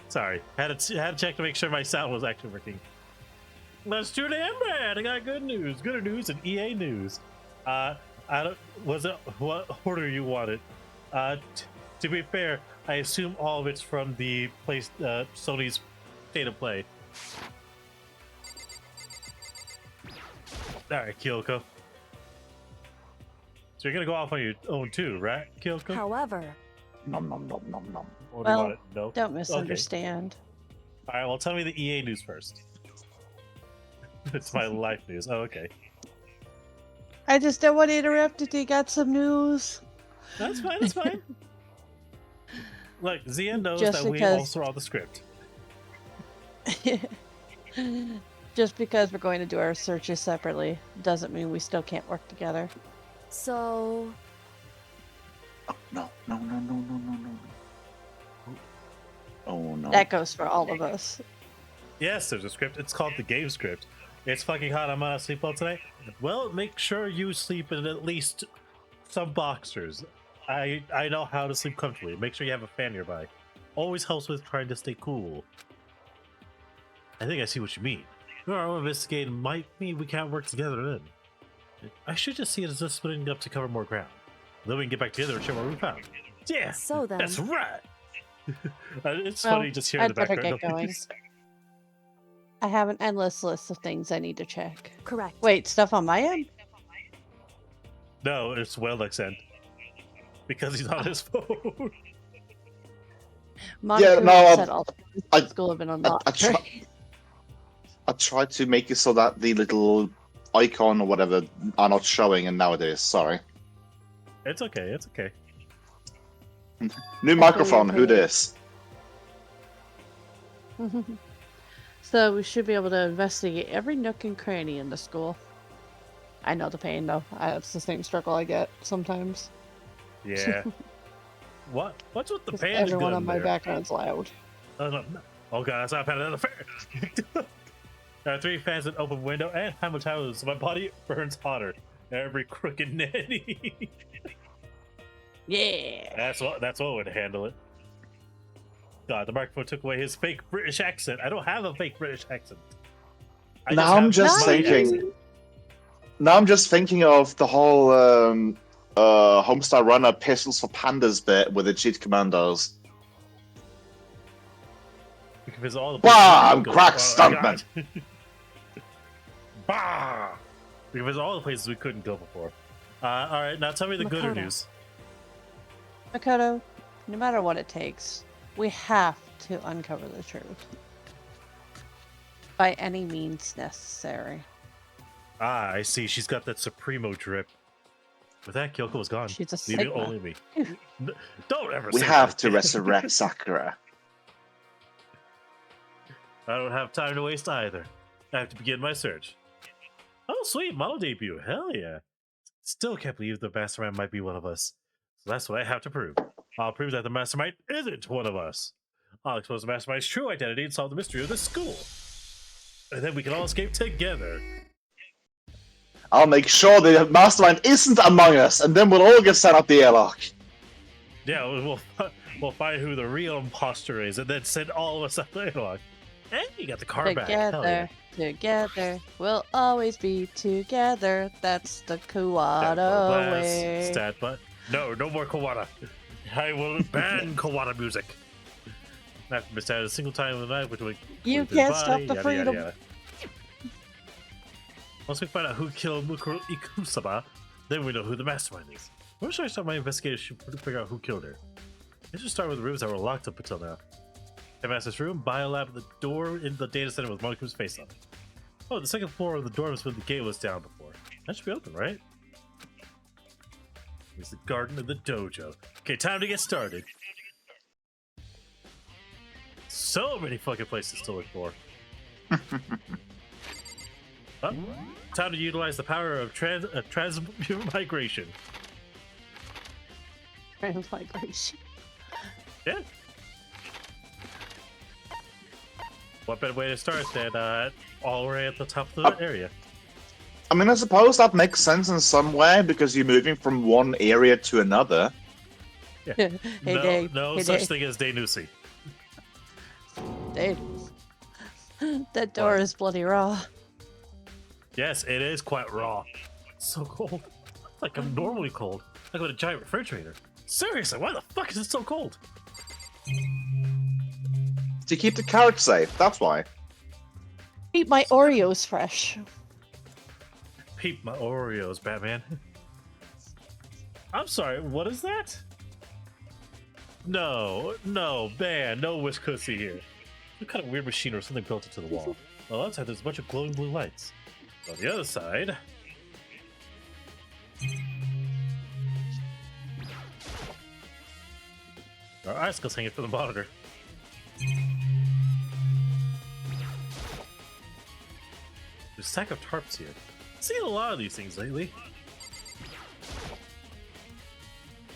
Sorry, had to check to make sure my sound was actually working. Let's do the Brad. I got good news. Good news and EA news. I don't. Was it what order you wanted? To be fair, I assume all of it's from the place Sony's State of Play. All right, Kyoko. So you're gonna go off on your own too, right, Kyoko? However, Nom nom nom nom nom. Or do you want it? No? Don't misunderstand. Okay. All right, well, tell me the EA news first. It's my life news. Oh, okay. I just don't want to interrupt if you got some news. That's fine. That's fine. Look, Zia knows Just that because... we also saw the script. Just because we're going to do our searches separately doesn't mean we still can't work together. so Oh, no. Oh no. That goes for all of us. Yes, there's a script. It's called the game script. It's fucking hot. I'm gonna sleep well tonight. Well, make sure you sleep in at least some boxers. I know how to sleep comfortably. Make sure you have a fan nearby. Always helps with trying to stay cool. I think I see what you mean. Our investigating might mean we can't work together then. I should just see it as us splitting up to cover more ground. Then we can get back together and share what we found. Yeah, so then that's right. It's Well, funny just hearing the I'd better background get going. noise. I have an endless list of things I need to check. correct. Wait, stuff on my end? No, it's Whaleduck's end. Because he's on his phone. Monica no, said all the I- things school have been unlocked. I tried to make it so that the little icon or whatever are not showing, and now it is. Sorry. It's okay, it's okay. New microphone. Who this? So we should be able to investigate every nook and cranny in the school. I know the pain though. It's the same struggle I get sometimes. Yeah. What's with the 'Cause pan everyone gun on my there? background's loud. No. Oh god, I've had another fan. There are 3 fans in open window and how much hours, so my body burns hotter. Every crooked nanny. Yeah. That's what would handle it. God, the microphone took away his fake British accent. I don't have a fake British accent. Now I'm just thinking. Now I'm just thinking of the whole Homestar Runner Pistols for Pandas bit with the cheat commandos. Because all the Bam! Crack my stuntman! God. Bah! Because all the places we couldn't go before. Alright, now tell me the gooder Makoto. news. Makoto, no matter what it takes, we have to uncover the truth. By any means necessary. Ah, I see. She's got that Supremo drip. With that, Kyoko was gone. She's a leaving Sigma. only me. Don't ever We say have that. to resurrect Sakura. I don't have time to waste either. I have to begin my search. Oh, sweet. Model debut. Hell yeah. Still can't believe the mastermind might be one of us. So that's what I have to prove. I'll prove that the mastermind isn't one of us. I'll expose the mastermind's true identity and solve the mystery of this school. And then we can all escape together. I'll make sure the mastermind isn't among us, and then we'll all get sent up the airlock. Yeah, we'll find who the real imposter is and then send all of us up the airlock. And you got the car back. Hell yeah. Together, we'll always be together. That's the Kawada way. Stat, but no more Kawada. I will ban Kawada music. Not missed out a single time in the night, which would You can't stop the freedom. Once we find out who killed Mukuro Ikusaba, then we know who the mastermind is. Where should I start my investigation to figure out who killed her? I should start with the rooms that were locked up until now. Master's room, biolab, the door in the data center with Moniku's face on it. Oh, the second floor of the dorms when the gate was down before. That should be open, right? Here's the garden of the dojo. Okay, time to get started. So many fucking places to look for. Oh, time to utilize the power of transmigration. Transmigration. Yeah. What better way to start than all right at the top of the area? I mean, I suppose that makes sense in some way because you're moving from one area to another. Yeah. Hey, Dave. No Hey, such Dave. thing as Denusi. Dude. That door is bloody raw. Yes, it is quite raw. It's so cold. Like I'm normally cold. Like with a giant refrigerator. Seriously, why the fuck is it so cold? To keep the carrots safe, that's why. Keep my Oreos fresh. Peep my Oreos, Batman. I'm sorry, what is that? No, man, no Wisconsin here. Some kind of weird machine or something built into the wall. On the outside, there's a bunch of glowing blue lights. On the other side... our icicles hanging from the monitor. There's a stack of tarps here. I've seen a lot of these things lately.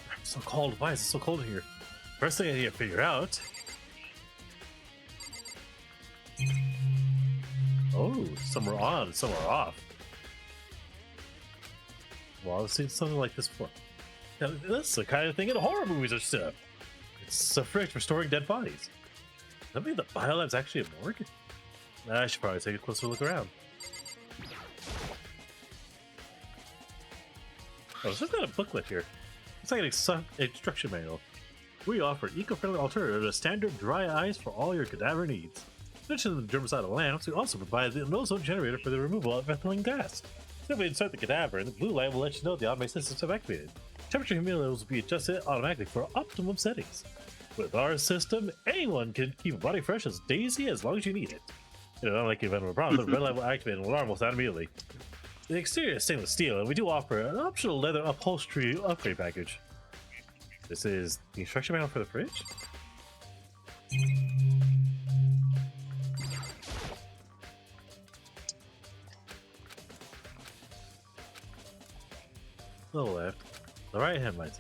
I'm so cold. Why is it so cold in here? First thing I need to figure out... oh, some are on, some are off. Well, I've seen something like this before. Now, that's the kind of thing in horror movies or stuff. It's a fridge for storing dead bodies. Does that mean the biolab's actually a morgue? I should probably take a closer look around. Oh, there's got a booklet here. It's like an instruction manual. We offer an eco-friendly alternative to standard dry ice for all your cadaver needs. In addition to the germicidal lamps, we also provide the ozone generator for the removal of ethylene gas. Simply insert the cadaver, and the blue light will let you know the automated systems have activated. Temperature and humidity levels will be adjusted automatically for optimum settings. With our system, anyone can keep a body fresh as daisy as long as you need it. You know, unlike the event of a problem, the red light will activate and alarm will sound immediately. The exterior is stainless steel, and we do offer an optional leather upholstery upgrade package. This is the instruction manual for the fridge? To the left, the right hand lights.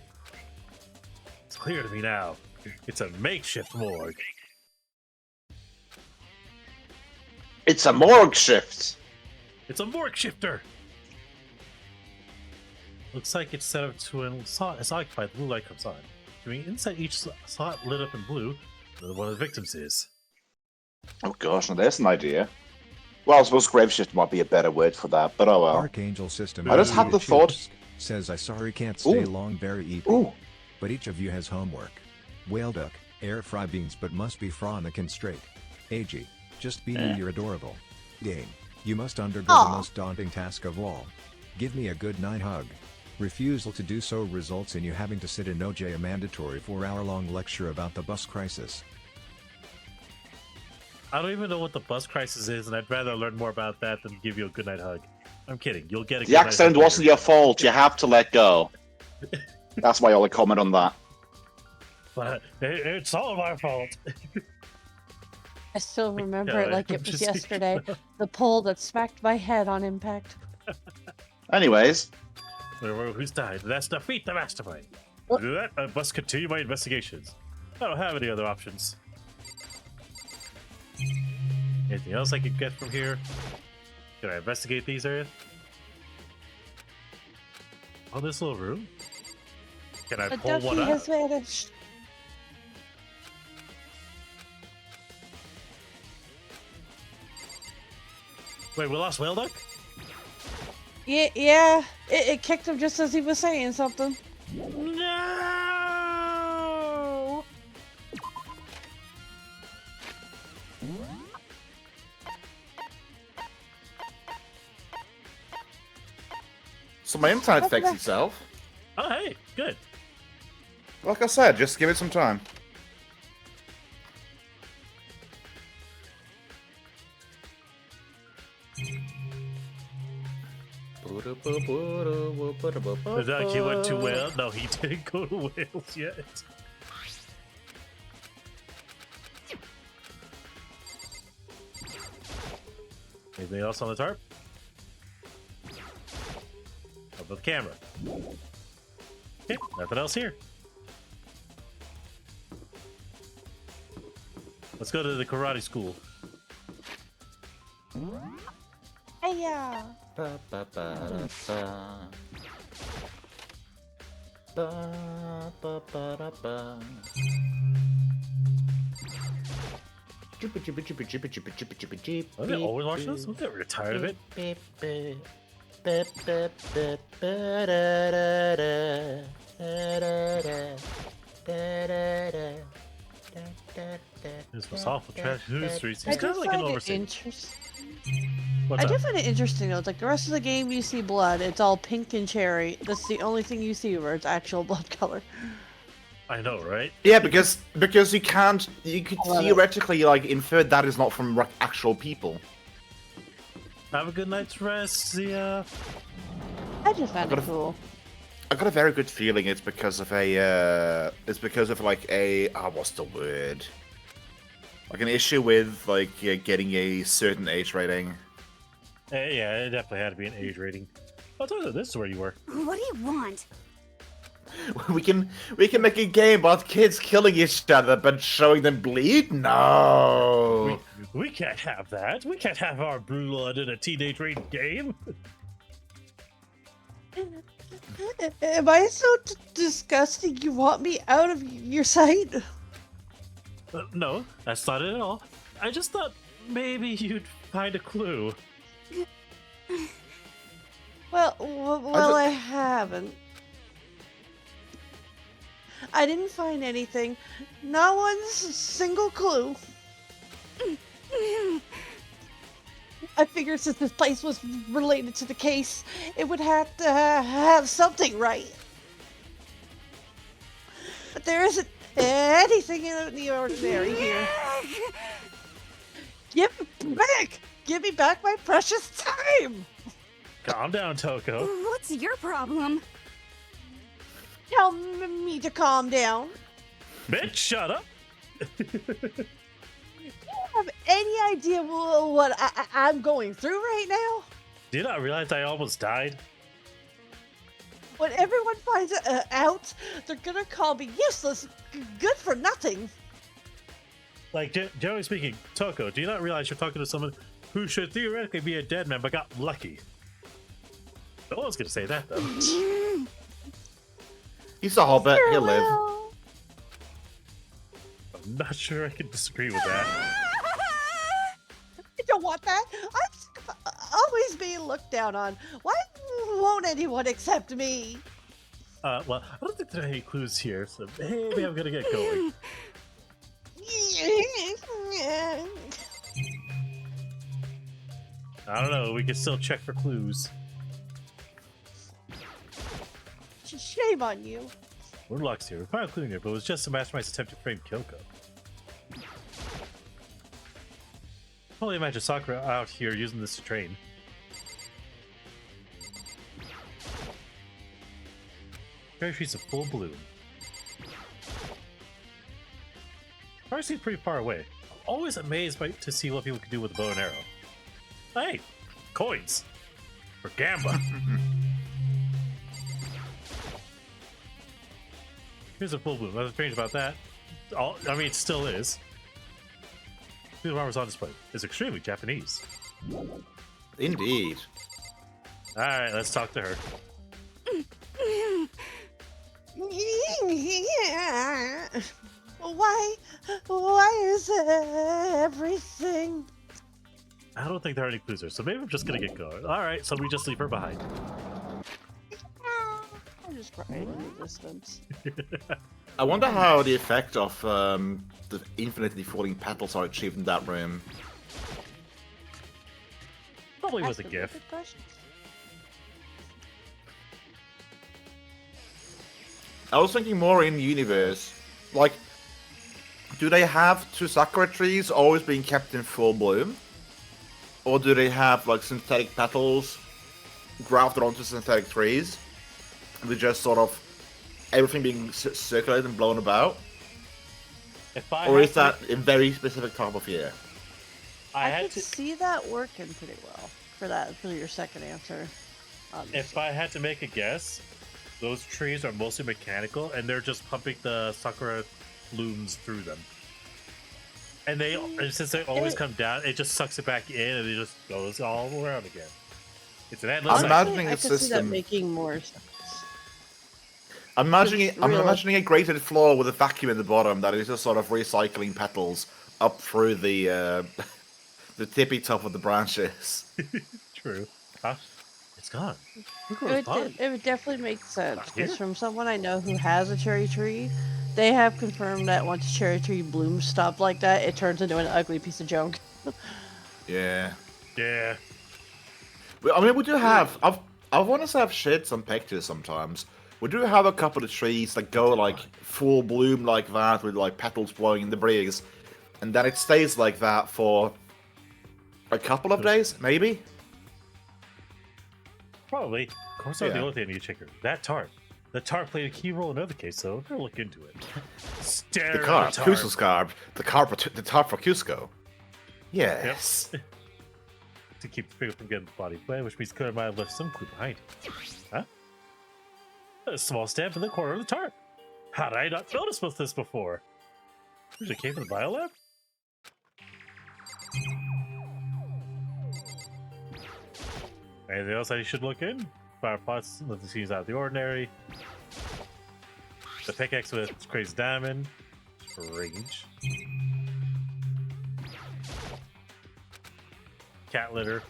It's clear to me now. It's a makeshift morgue. It's a morgue shift. It's a morgue shifter. Looks like it's set up to an slot is occupied. The blue light comes on. I mean, inside each slot lit up in blue, where one of the victims is. Oh gosh, now there's an idea. Well, I suppose graveshift might be a better word for that, but oh well. Archangel system. I just had the thought. Says I sorry can't stay Ooh. long very EP. Ooh. But each of you has homework. Whaleduck, 𝓕𝓻𝓬'𝓼 but must be 𝓕𝓻𝓲𝓵 Eiji, just be you, you're adorable. Game. You must undergo the most daunting task of all. Give me a good night hug. Refusal to do so results in you having to sit in OJ a mandatory 4-hour-long lecture about the bus crisis. I don't even know what the bus crisis is, and I'd rather learn more about that than give you a goodnight hug. I'm kidding. You'll get a good The accident wasn't your fault. You have to let go. That's my only comment on that. But it's all my fault. I still remember it like it was yesterday. The pole that smacked my head on impact. Anyways. Who's died? That's defeat the mastermind. To do that, I must continue my investigations. I don't have any other options. Anything else I could get from here? Can I investigate these areas? Oh, this little room? Can I The pull one ducky up? has vanished. Wait, we lost Whaleduck? Yeah, it kicked him just as he was saying something. No! So my internet fixed itself. Oh, hey, good. Like I said, just give it some time. The ducky went to Wales. No, he didn't go to Wales yet. Anything else on the tarp? How about the camera? Okay, nothing else here. Let's go to the karate school. Hey-ya! Are they always watching this? I'm getting tired of it. This was awful trash news streets. He's kind of like an overseer. What's I up? do find it interesting though. It's like the rest of the game, you see blood. It's all pink and cherry. That's the only thing you see where it's actual blood color. I know, right? Yeah, because you can't. You could theoretically like infer that is not from actual people. Have a good night's rest. See ya. I just find it cool. I got a very good feeling it's because of a. It's because of like a. What's the word? Like an issue with like getting a certain age rating. Yeah, it definitely had to be an age rating. Oh, this is where you were. What do you want? We can make a game about kids killing each other but showing them bleed? No. We can't have that. We can't have our blood in a teenage rated game. Am I so disgusting you want me out of your sight? No, that's not it at all. I just thought maybe you'd find a clue. Well, I haven't. I didn't find anything. Not one single clue. I figured since this place was related to the case, it would have to have something right. But there isn't anything in the ordinary here. Give it back! Give me back my precious time! Calm down, Toko. What's your problem? Tell me to calm down. Bitch, shut up! Do you have any idea what I'm going through right now? Do you not realize I almost died? When everyone finds out, they're gonna call me useless, good for nothing. Like, generally speaking, Toko, do you not realize you're talking to someone who should theoretically be a dead man but got lucky? No one's gonna say that, though. He's a hobbit. He'll live. Well, I'm not sure I can disagree with that. I don't want that. I'm always being looked down on. Why won't anyone accept me? Well, I don't think there are any clues here, so maybe I'm gonna get going. I don't know, we can still check for clues. Shame on you. We're locked here. We found a clue here, but it was just a mastermind's attempt to frame Kyoko. Only imagine Sakura out here using this to train. Kairi trees a full bloom. Kairi seems pretty far away. I'm always amazed to see what people can do with a bow and arrow. Hey, coins for Gamba. Here's a full bloom. Nothing strange about that. I mean, it still is. The armor's on display. It's extremely Japanese. Indeed. All right, let's talk to her. Why is everything? I don't think there are any clues here, so maybe I'm just gonna get going. All right, so we just leave her behind. I'm just crying in the distance. I wonder how the effect of the infinitely falling petals are achieved in that room. Probably was a Ask gift. good questions. I was thinking more in universe. Like, do they have two sakura trees always being kept in full bloom? Or do they have, like, synthetic petals grafted onto synthetic trees? And they're just sort of everything being circulated and blown about? Or is that a very specific time of year? I could see that working pretty well for your second answer. If I had to make a guess, those trees are mostly mechanical, and they're just pumping the sakura blooms through them. And since they always come down, it just sucks it back in, and it just goes all around again. It's an endless. I'm imagining I a could see that system. making more sense. I'm imagining a grated floor with a vacuum in the bottom that is just sort of recycling petals up through the the tippy top of the branches. True. It's gone. Look It where would, it's gone. it would definitely make sense Here? because from someone I know who has a cherry tree, they have confirmed that once a cherry tree blooms stop like that, it turns into an ugly piece of junk. Yeah. Yeah. I mean, we do have. I want to have shit some pictures sometimes. We do have a couple of trees that go like full bloom like that with like petals blowing in the breeze, and then it stays like that for a couple of days, maybe. Probably. Of course, not the Yeah. only thing I need to check here. That tarp. The tarp played a key role in other case, so we're gonna look into it. Stare The at carp, the tarp. Cusco's carp, the tarp for Cusco. Yes. To keep the figure from getting the body away, which means Kura might have left some clue behind. Huh? A small stamp in the corner of the tarp. How did I not notice this before? There's a cave in the biolab? Anything else I should look in? Fire pots, nothing seems out of the ordinary. The pickaxe with crazy diamond. Strange. Cat litter.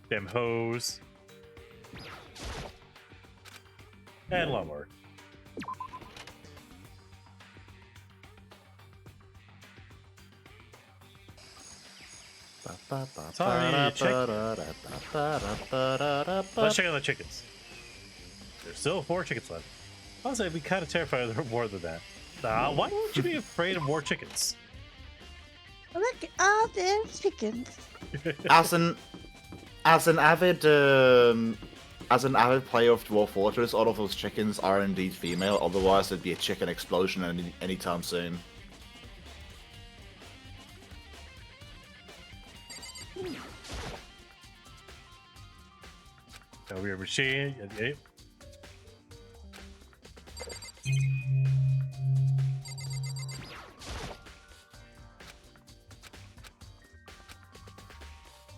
Them hose. And lawnmower. Sorry, check. Let's check on the chickens. There's still 4 chickens left. Honestly, I'd be kind of terrified of more than that. Why would you be afraid of more chickens? Look at all them chickens. As an avid player of Dwarf Fortress, all of those chickens are indeed female. Otherwise, there'd be a chicken explosion anytime soon. A weird machine. Okay.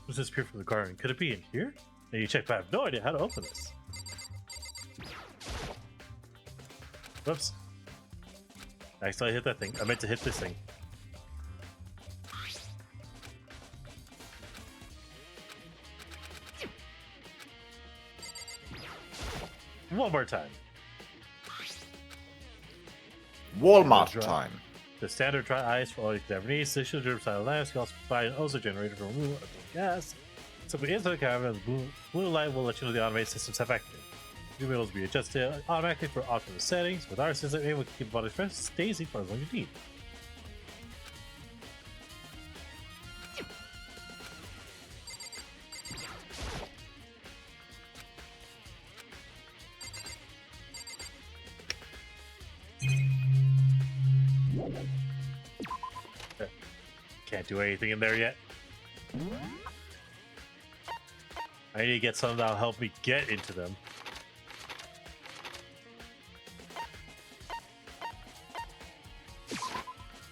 What's this appear from the garden? Could it be in here? Now you check, but I have no idea how to open this. Whoops. I accidentally hit that thing. I meant to hit this thing. One more time. Walmart Dry. time. The standard dry ice for all you can ever need. Station germicide lamps can also provide an ozone generator for removal of gas. Simply into the cavern, the blue light will let you know the automated systems have activated. New windows will be adjusted automatically for optimal settings. With our system, able to keep the body fresh, stays for as long as you need. Can't do anything in there yet. I need to get something that'll help me get into them.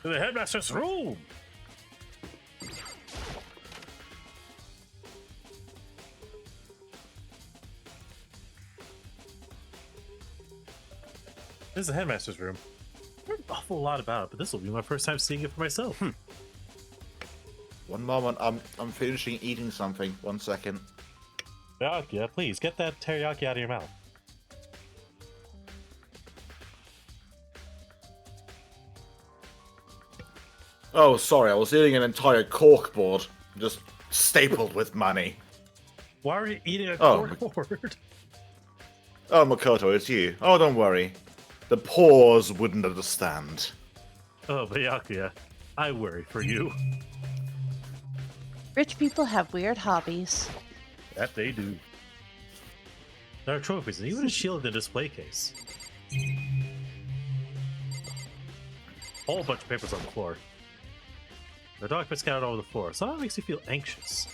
To the headmaster's room! This is the headmaster's room. I've heard an awful lot about it, but this will be my first time seeing it for myself. One moment, I'm finishing eating something. 1 second. Yeah, please, get that teriyaki out of your mouth. Oh, sorry, I was eating an entire corkboard, just stapled with money. Why are you eating a Oh, corkboard? Oh, Makoto, it's you. Oh, don't worry. The pores wouldn't understand. Oh, Byakuya, I worry for you. Rich people have weird hobbies. That they do. There are trophies and even a shield in the display case. Whole bunch of papers on the floor. The documents scattered all over the floor. Somehow makes me feel anxious.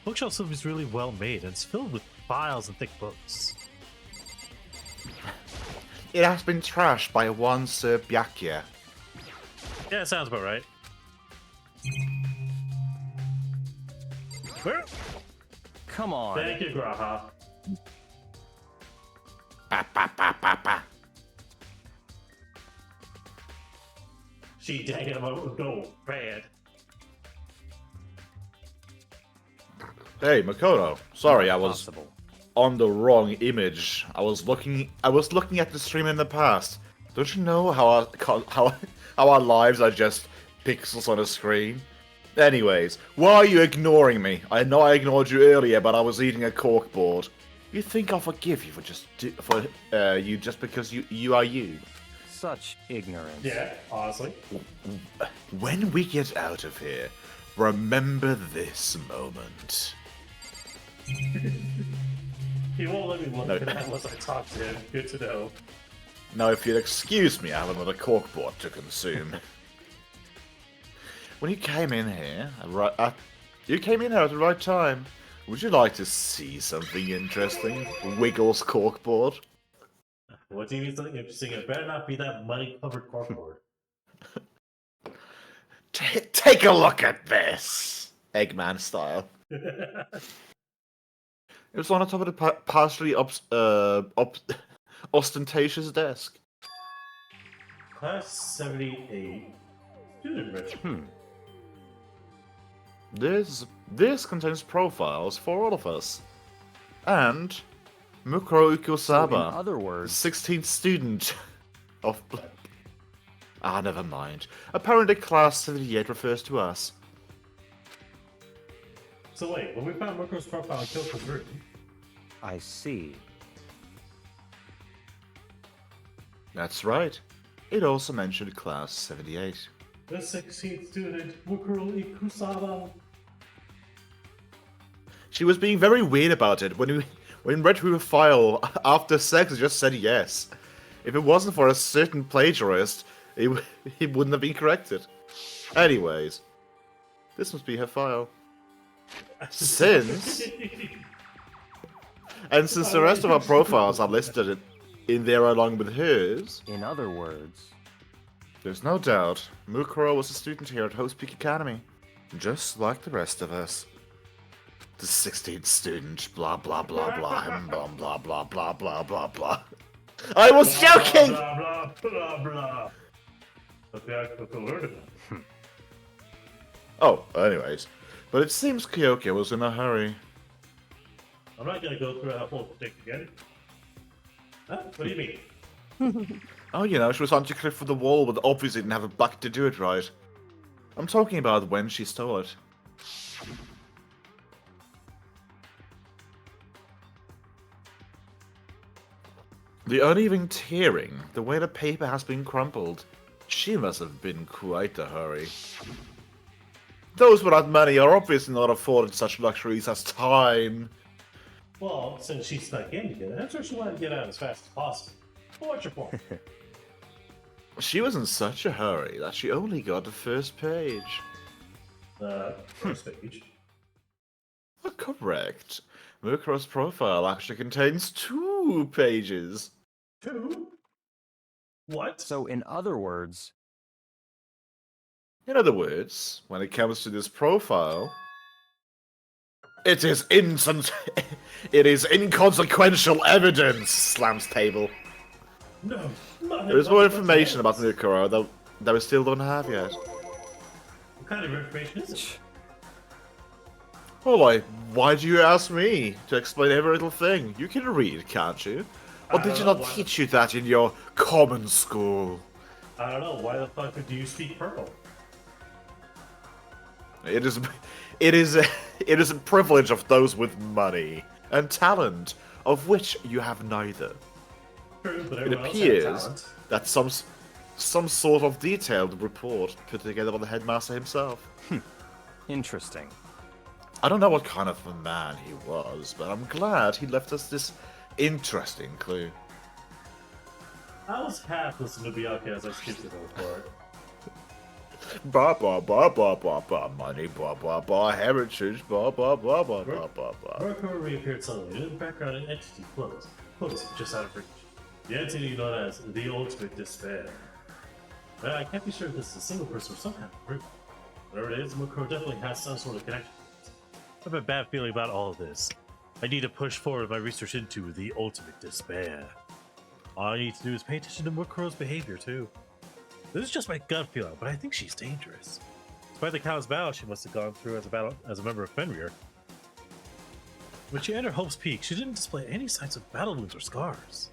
Bookshelf system is really well made and it's filled with files and thick books. It has been trashed by one Sir Byakuya. Yeah, it sounds about right. Where? Come on. Thank you, Graha. Ah, ba, ba, ba, ba. She Danganronpa bad. Hey, Makoto. Sorry, I was on the wrong image. I was looking at the stream in the past. Don't you know how our lives are just pixels on a screen? Anyways, why are you ignoring me? I know I ignored you earlier, but I was eating a corkboard. You think I'll forgive you just because you are you? Such ignorance. Yeah, honestly. When we get out of here, remember this moment. He won't let me look at that unless I talk to him. Good to know. Now, if you'll excuse me, I have another corkboard to consume. When you came in here, you came in here at the right time. Would you like to see something interesting? Wiggles corkboard. What do you mean something interesting? It better not be that money-covered corkboard. Take a look at this! Eggman style. It was on the top of the partially ostentatious desk. Class 78. Student regiment. This contains profiles for all of us. And Mukuro Ukusaba, So in other words, 16th student of... never mind. Apparently class 78 refers to us. So wait, when we found Mukuro's profile and killed his room, I see. That's right. It also mentioned class 78. the 16th student, Mukuro Ukusaba. She was being very weird about it. When read through a file after sex, it just said yes. If it wasn't for a certain plagiarist, he wouldn't have been corrected. Anyways, this must be her file. Since the rest of our profiles are listed in there along with hers, In other words, there's no doubt Mukuro was a student here at Host Peak Academy, just like the rest of us. The 16th student, blah blah blah blah, blah blah blah blah blah blah blah. I was joking! Blah, blah, blah, blah. But the actual learned about. Oh, anyways. But it seems Kyoke was in a hurry. I'm not gonna go through that whole thing again. Huh? What do you mean? Oh, you know, she was on to cliff for the wall, but obviously didn't have a bucket to do it right. I'm talking about when she stole it. The uneven tearing, the way the paper has been crumpled. She must have been quite a hurry. Those without money are obviously not afforded such luxuries as time. Well, since she snuck in to get it, I'm sure she wanted to get out as fast as possible. Well, what's your point? She was in such a hurry that she only got the first page. First page. Correct. Mukuro's profile actually contains 2 pages. 2? What? so in other words, In other words, when it comes to this profile, it is inconsequential evidence, slams table. No. There is more information about Mukuro that we still don't have yet. What kind of information is it? Well, why do you ask me to explain every little thing? You can read, can't you? Or did you not teach you that in your common school? I don't know. Why the fuck do you speak purple? It is a privilege of those with money and talent, of which you have neither. True, but It everyone else has appears talent. that some sort of detailed report put together by the headmaster himself. interesting. I don't know what kind of a man he was, but I'm glad he left us this interesting clue. I was half listening to Byakuya as I skipped the whole part. Blah blah blah blah blah blah money blah blah blah heritage blah blah blah blah blah blah blah. Murko reappeared suddenly. In the background, an entity floats. Floats just out of reach. The entity known as the Ultimate Despair. But I can't be sure if this is a single person or some kind of group. Whatever it is, Murko definitely has some sort of connection. I have a bad feeling about all of this. I need to push forward my research into the Ultimate Despair. All I need to do is pay attention to Mukuro behavior, too. This is just my gut feeling, but I think she's dangerous. Despite the cow's battle she must have gone through as a member of 𝓮𝓵𝓏. When she entered Hope's Peak, she didn't display any signs of battle wounds or scars.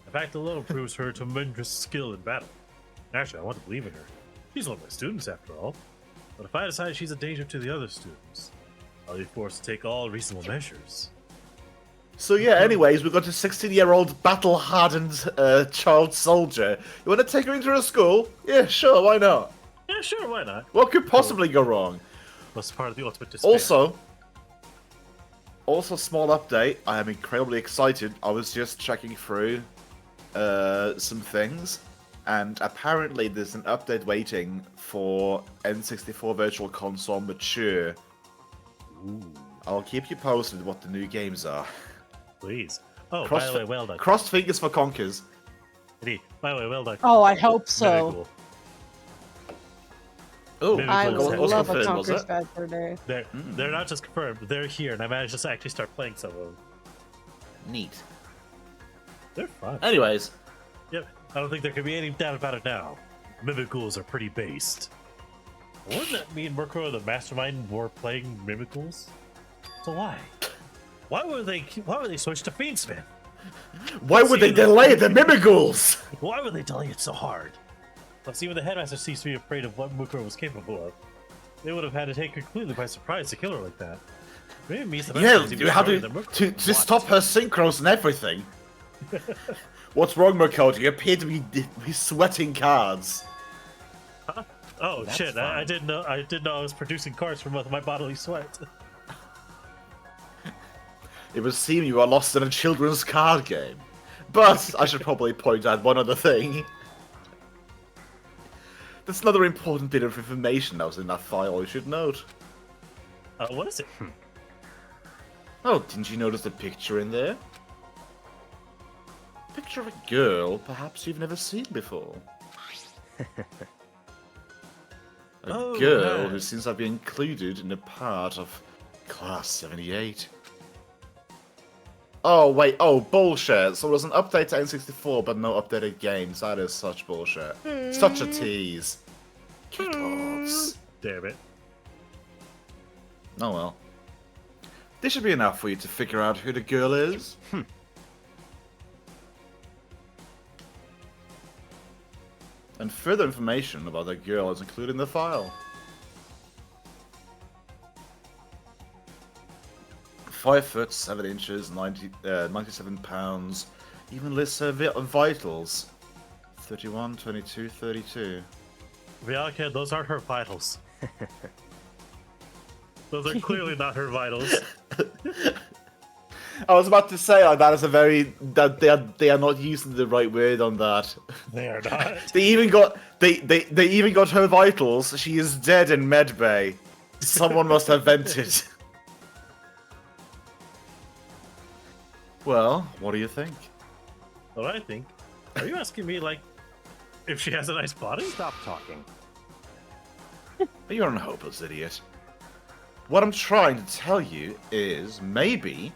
The fact alone proves her tremendous skill in battle. Naturally, I want to believe in her. She's one of my students, after all. But if I decide she's a danger to the other students, I'll be forced to take all reasonable measures. So yeah, anyways, we've got a 16-year-old battle-hardened child soldier. You want to take her into a school? Yeah, sure, why not? Yeah, sure, why not? What could possibly go wrong? What's part of the ultimate despair? Also, small update. I am incredibly excited. I was just checking through some things, and apparently there's an update waiting for N64 Virtual Console Mature. Ooh, I'll keep you posted what the new games are. please. Oh, by the way, well done. Crossed fingers for Conkers. Indeed. By the way, well done. Oh, I hope so. Very cool. Oh, Maybe I Miracle would was love a confirmed, was Conker's it? Bad Fur Day. They're not just confirmed, they're here, and I managed to actually start playing some of them. Neat. They're fun. Anyways, Yep, I don't think there can be any doubt about it now. Mimicools are pretty based. Wouldn't that mean Mukuro the mastermind were playing Mimicools? So why? Why would they switch to Fiendspin? why would they delay the Mimigools? Why would they delay it so hard? Plus, even the headmaster seems to be afraid of what Mukuro was capable of. They would have had to take her completely by surprise to kill her like that. Maybe it means the Yeah, master is even you have stronger than Mukuro. to stop her synchros and everything. What's wrong, Makoto? You appear to be sweating cards. Oh That's shit! fine. I didn't know. I didn't know I was producing cards from my bodily sweat. It would seem you are lost in a children's card game. But I should probably point out one other thing. That's another important bit of information that was in that file you should note. What is it? Oh, didn't you notice the picture in there? Picture of a girl perhaps you've never seen before. A Oh, girl who nice. seems to be included in a part of Class 78. Oh, wait. Oh, bullshit. So there's an update to N64, but no updated games. That is such bullshit. Such a tease. Kick-offs. Damn it! Oh, well. This should be enough for you to figure out who the girl is. And further information about the girl is included in the file. 5 foot 7 inches, 97 pounds. Even lists her vitals. 31, 22, 32. Yeah, kid, those aren't her vitals. Those are clearly not her vitals. I was about to say that is a very they are not using the right word on that. They are not. They even got her vitals. She is dead in medbay. Someone must have vented. Well, what do you think? What I think? Are you asking me like if she has a nice body? Stop talking. You're an hopeless idiot. What I'm trying to tell you is maybe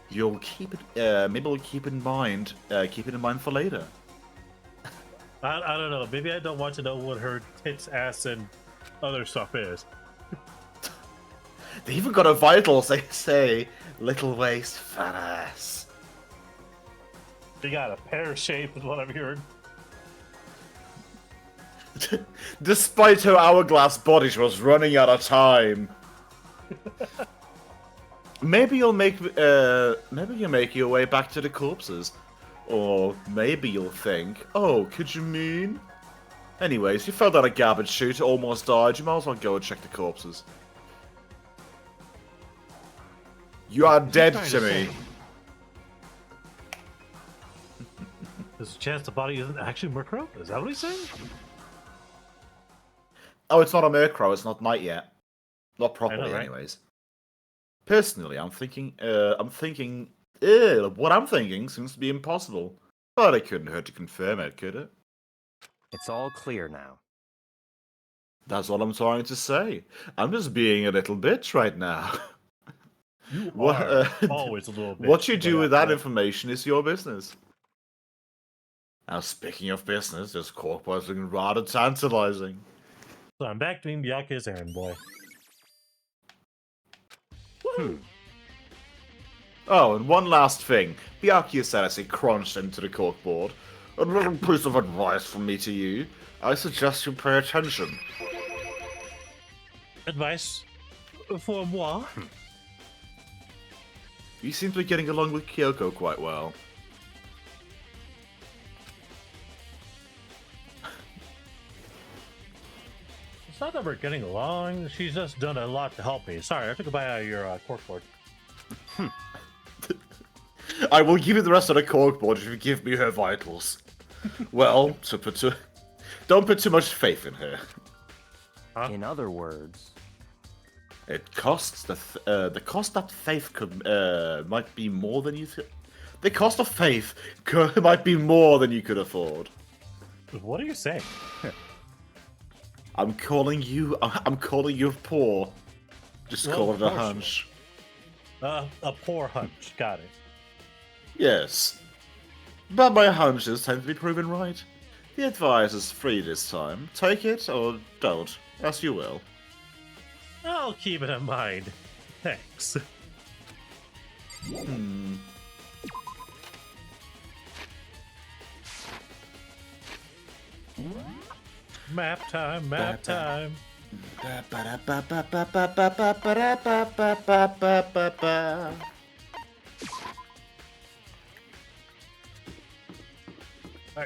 you'll keep it. Maybe we'll keep it in mind. Keep it in mind for later. I don't know. Maybe I don't want to know what her tits, ass, and other stuff is. They even got a vitals. They say little waist, fat ass. They got a pear shape, is what I'm hearing. Despite her hourglass body, she was running out of time. Maybe you'll make your way back to the corpses, or maybe you'll think, oh, could you mean? Anyways, you fell down a garbage chute, almost died. You might as well go and check the corpses. You are dead to me. There's a chance the body isn't actually Mukuro? Is that what he's saying? Oh, it's not a Murkrow. It's not night yet. Not properly, right? anyways. Personally, I'm thinking. What I'm thinking seems to be impossible. But it couldn't hurt to confirm it, could it? It's all clear now. That's what I'm trying to say. I'm just being a little bitch right now. You What, are always a little bit. What you do with that information? information is your business. Now, speaking of business, this corkboy is looking rather tantalizing. So I'm back doing Byakuya's errand boy. Oh, and one last thing. Byakuya said as he crunched into the corkboard. A little piece of advice from me to you. I suggest you pay attention. Advice for moi? You seem to be getting along with Kyoko quite well. It's not that we're getting along. She's just done a lot to help me. Sorry, I took a bite out of your corkboard. I will give you the rest of the corkboard if you give me her vitals. Well, don't put too much faith in her. Huh? In other words, It costs the cost that faith could might be more than you. The cost of faith might be more than you could afford. What are you saying? I'm calling you poor. Just Well, call it a poor hunch. A poor hunch. Got it. Yes. But my hunches tend to be proven right. The advice is free this time. Take it or don't, as you will. I'll keep it in mind. Thanks. Map time, map time. Alright,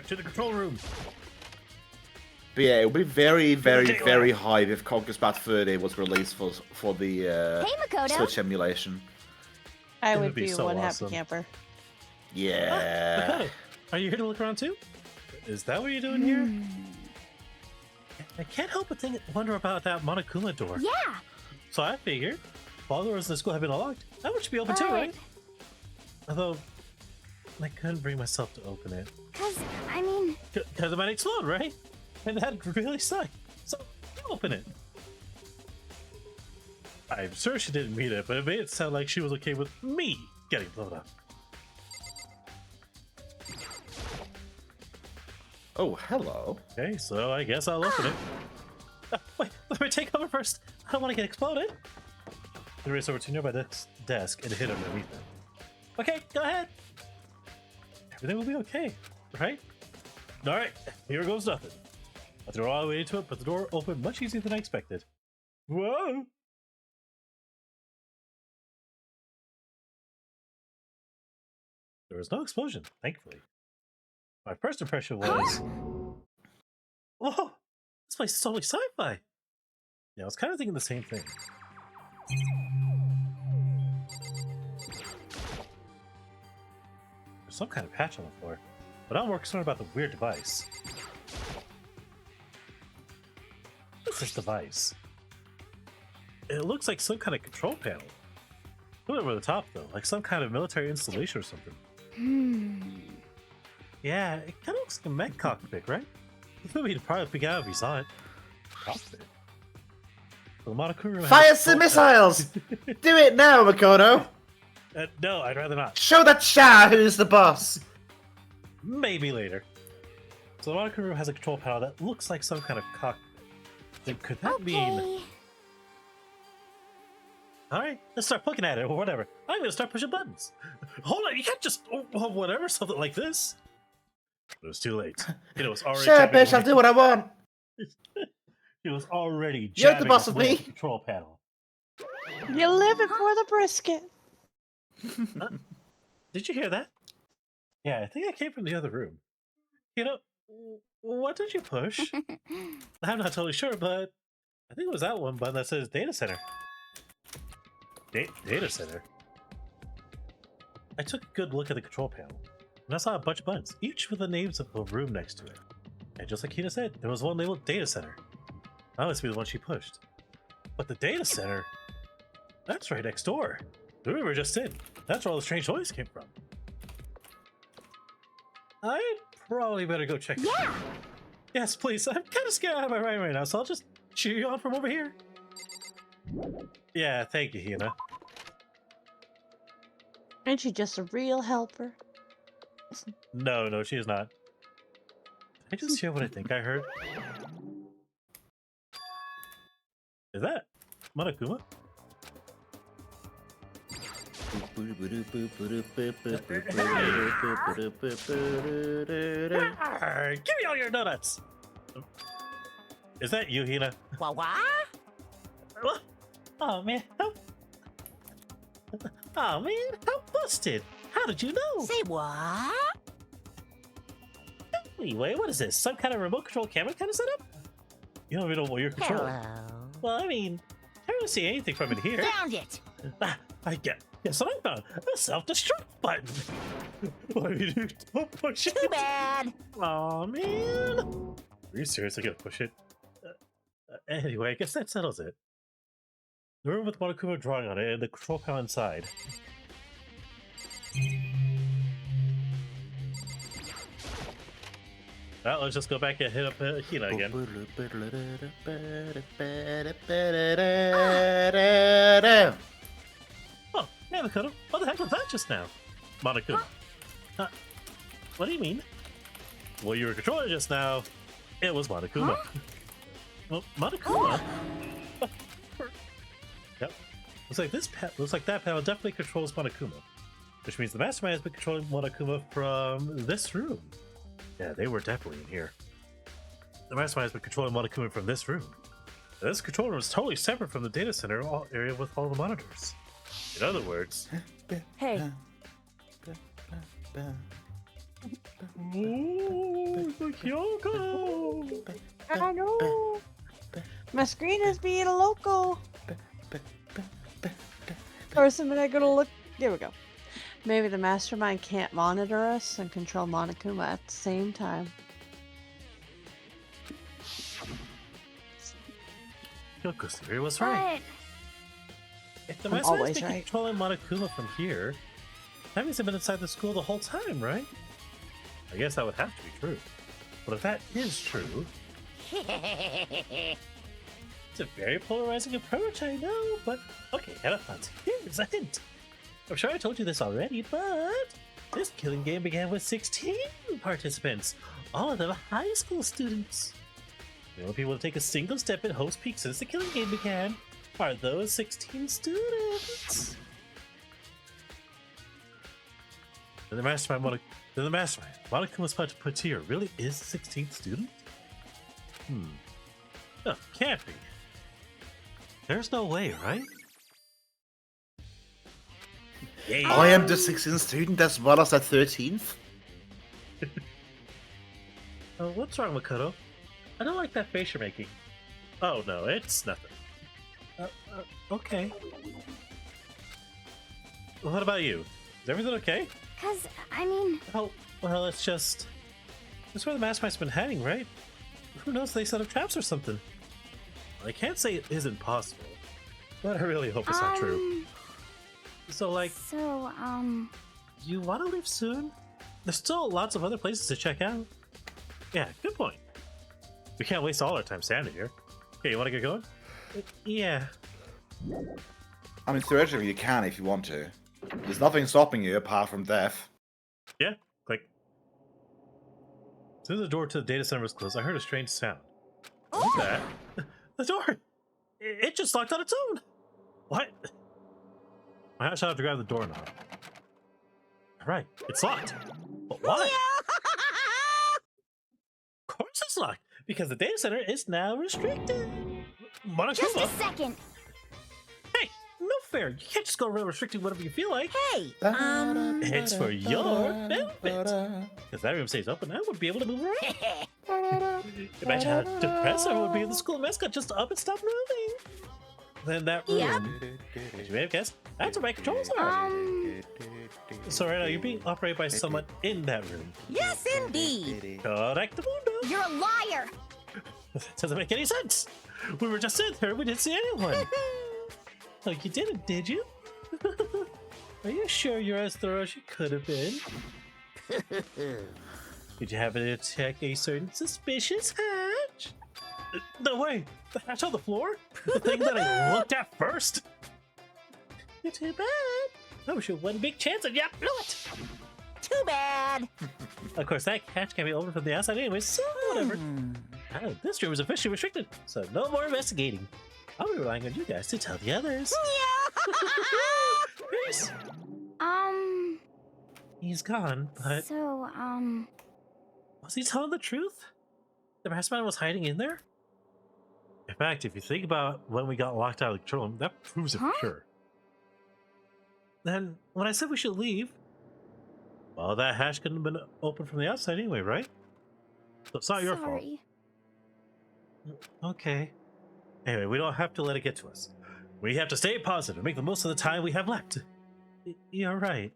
to the control room. But yeah, it would be very, very, very high if Conquest Bad 30 was released for the Hey, Makoto. Switch emulation. I It would would be be so one awesome. happy camper. Yeah. Makoto, are you here to look around too? Is that what you're doing here? I can't help but wonder about that Monokuma door. Yeah. So I figured, if all doors in the school have been unlocked, that one should be open too, right? Although, I couldn't bring myself to open it. Cause, I mean, Because it might explode, right? And that'd really suck. So, open it. I'm sure she didn't mean it, but it made it sound like she was okay with me getting blown up. Oh, hello. Okay, so I guess I'll open it. Wait, let me take cover first. I don't want to get exploded. Then race over to nearby desk and hit underneath it. Okay, go ahead. Everything will be okay, right? Alright, here goes nothing. I threw all the way into it, but the door opened much easier than I expected. Whoa! There was no explosion, thankfully. My first impression was... Whoa! This place is totally sci-fi! Yeah, I was kind of thinking the same thing. There's some kind of patch on the floor, but I'm more concerned about the weird device. What's this device? It looks like some kind of control panel. Look over the top though, like some kind of military installation or something. Yeah, it kind of looks like a mech cockpit, right? You would probably pick out if you saw it. Cockpit. Well, the Monokuma has Fire a some control missiles! Do it now, Makoto! no, I'd rather not. Show that Shah who's the boss! Maybe later. So the Monokuma has a control panel that looks like some kind of cockpit. Then could that mean... okay. Alright, let's start looking at it, or whatever. I'm gonna start pushing buttons. Hold on, you can't just... Oh, whatever, something like this. It was too late. It was already... Sure, jabbing bitch, I'll away. do what I want! It was already You're the jabbing boss of away at me. the control panel. You're living for the brisket. Did you hear that? Yeah, I think I came from the other room. You know, what did you push? I'm not totally sure, but I think it was that one button that says data center. Data center? I took a good look at the control panel, and I saw a bunch of buttons, each with the names of a room next to it. And just like Hina said, there was one labeled data center. That must be the one she pushed. But the data center? That's right next door. The room we were just in. That's where all the strange noise came from. I'd probably better go check. Yeah. Yes, please. I'm kind of scared out of my mind right now, so I'll just cheer you on from over here. Yeah, thank you, Hina. Ain't she just a real helper? No, she is not. I just hear what I think I heard. Is that Monokuma? Arr, give me all your donuts! Is that you, Hina? What? What? Oh man, oh man, how busted! How did you know? Say what? Anyway, what is this? Some kind of remote control camera kind of setup? You don't even know what you're controlling. Hello. Well, I mean, I don't see anything from in here. Found it. Ah, I get. Yes, I found a self-destruct button. Why did you don't push it? Too bad. Aw, man. Are you seriously gonna push it? Anyway, I guess that settles it. The room with Monokuma drawing on it and the control panel inside. Well, let's just go back and hit up Hina again. Oh, hey, Makoto. What the heck was that just now? Monokuma. What do you mean? Well, you were controlling just now. It was Monokuma. Well, Monokuma? Yep. Looks like that panel definitely controls Monokuma. Which means the mastermind has been controlling Monokuma from this room. Yeah, they were definitely in here. The mastermind has been controlling Monokuma from this room. Now, this control room is totally separate from the data center area with all the monitors. In other words... Hey. Ooh, Kyoko! I know. My screen is being a local. Or something I'm gonna look. There we go. Maybe the mastermind can't monitor us and control Monokuma at the same time. Kyoko's theory was right. If the I'm mastermind always has been right. controlling Monokuma from here, that means they've been inside the school the whole time, right? I guess that would have to be true. But if that is true, it's a very polarizing approach, I know, but okay, elephant, here's a hint. I'm sure I told you this already, but this killing game began with 16 participants, all of them high school students. The only people to take a single step at host peak since the killing game began are those 16 students. Then the mastermind Monokuma's puppeteer really is the 16th student? No, can't be. There's no way, right? Yeah. I am the 16th student as well as the 13th. Oh, what's wrong, Makoto? I don't like that face you're making. Oh no, it's nothing. Okay. Well, what about you? Is everything okay? Cause, I mean... Oh, well, it's just... That's where the mastermind's been hiding, right? Who knows, they set up traps or something. Well, I can't say it isn't possible, but I really hope it's not true. So, like... So, You want to leave soon? There's still lots of other places to check out. Yeah, good point. We can't waste all our time standing here. Okay, you want to get going? Yeah. I mean, theoretically, you can if you want to. There's nothing stopping you apart from death. Yeah, click. As soon as the door to the data center was closed, I heard a strange sound. What's that? The door! It just locked on its own! What? I shall have to grab the doorknob. Alright, it's locked. But why? Of course it's locked, because the data center is now restricted. Monokuma? just a second. Hey, no fair. You can't just go around restricting whatever you feel like. Hey, It's for your benefit. If that room stays open, I wouldn't be able to move around. Imagine how depressed I would be if the school mascot just up and stopped moving. Then that room, as you may have guessed, that's where my controls are. So right now, you're being operated by someone in that room. yes, indeed. Correct, mundo. You're a liar. That doesn't make any sense. We were just in there. We didn't see anyone. Oh, you didn't, did you? Are you sure you're as thorough as you could have been? Did you happen to detect a certain suspicious hatch? No way! The hatch on the floor? The thing that I looked at first? You're too bad. I wish you had one big chance and you blew it. too bad. Of course, that catch can be opened from the outside anyway, so whatever. This room is officially restricted, so no more investigating. I'll be relying on you guys to tell the others. Peace. He's gone, but So, was he telling the truth? The masked man was hiding in there? In fact, if you think about when we got locked out of the control room, that proves it for sure. Then, when I said we should leave, well, that hatch couldn't have been open from the outside anyway, right? So it's not your fault. sorry. Okay. Anyway, we don't have to let it get to us. We have to stay positive and make the most of the time we have left. You're right.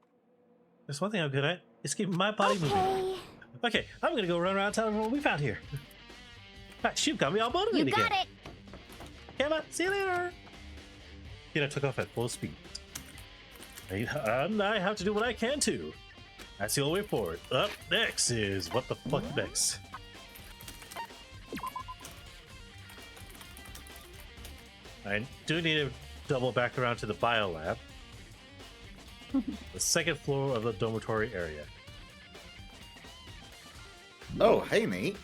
There's one thing I'm good at. It's keeping my body moving. Okay, I'm gonna go run around telling everyone what we found here. You've got me all You motivated got again. it. Come on, see you later. Tina took off at full speed. And I have to do what I can too. That's the only way forward. Up next is what the fuck next? I do need to double back around to the biolab. The second floor of the dormitory area. Oh, hey, mate.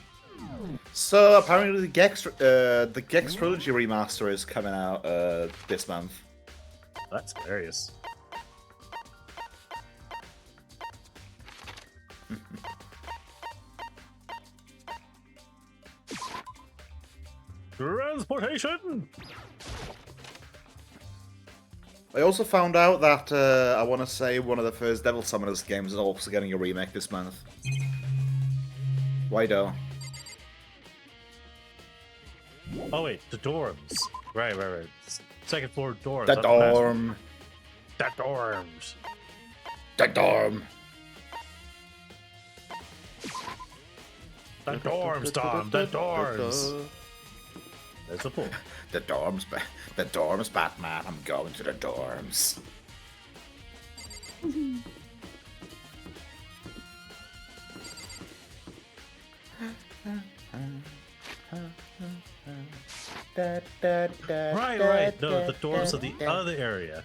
So apparently the 𝓕𝓻𝓲𝓷𝓭 trilogy remaster is coming out this month. That's hilarious. Transportation! I also found out that I want to say one of the first Devil Summoners games is also getting a remake this month. Why though? Oh wait, the dorms. Right. Second floor dorms. The not dorm. The dorms. The dorm. The dorms, Tom. The dorms. There's a pool. The dorms, Batman. I'm going to the dorms. Right. No, the dorms of the other area.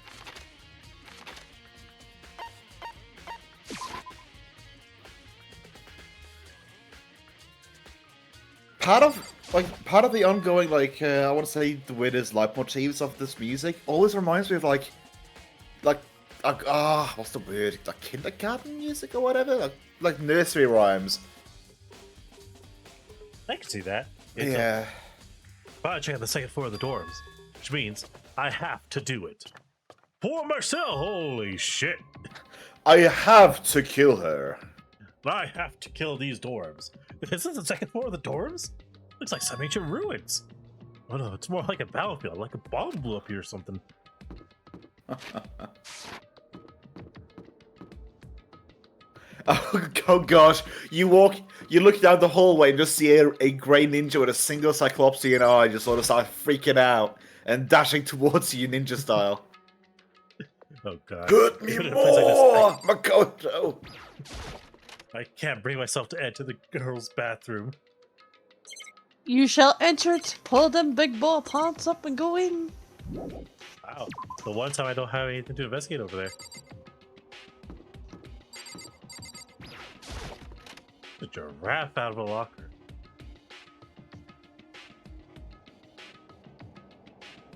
Part of the ongoing, like, I want to say the weirdest leitmotifs of this music always reminds me of like, what's the word? Like kindergarten music or whatever? Like nursery rhymes. I can see that. Yeah. But I check out the second floor of the dorms, which means I have to do it. For Marcel, holy shit. I have to kill her. I have to kill these dorms. Is this the second floor of the dorms? Looks like some ancient ruins. Oh no, it's more like a battlefield, like a bomb blew up here or something. Oh gosh, you look down the hallway and just see a grey ninja with a single cyclopsian eye just sort of start freaking out and dashing towards you ninja style. Oh god. Hurt me Even in a place like this, more, Makoto! I can't bring myself to enter the girls' bathroom. You shall enter it, pull them big boy pants up and go in. Wow. The one time I don't have anything to investigate over there. A giraffe out of a locker.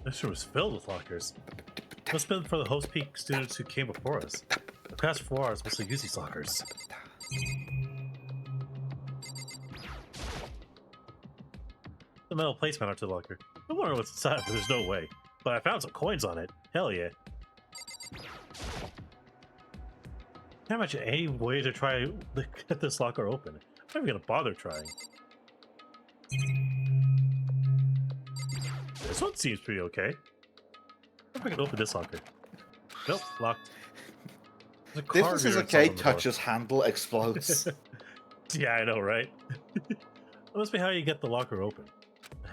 This room is filled with lockers. Must have been for the host peak students who came before us. The past 4 hours mostly use these lockers. The metal placemat onto the locker. I wonder what's inside, but there's no way. But I found some coins on it. Hell yeah. Can't imagine any way to try to get this locker open. I'm not even gonna bother trying. This one seems pretty okay. I wonder if I can open this locker. Nope, locked. This one says okay, touches handle, explodes. Yeah, I know, right? That must be how you get the locker open.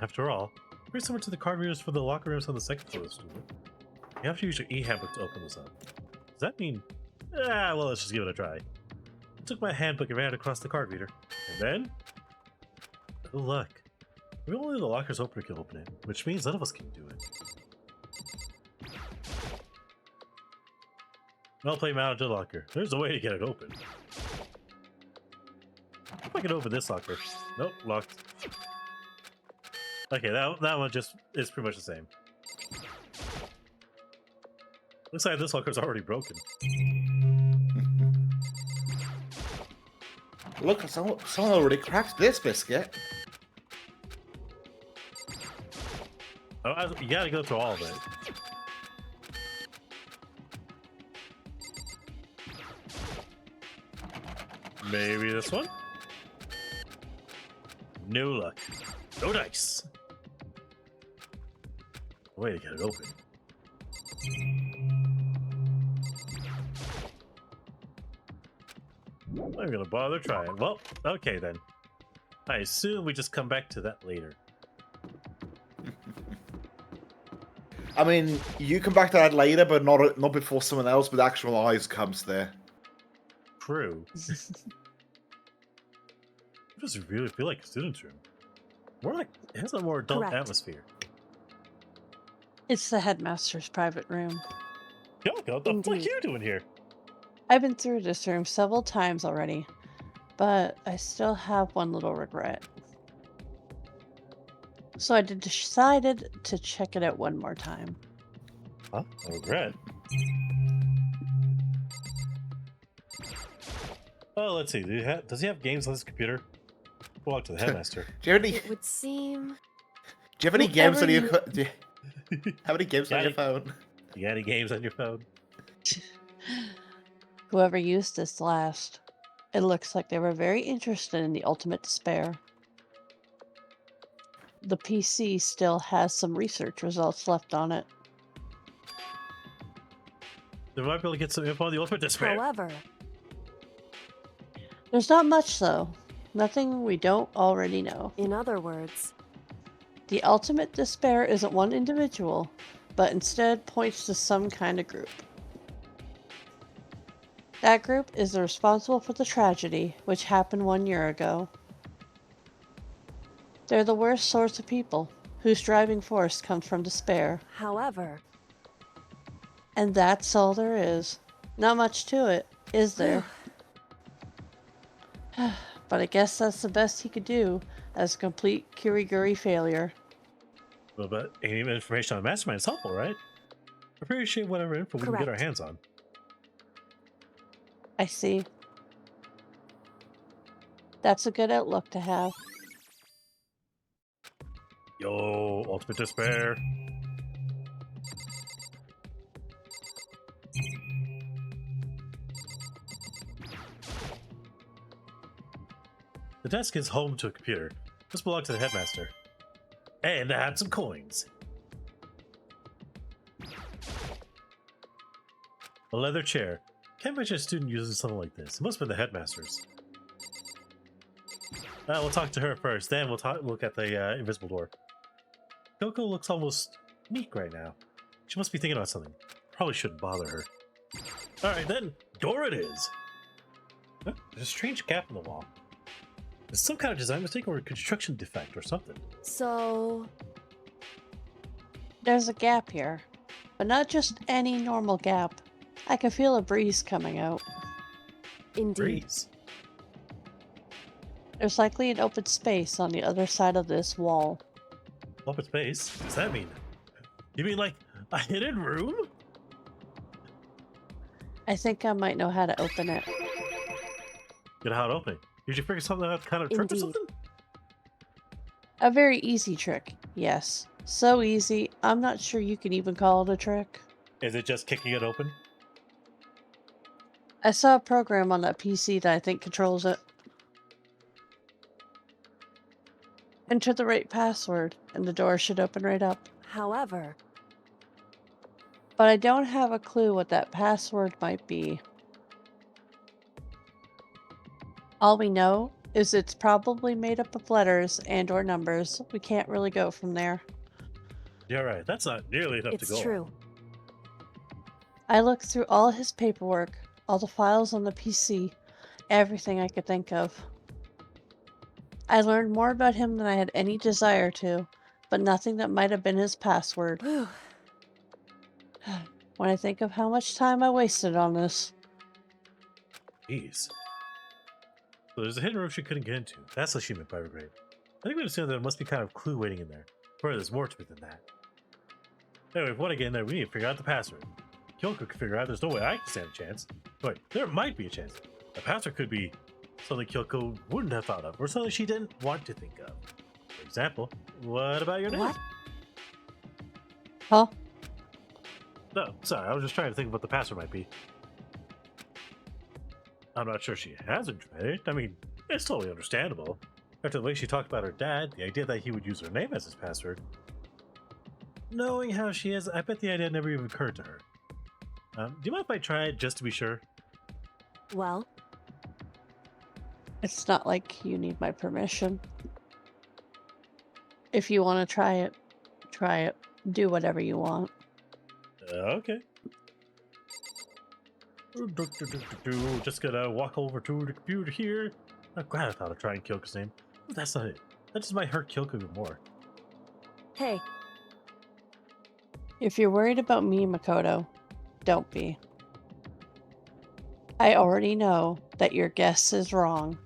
After all, we're similar to the card readers for the locker rooms on the second floor of the studio. You have to use your e-handbook to open this up. Does that mean... well, let's just give it a try. I took my handbook and ran it across the card reader. And then... good luck. If only the locker's opener can open it, which means none of us can do it. I'll play Mount to the locker. There's a way to get it open. if I can open this locker. Nope, locked. Okay, that one just is pretty much the same. Looks like this locker's already broken. Look, someone already cracked this biscuit. Oh, you gotta go through all of it. Maybe this one? No luck. No dice. Way to get it open. I'm gonna bother trying. Well, okay then. I assume we just come back to that later. I mean, you come back to that later, but not before someone else with actual eyes comes there. True. It doesn't really feel like a student's room. More like it has a more adult Correct. atmosphere. It's the headmaster's private room. Yoko, what the fuck Indeed. you doing here? I've been through this room several times already, but I still have one little regret. So I decided to check it out one more time. Huh? No regret. Oh, let's see. Does he have games on his computer? We'll walk to the headmaster. Do you have any? It would seem. Do you have any games on your? Whatever Do you have any games on your phone? You got any games on your phone? Whoever used this last, it looks like they were very interested in the ultimate despair. The PC still has some research results left on it. They might be able to get some info on the ultimate despair. However, There's not much though. Nothing we don't already know. in other words, The ultimate despair isn't one individual, but instead points to some kind of group. That group is responsible for the tragedy which happened 1 year ago. They're the worst sorts of people, whose driving force comes from despair. however, And that's all there is. Not much to it, is there? But I guess that's the best he could do as a complete Kiriguri failure. Well, but any information on Mastermind is helpful, right? Appreciate whatever info we can get our Correct. hands on. I see. That's a good outlook to have. Yo, ultimate despair. The desk is home to a computer. This belongs to the headmaster. And I had some coins. A leather chair. Can't imagine a student uses something like this. It must have been the headmaster's. We'll talk to her first, then we'll look at the invisible door. Coco looks almost meek right now. She must be thinking about something. Probably shouldn't bother her. Alright then, door it is! Huh? There's a strange gap in the wall. It's some kind of design mistake or a construction defect or something. so There's a gap here, but not just any normal gap. I can feel a breeze coming out. indeed. Breeze. There's likely an open space on the other side of this wall. Open space? What does that mean? You mean like a hidden room? I think I might know how to open it. You know how to open it. Did you figure something out, kind of trick or Indeed. something? A very easy trick, yes. So easy, I'm not sure you can even call it a trick. Is it just kicking it open? I saw a program on that PC that I think controls it. Enter the right password, and the door should open right up. However, But I don't have a clue what that password might be. All we know is it's probably made up of letters and or numbers. We can't really go from there. You're right. That's not nearly enough to it's go on. true. I looked through all his paperwork, all the files on the PC, everything I could think of. I learned more about him than I had any desire to, but nothing that might have been his password. Whew. When I think of how much time I wasted on this. Jeez. So there's a hidden room she couldn't get into. That's what she meant by regret. I think we assume there must be kind of clue waiting in there. Or there's more to it than that. Anyway, if we want to get in there, we need to figure out the password. Kyoko could figure out there's no way I can stand a chance. But there might be a chance. The password could be something Kyoko wouldn't have thought of, or something she didn't want to think of. For example, what about your name? What? Huh? No, sorry, I was just trying to think of what the password might be. I'm not sure she hasn't tried it. I mean, it's totally understandable. After the way she talked about her dad, the idea that he would use her name as his password. Knowing how she is, I bet the idea never even occurred to her. Do you mind if I try it just to be sure? Well, It's not like you need my permission. If you want to try it, try it. Do whatever you want. Okay. Just gonna walk over to the computer here. I'm glad I thought of trying Kyoko's name. But that's not it. That just might hurt Kyoko even more. hey, If you're worried about me, Makoto, don't be. I already know that your guess is wrong.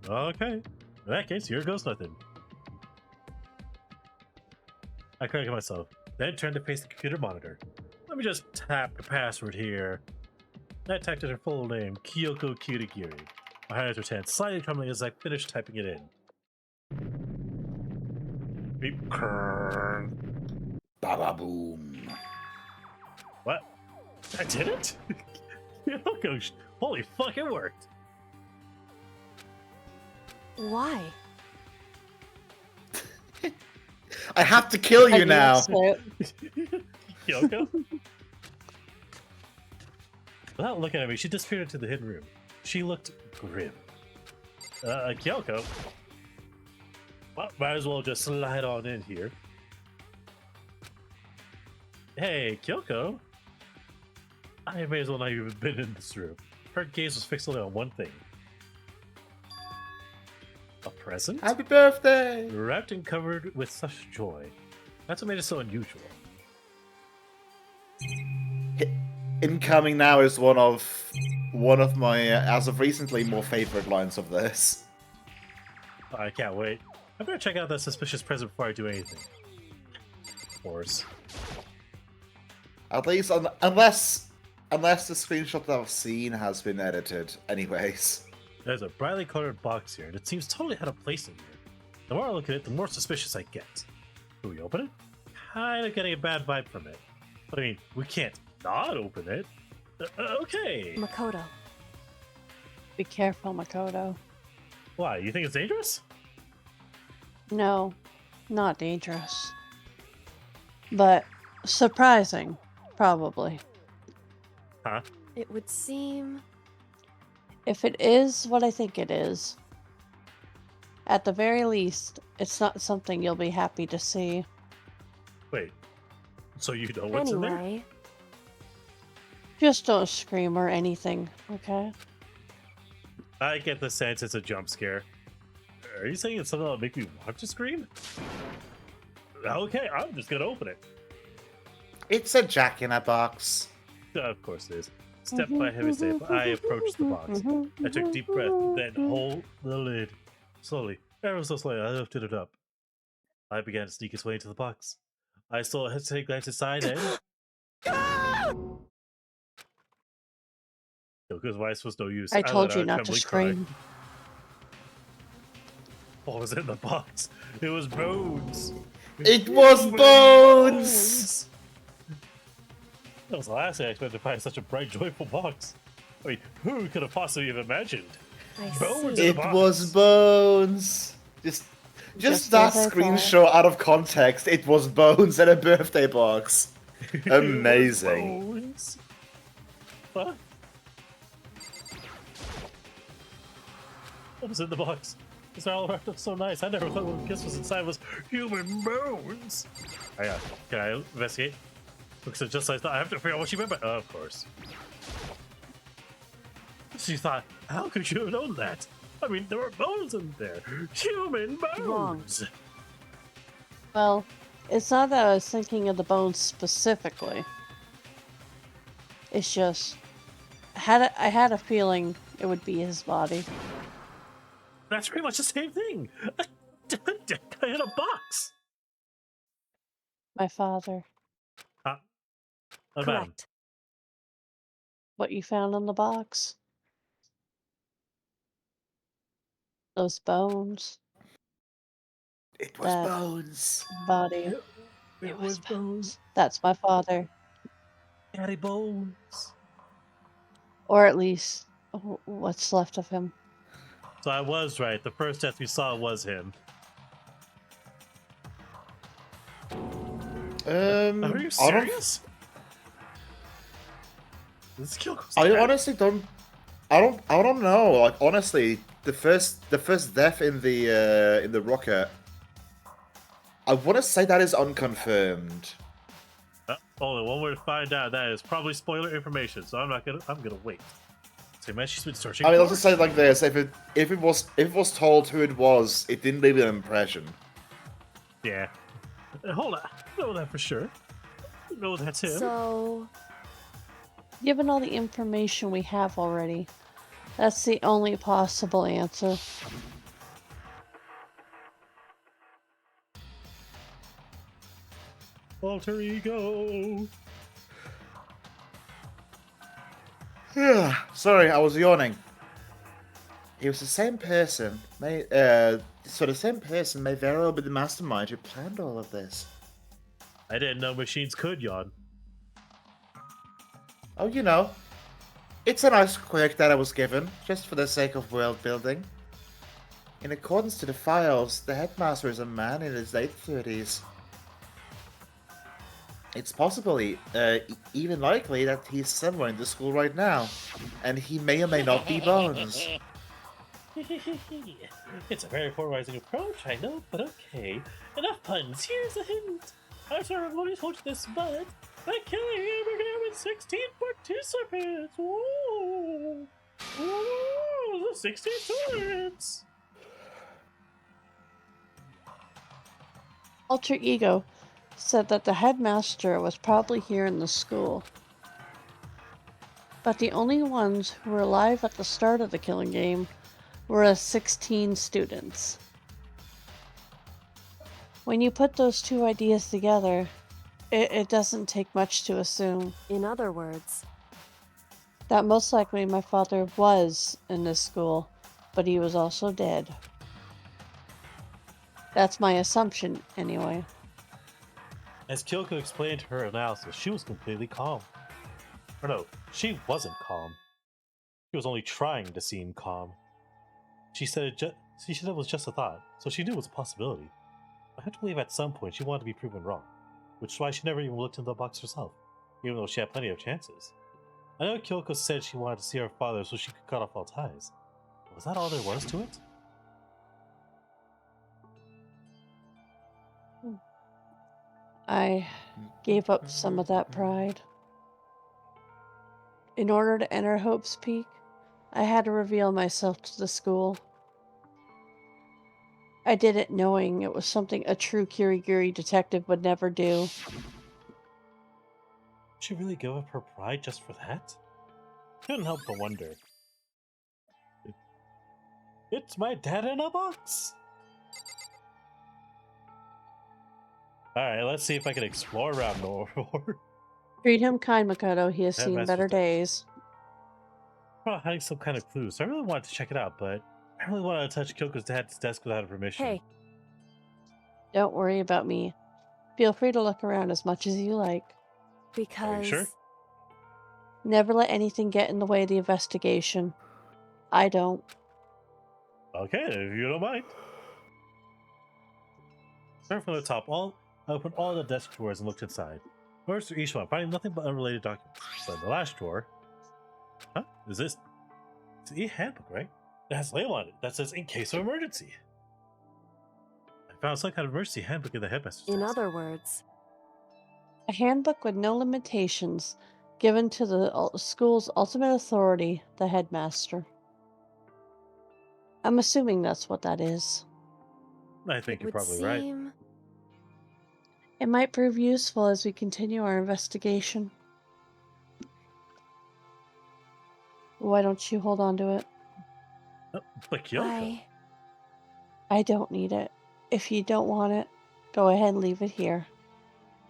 Okay. In that case, here goes nothing. I corrected myself, then turned to face the computer monitor. Let me just tap the password here. I typed in her full name, Kyoko Kirigiri. My hands were tense, slightly trembling as I finished typing it in. Beep. Baba boom. What? I did it? Kyoko, holy fuck, it worked! why? I have to kill you I now. guessed it. Kyoko? Without looking at me, she disappeared into the hidden room. She looked grim. Kyoko? Well, might as well just slide on in here. Hey, Kyoko? I may as well not even been in this room. Her gaze was fixed only on one thing. A present? Happy birthday! Wrapped and covered with such joy. That's what made it so unusual. Incoming now is one of my, as of recently, more favorite lines of this. I can't wait. I better check out that suspicious present before I do anything. Of course. At least, unless the screenshot that I've seen has been edited. Anyways. There's a brightly colored box here, and it seems totally out of place in here. The more I look at it, the more suspicious I get. Do we open it? Kind of getting a bad vibe from it. But I mean, we can't not open it. Okay. Makoto. Be careful, Makoto. Why? You think it's dangerous? No, not dangerous. But surprising, probably. Huh? It would seem... If it is what I think it is, at the very least, it's not something you'll be happy to see. Wait. So you know what's in there? Anyway, Just don't scream or anything, okay? I get the sense it's a jump scare. Are you saying it's something that'll make me want to scream? Okay, I'm just gonna open it. It's a jack-in-a-box. Of course it is. Step by heavy step, I approached the box. I took a deep breath, then hold the lid. Slowly, ever so slowly, I lifted it up. I began to sneak its way into the box. I stole a hesitating glance inside and... Yoko's voice was no use. I told let you out a not to trembling cry. scream. What was in the box? It was bones. It was bones! That was the last thing I expected to find such a bright, joyful box. I mean, who could have possibly have imagined? I Bones see. in the It box. was bones. Just Just that as I screenshot out of context. It was bones in a birthday box. Amazing. Bones. What? What was in the box? It's all wrapped up so nice. I never thought what this was inside was human bones. Can I investigate? Looks just like that. I have to figure out what she meant by. Of course. She thought, how could you have known that? I mean, there were bones in there. Human bones. Well, it's not that I was thinking of the bones specifically. It's just, I had a feeling it would be his body. That's pretty much the same thing. A dead guy in a box. My father. What about him? Correct. What you found in the box? Those bones. It was That bones. body. It was Bones. That's my father. Daddy Bones. Or at least what's left of him. So I was right. The first death we saw was him. Are you serious? This kill goes I dead. honestly don't. I don't know. Like honestly, the first death in the rocket. I want to say that is unconfirmed. Only one way to find out. That is probably spoiler information. So I'm gonna wait. So man, she's been searching. I mean, for let's just say it like this: if it was told who it was, it didn't leave an impression. Yeah. Hold on. I know that for sure. I know that's him. So, Given all the information we have already, that's the only possible answer. Alter ego. Sorry, I was yawning. He was the same person. So the same person may very well be the mastermind who planned all of this. I didn't know machines could yawn. Oh, you know, it's a nice quirk that I was given, just for the sake of world building. In accordance to the files, the headmaster is a man in his late 30s. It's possible, even likely, that he's somewhere in the school right now, and he may or may not be Bones. It's a very polarizing approach, I know, but okay. Enough puns. Here's a hint. I'm sorry I've already told you this, but the killing hamburger with 16 participants. Whoa! Whoa! The 16 students. Alter Ego said that the headmaster was probably here in the school. But the only ones who were alive at the start of the killing game were the 16 students. When you put those two ideas together, it doesn't take much to assume in other words, that most likely my father was in this school, but he was also dead. That's my assumption, anyway. As Kyoko explained her analysis, she was completely calm. Or no, she wasn't calm. She was only trying to seem calm. She said it was just a thought, so she knew it was a possibility. I have to believe at some point she wanted to be proven wrong, which is why she never even looked into the box herself, even though she had plenty of chances. I know Kyoko said she wanted to see her father so she could cut off all ties. But was that all there was to it? I gave up some of that pride. In order to enter Hope's Peak, I had to reveal myself to the school. I did it knowing it was something a true Kirigiri detective would never do. Did she really give up her pride just for that? Couldn't help but wonder. It's my dad in a box! Alright, let's see if I can explore around Noror. Treat him kind, Makoto. He has That seen message better does. days. Probably hiding some kind of clue, so I really wanted to check it out, but I really wanted to touch Kyoko's dad's desk without her permission. hey, Don't worry about me. Feel free to look around as much as you like. because sure? Never let anything get in the way of the investigation. I don't. Okay, if you don't mind. Start from the top. I opened all the desk drawers and looked inside. First through each one, finding nothing but unrelated documents. But in the last drawer... Huh? Is this... It's the handbook, right? It has a label on it that says, in case of emergency. I found some kind of emergency handbook in the headmaster's in desk. other words, A handbook with no limitations, given to the school's ultimate authority, the headmaster. I'm assuming that's what that is. I think it you're would probably right. seem It might prove useful as we continue our investigation. Why don't you hold on to it? Oh, but Kyoko. I don't need it. If you don't want it, go ahead and leave it here.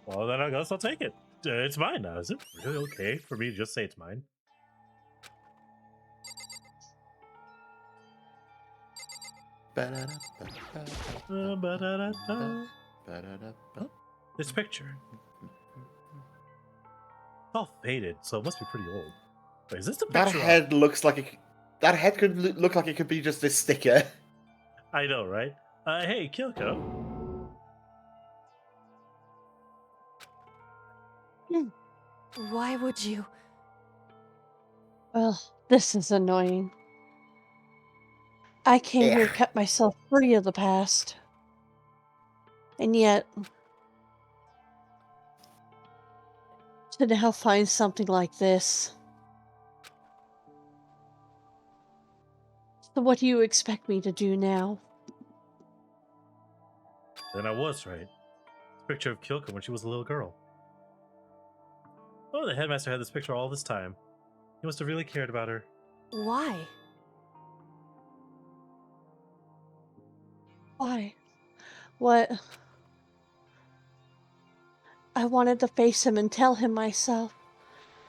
Well, then I guess I'll take it. It's mine now. Is it really okay for me to just say it's mine? This picture. It's all faded, so it must be pretty old. Wait, is this the That picture? head looks like that head could look like it could be just a sticker. I know, right? Hey, Kyoko. Why would you? Well, this is annoying. I came here to cut myself free of the past. And yet, to now find something like this. So what do you expect me to do now? Then I was right. It's a picture of Kyoko when she was a little girl. Oh, the headmaster had this picture all this time. He must have really cared about her. Why? Why? What? I wanted to face him and tell him myself.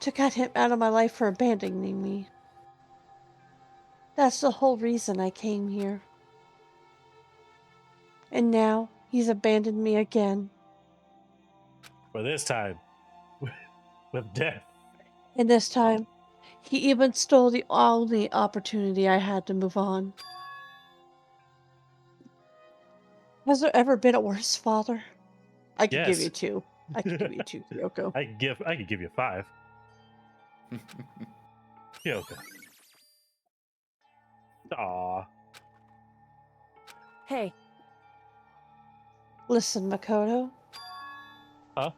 To cut him out of my life for abandoning me. That's the whole reason I came here. And now, he's abandoned me again. But this time, with death. And this time, he even stole the only opportunity I had to move on. Has there ever been a worse father? I could give Yes. you 2. I could give you 2, Kyoko. I could give you 5. Kyoko. Aw. Hey, Listen, Makoto. Huh?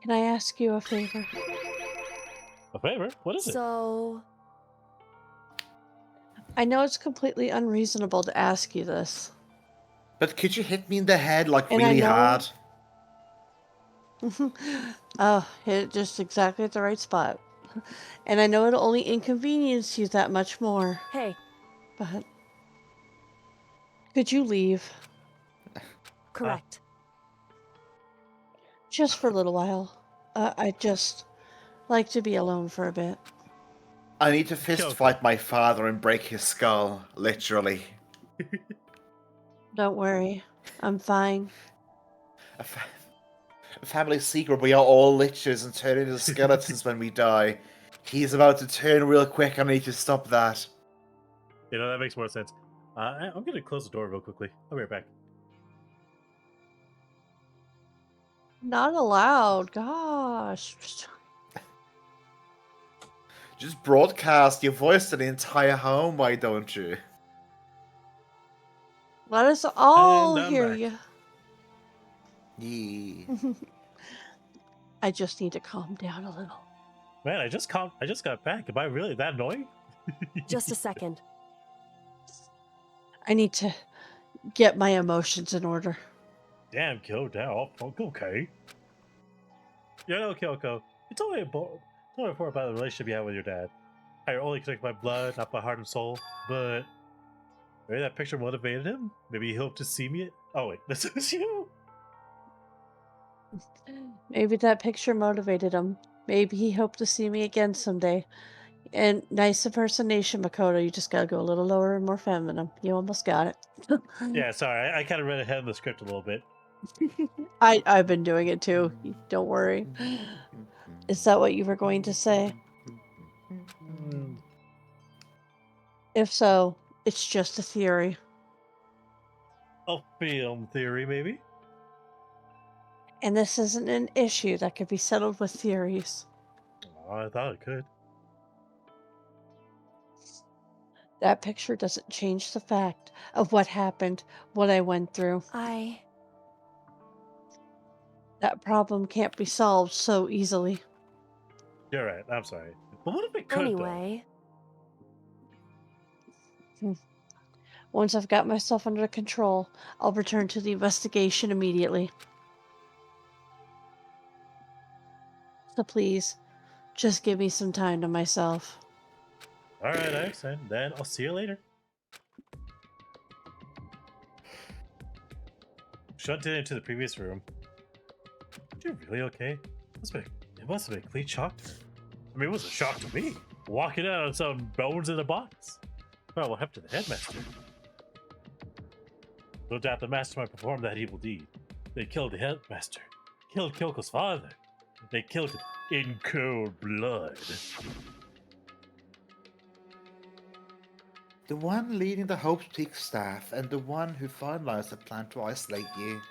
Can I ask you a favor? A favor? What is it? so I know it's completely unreasonable to ask you this. But could you hit me in the head like And I really know- hard? Oh, hit it just exactly at the right spot. And I know it'll only inconvenience you that much more. hey, But could you leave? correct. Just for a little while. I'd just like to be alone for a bit. I need to fist Kyoko. fight my father and break his skull, literally. Don't worry. I'm fine. A family secret, we are all liches and turn into skeletons when we die. He's about to turn real quick, I need to stop that. You know, that makes more sense. I'm gonna close the door real quickly. I'll be right back. Not allowed. Gosh. Just broadcast your voice to the entire home, why don't you? Let us all And I'm hear back. you. Yeah. I just need to calm down a little. Man, I just got back. Am I really that annoying? Just a second. I need to get my emotions in order. Damn, Kyoko. Okay. You know, Kyoko, you told me before about the relationship you have with your dad. How you're only connected by blood, not by heart and soul. But maybe that picture motivated him. Maybe he hoped to see me. Oh wait, this is you. Maybe that picture motivated him. Maybe he hoped to see me again someday. And nice impersonation, Makoto. You just gotta go a little lower and more feminine. You almost got it. Yeah, sorry, I kind of read ahead of the script a little bit. I've been doing it too. Don't worry. Is that what you were going to say? If so, it's just a theory. A film theory, maybe. And this isn't an issue that could be settled with theories. Oh, I thought it could. That picture doesn't change the fact of what happened, what I went through. That problem can't be solved so easily. You're right. I'm sorry. But what if it could, Anyway, Once I've got myself under control, I'll return to the investigation immediately. So please, just give me some time to myself. though? All right, I understand. Then I'll see you later. shunted into the previous room. Are you really okay? It must have been a complete shock to her. I mean, it was a shock to me. Walking out on some bones in a box. Well, what happened to the headmaster? No doubt the mastermind performed that evil deed. They killed the headmaster, killed Kyoko's father. They killed him in cold blood. The one leading the Hope's Peak staff and the one who finalized the plan to isolate you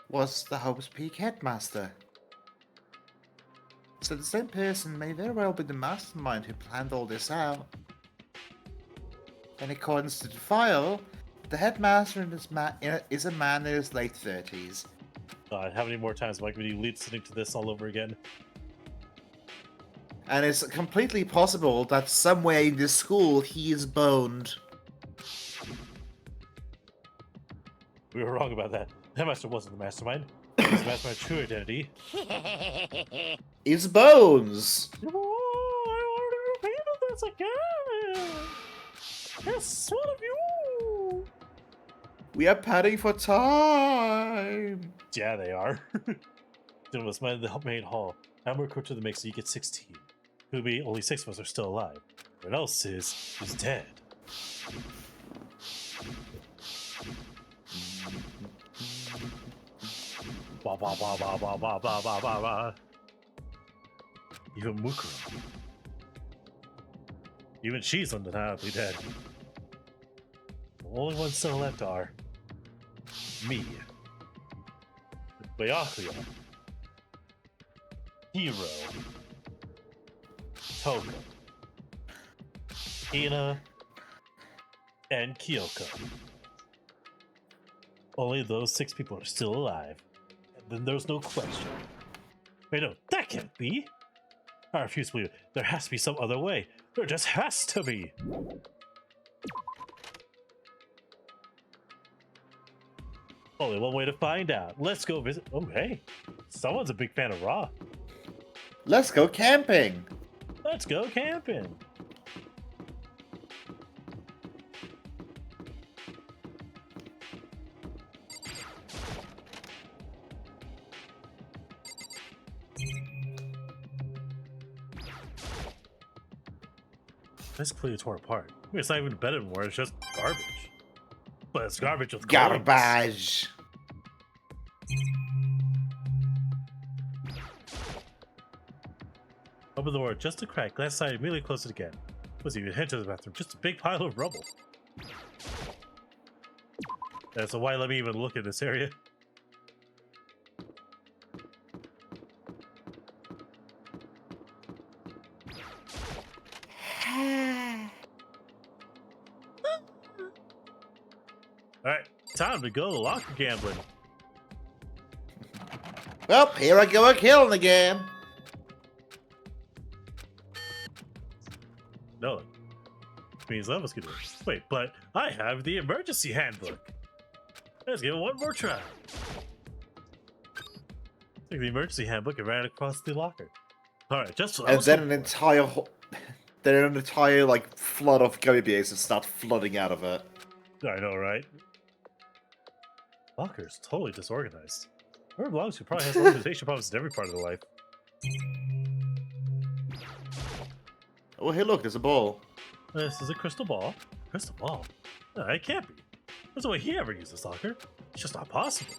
was the Hope's Peak headmaster. So the same person may very well be the mastermind who planned all this out. In accordance to the file, the headmaster is a man in his late 30s. God, how many more times am I going to be listening to this all over again? And it's completely possible that somewhere in this school he is boned. We were wrong about that. The headmaster wasn't the mastermind. He was the mastermind's true identity. It's bones! Oh, I already repeated this again! Yes, one of you! We are padding for time! Yeah, they are. Then was in the main hall. I'm recruited to the mix so you get 16. Who be only 6 of us are still alive. Everyone else is dead. Ba ba ba ba ba ba ba ba ba ba. Even Mukuro. Even she's undeniably dead. The only ones still left are me, 𝓕𝓐𝓲𝓾𝓲, Hero, Toga, Hina, and Kyoko. Only those 6 people are still alive. And then there's no question. Wait, no, that can't be! I refuse to believe it. There has to be some other way. There just has to be! Only one way to find out. Let's go visit. Oh, hey. Someone's a big fan of Raw. Let's go camping! Let's go camping. It's clearly torn apart. I mean, it's not even bed anymore. It's just garbage. But it's garbage with coins. Garbage! Open the door just a crack. Glass side immediately closed it again. Wasn't even head to the bathroom. Just a big pile of rubble. So why let me even look at this area? Alright, time to go locker gambling. Well, here I go killing again. No. Means Level's gonna wait, but I have the emergency handbook. Let's give it one more try. Take the emergency handbook and ran across the locker. Alright, just And then an entire like flood of gummy bears and start flooding out of it. I know, right? Locker's totally disorganized. Whoever belongs to probably has organization problems in every part of their life. Oh, hey, look, there's a ball. This is a crystal ball. Crystal ball? No, it can't be. There's no way he ever used this locker. It's just not possible.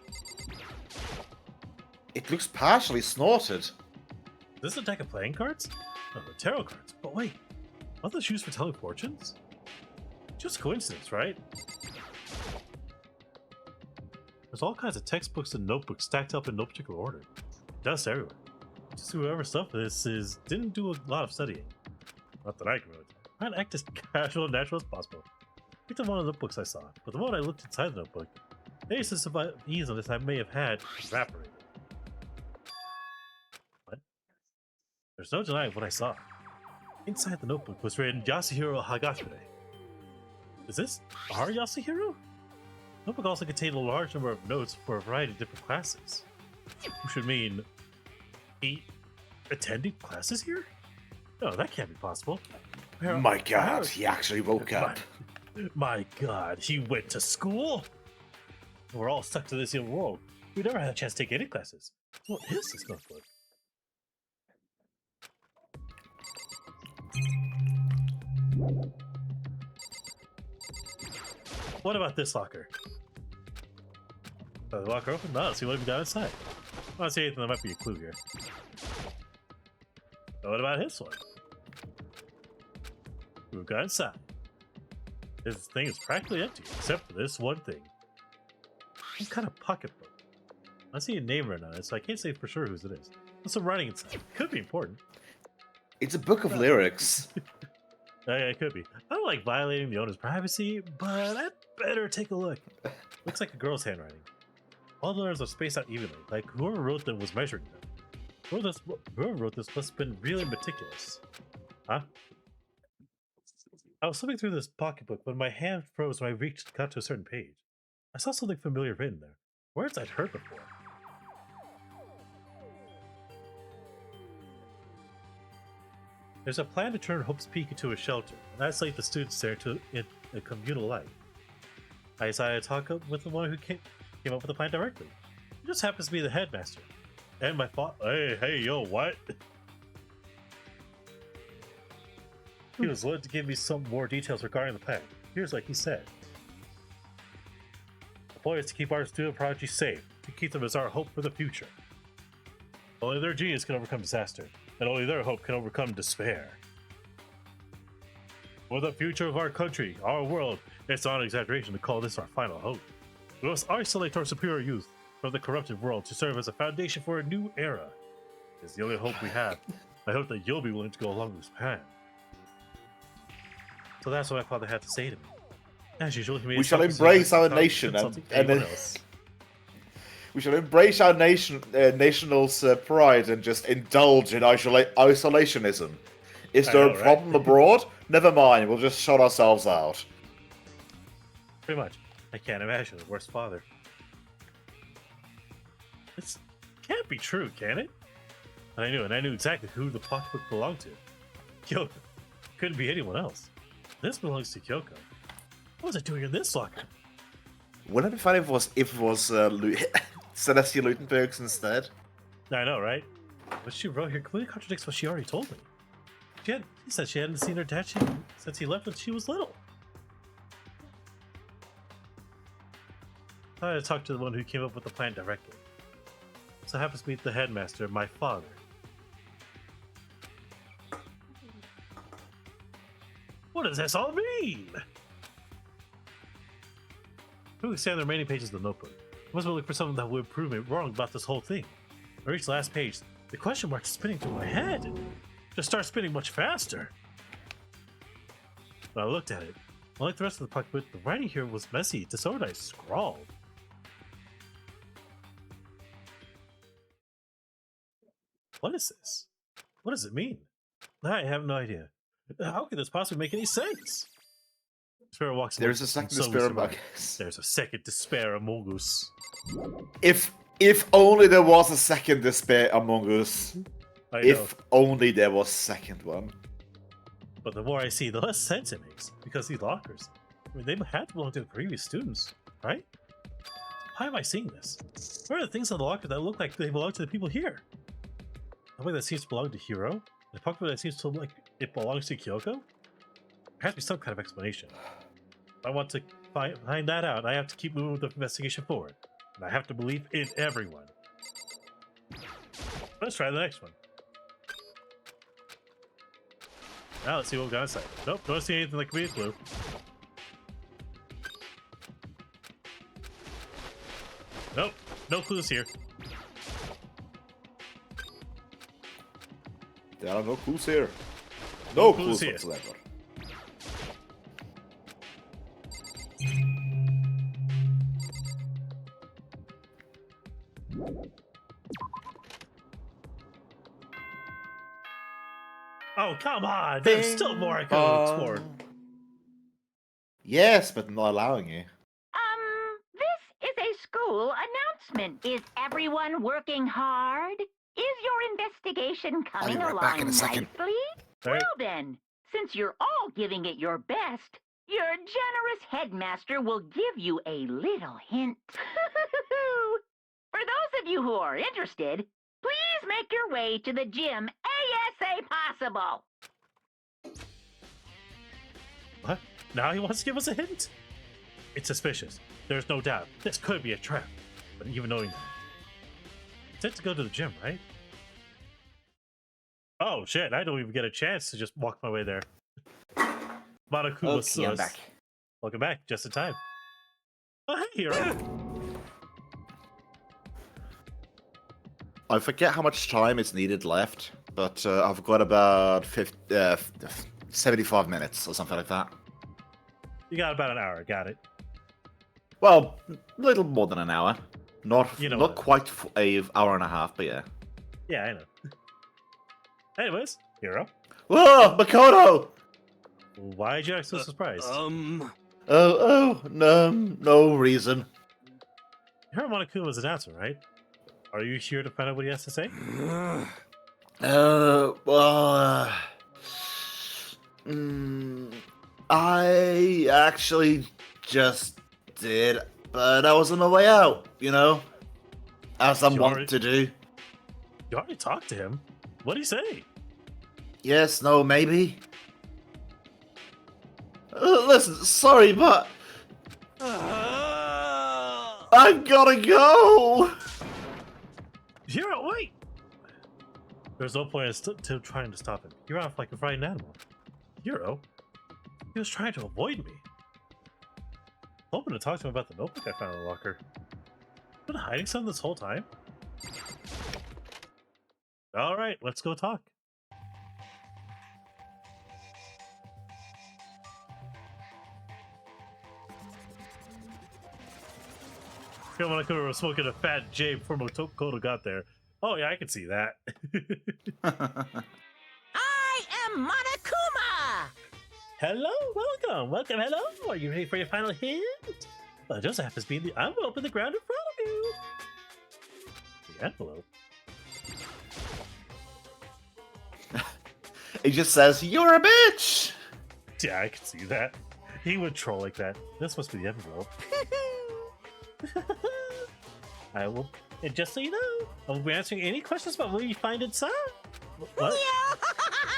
It looks partially snorted. Is this a deck of playing cards? No, the tarot cards. But wait, aren't those used for telling fortunes? Just coincidence, right? There's all kinds of textbooks and notebooks stacked up in no particular order. Dust everywhere. Just whoever stuff this is didn't do a lot of studying. Not that I can really tell. Trying to act as casual and natural as possible. Picked up one of the books I saw, but the moment I looked inside the notebook, the aces of easiness I may have had evaporated. What? There's no denying what I saw. Inside the notebook was written Yasuhiro Hagashire. Is this our Yasuhiro? The notebook also contained a large number of notes for a variety of different classes. Which would mean he attended classes here? No, that can't be possible. My god, he actually woke up. My god, he went to school? We're all stuck to this young world. We never had a chance to take any classes. What is this notebook? What about this locker? The locker open? No, let's see what we've got inside. I don't see anything that might be a clue here. But what about this one? We've got inside. This thing is practically empty, except for this one thing. Some kind of pocketbook. I see a name written on it, so I can't say for sure whose it is. There's some writing inside. Could be important. It's a book of lyrics. Yeah, it could be. I don't like violating the owner's privacy, but I'd better take a look. Looks like a girl's handwriting. All the letters are spaced out evenly, like whoever wrote them was measuring them. Whoever wrote this must have been really meticulous. Huh? I was flipping through this pocketbook when my hand froze when I got to a certain page. I saw something familiar written there. Words I'd heard before. There's a plan to turn Hope's Peak into a shelter, and isolate the students there in a communal life. I decided to talk with the one who came up with the plan directly. He just happens to be the headmaster. And my father. Hey, yo, what? He was willing to give me some more details regarding the plan. Here's what he said. The point is to keep our student prodigy safe, to keep them as our hope for the future. Only their genius can overcome disaster, and only their hope can overcome despair. For the future of our country, our world, it's not an exaggeration to call this our final hope. We must isolate our superior youth from the corrupted world to serve as a foundation for a new era. It's the only hope we have. I hope that you'll be willing to go along this plan. So that's what my father had to say to me. As usual, he made We shall embrace our nation we shall embrace our national's pride and just indulge in isolationism. Is there a problem abroad? Never mind, we'll just shut ourselves out. Pretty much. I can't imagine a worse father. This can't be true, can it? And I knew exactly who the pocketbook belonged to. Kyoko. Couldn't be anyone else. This belongs to Kyoko. What was it doing in this locker? Wouldn't it be funny if it was Celestia Loutenberg's instead? I know, right? What she wrote here completely contradicts what she already told me. She said she hadn't seen her dad since he left when she was little. I had to talk to the one who came up with the plan directly. So I happens to meet the headmaster, my father. What does this all mean? Who scanned the remaining pages of the notebook? I must be looking for something that would prove me wrong about this whole thing. I reached the last page. The question mark is spinning through my head. Just start spinning much faster. When I looked at it, unlike the rest of the pocketbook, the writing here was messy, disorganized, scrawled. What is this? What does it mean? I have no idea. How could this possibly make any sense? Despair walks. There's a second despair among us. There's a second despair among us. If only there was a second despair among us. If only there was a second one. But the more I see, the less sense it makes. Because these lockers, they had to belong to the previous students, right? How am I seeing this? What are the things on the locker that look like they belong to the people here? The way that seems to belong to Hiro, the pocketbook that seems to look like it belongs to Kyoko? There has to be some kind of explanation. If I want to find that out, I have to keep moving with the investigation forward. And I have to believe in everyone. Let's try the next one. Now let's see what we got inside. Nope, don't see anything that could be a clue. Nope, no clues here. There are no clues here. No clues whatsoever. Oh, come on! There's still more I could explore. Yes, but not allowing you. This is a school announcement. Is everyone working hard? Is your investigation coming along nicely? Right. Well then, since you're all giving it your best, Your generous headmaster will give you a little hint. For those of you who are interested, please make your way to the gym ASA possible. What? Now he wants to give us a hint? It's suspicious. There's no doubt. This could be a trap. But even knowing that. It's it to go to the gym, right? Oh shit, I don't even get a chance to just walk my way there. Monokuma Okay, I'm back. Welcome back, just in time. Oh, hey, hero. I forget how much time is needed left, but I've got about 75 minutes or something like that. You got about an hour, got it. Well, a little more than an hour. Not You know not what? quite an hour and a half, but yeah. Yeah, I know. Anyways, hero. Whoa, Makoto! Why'd you act so surprised? No reason. Hero Monokuma's an answer, right? Are you here to find out what he has to say? I actually just did, but I was on my way out, you know? As I'm wont to do. You already talked to him. What'd he say? Yes, no, maybe. Listen, sorry, but I've gotta go. Hero, wait! There's no point in trying to stop him. You're off like a frightened animal. Hero, he was trying to avoid me. Hoping to talk to him about the notebook I found in the locker. Been hiding something this whole time? Alright, let's go talk. When I could have smoking a fat J before Makoto got there. Oh yeah, I can see that. I am Monokuma! Hello, welcome, hello. Are you ready for your final hint? Well, it just happens to be in the envelope in the ground in front of you. The envelope? It just says, "You're a bitch!" Yeah, I can see that. He would troll like that. This must be the envelope. I will, and just so you know, I will be answering any questions about what you find inside. What?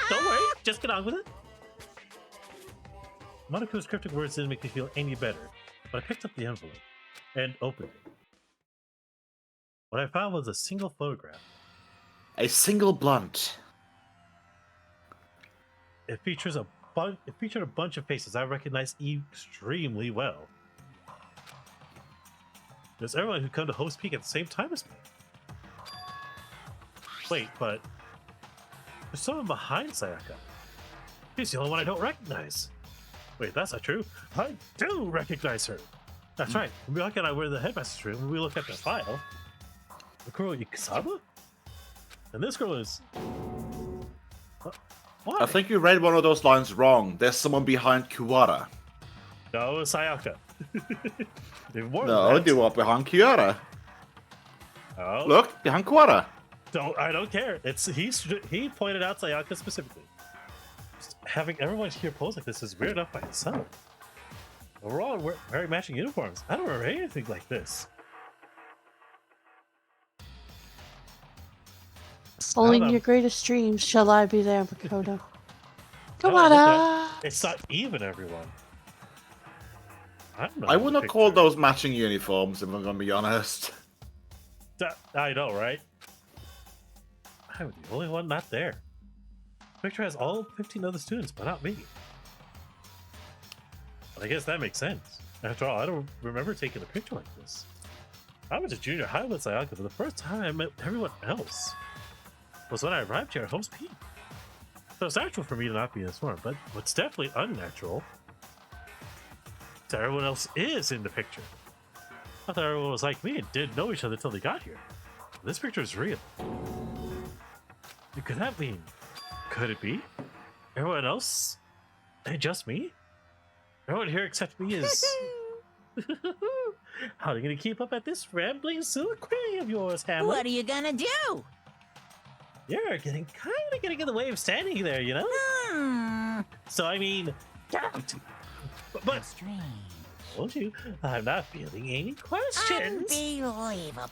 Don't worry, just get on with it. Monokuma's cryptic words didn't make me feel any better, but I picked up the envelope and opened it. What I found was a single photograph. A single blunt. It featured a bunch of faces I recognized extremely well. There's everyone who come to Host Peak at the same time as me. Wait, but there's someone behind Sayaka. He's the only one I don't recognize. Wait, that's not true. I do recognize her. That's right. Miyake and I were in the headmaster's room when we looked at the file. The girl Yukisaba? And this girl is... Why? I think you read one of those lines wrong. There's someone behind Kuwara. No, it's Sayaka. No, they were behind Kiara. Oh. Look, behind Kuwara. I don't care. He pointed out Sayaka specifically. Just having everyone here pose like this is weird enough by itself. We're all wearing matching uniforms. I don't remember anything like this. Following your greatest dreams, shall I be there, Makoto? Come No, on, it's not even everyone. I would not call those matching uniforms, if I'm gonna be honest. I know, right? I'm the only one not there. The picture has all 15 other students, but not me. But I guess that makes sense. After all, I don't remember taking a picture like this. I went to junior high with Sayaka, but the first time I met everyone else was when I arrived here at Home's Peak. So it's natural for me to not be in this form, but what's definitely unnatural is that everyone else is in the picture. I thought everyone was like me and didn't know each other until they got here. This picture is real. Could that mean? Could it be? Everyone else? And just me? Everyone here except me is... How are you gonna keep up at this rambling soliloquy of yours, Hamlet? What are you gonna do? You're getting in the way of standing there, you know? So I mean, But told you, I'm not feeling any questions. Unbelievable.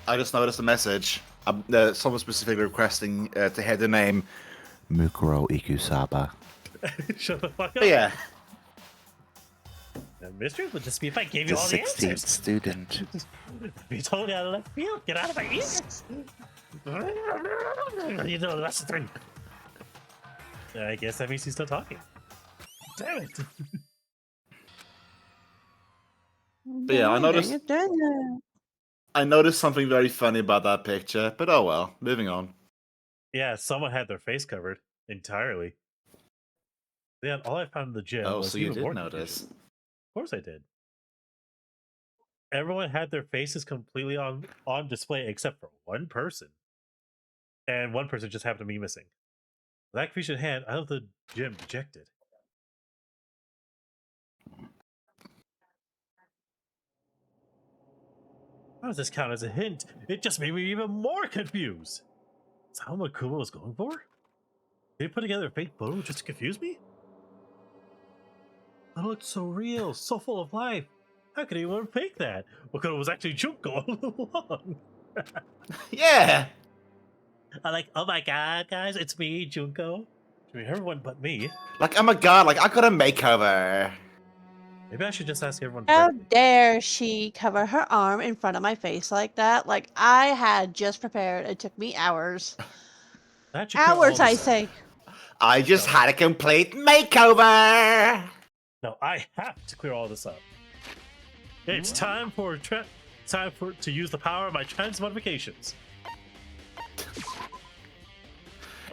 I just noticed a message. Someone specifically requesting to hear the name Mukuro Ikusaba. Shut the fuck up. But yeah. The mystery would just be if I gave you all the answers. student. You told me out of left field. Get out of my ears. You know, that's the thing. I guess that means he's still talking. Damn it. But yeah, I noticed something very funny about that picture, but oh well, moving on. Yeah, someone had their face covered entirely. Yeah, all I found in the gym Oh, was so you even did more notice. confusing. Of course I did. Everyone had their faces completely on display except for one person. And one person just happened to be missing. With that confusion in hand, I left the gym dejected. How does this count as a hint? It just made me even more confused. Is that what Kuma was going for? Did he put together a fake photo just to confuse me? It looked so real, so full of life. How could anyone fake that? Wakura was actually Junko all along. Yeah! I like, oh my god, guys, it's me, Junko. I mean, everyone but me. Like, oh my god, like, I got a makeover. Maybe I should just ask everyone How directly. dare she cover her arm in front of my face like that? Like I had just prepared. It took me hours. That should clear all Hours, I this up. say. I just had a complete makeover! No, I have to clear all this up. It's time to use the power of my transmodifications.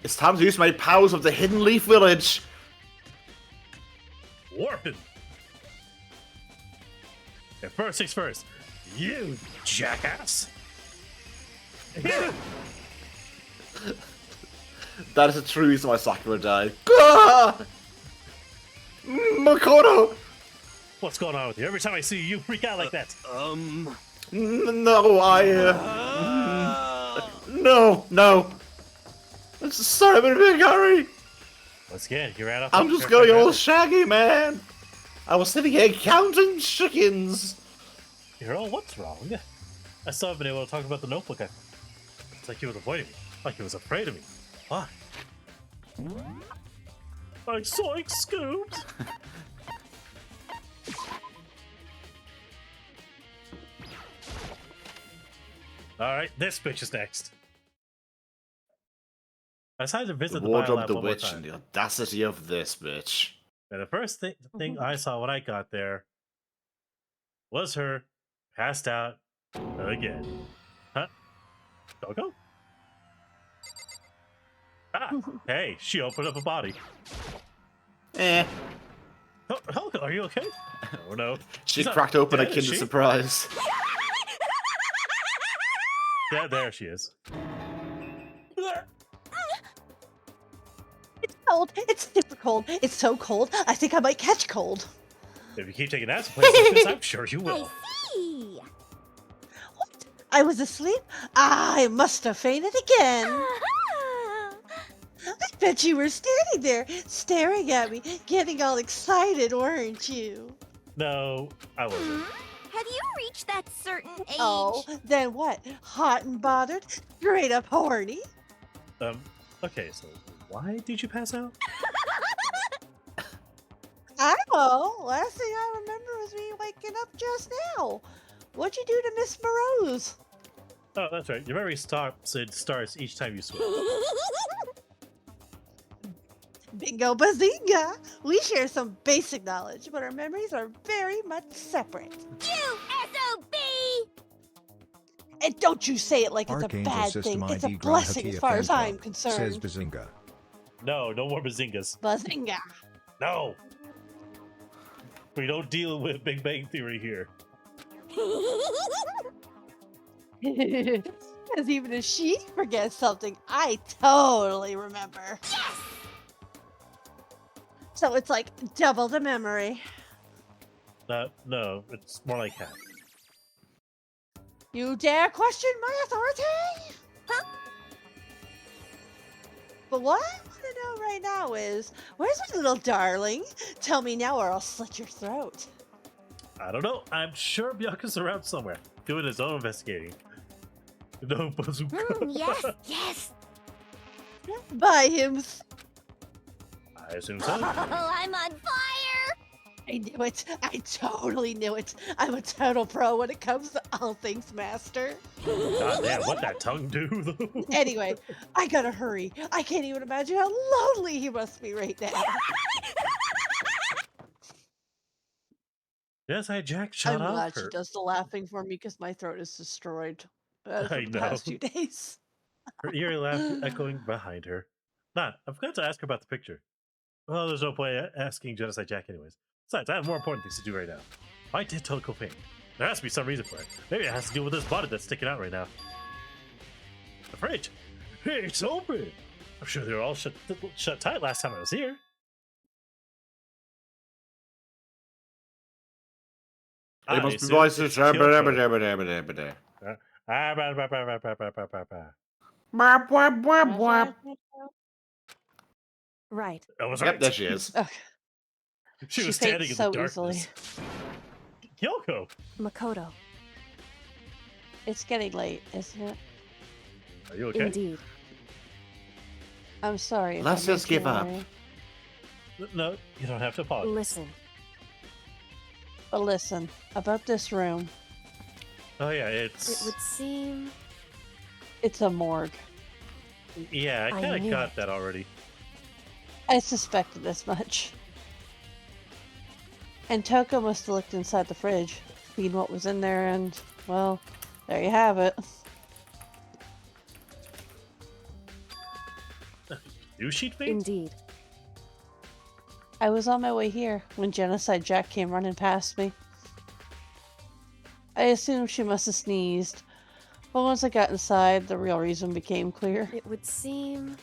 It's time to use my powers of the Hidden Leaf Village. Warping. And first things first, you jackass. That is the true reason why Sakura died. Ah! Makoto! What's going on with you? Every time I see you, freak out like that. No, No. Sorry, I'm in a big hurry. Once again, you ran off. I'm just going all shaggy, man. I was sitting here counting chickens. Hero, what's wrong? I still haven't been able to talk about the notebook. It's like he was avoiding me. Like he was afraid of me. Why? I'm soy scooped. Alright, this bitch is next. I decided to visit the Wardrobe biolab the one more witch time. and the audacity of this bitch. And the first thing I saw when I got there was her passed out again. Huh? Go? Ah, hey, she opened up a body. Eh. Oh, Helga, are you okay? Oh no. She She's not cracked open a dead, is Kinder she? Surprise. Yeah, there she is. It's cold. It's super cold. It's so cold. I think I might catch cold. If you keep taking that to places like this, I'm sure you will. See. What? I was asleep? I must have fainted again. Uh-huh. I bet you were standing there, staring at me, getting all excited, weren't you? No, I wasn't. Have you reached that certain age? Oh, then what? Hot and bothered? Straight up horny? Okay, so why did you pass out? I don't know. Last thing I remember was me waking up just now. What'd you do to Miss Morose? Oh, that's right. Your memory starts each time you swim. Bingo bazinga! We share some basic knowledge, but our memories are very much separate. You SOB! And don't you say it like it's a Archangel bad System thing. It's a ID blessing as far as I'm 𝓲𝓾𝓲 concerned. says Bazinga. No more bazingas. Bazinga. No. We don't deal with Big Bang Theory here. Because even if she forgets something, I totally remember. Yes! So it's like double the memory. No, it's more like half. You dare question my authority? Huh? But what I want to know right now is, where's my little darling? Tell me now or I'll slit your throat. I don't know. I'm sure Bianca's around somewhere, doing his own investigating. No bazooka. Yes, yes. Bye, Hims. I assume so. Oh, I'm on fire. I knew it. I totally knew it. I'm a total pro when it comes to all things master. God damn, what that tongue do though? Anyway, I gotta hurry. I can't even imagine how lonely he must be right now. Yes, Jack, shut I'm up. glad she does the laughing for me because my throat is destroyed for I the past know. 2 days. Her eerie laugh echoing behind her. Nah, I forgot to ask her about the picture. Well, there's no point asking Genocide Jack anyways. Besides, I have more important things to do right now. Why did tell Copain? There has to be some reason for it. Maybe it has to do with this body that's sticking out right now. The fridge! Hey, it's open! I'm sure they were all shut tight last time I was here. They must be assume voices. it's Kyoko. Right. I was Yep, right. there she is. Okay. She was faints standing in so the easily. darkness. Kyoko! Makoto. It's getting late, isn't it? Are you okay? Indeed. I'm sorry. if Let's I just made you give up. worry. No, you don't have to apologize. Listen. But listen, about this room, Oh yeah, It it's... would seem. it's a morgue. Yeah, I I kind of knew got it. that already. I suspected as much. And Toko must have looked inside the fridge, seen what was in there, and, well, there you have it. Do sheet faint? Indeed. I was on my way here when Genocide Jack came running past me. I assumed she must have sneezed, but once I got inside, the real reason became clear. It would seem.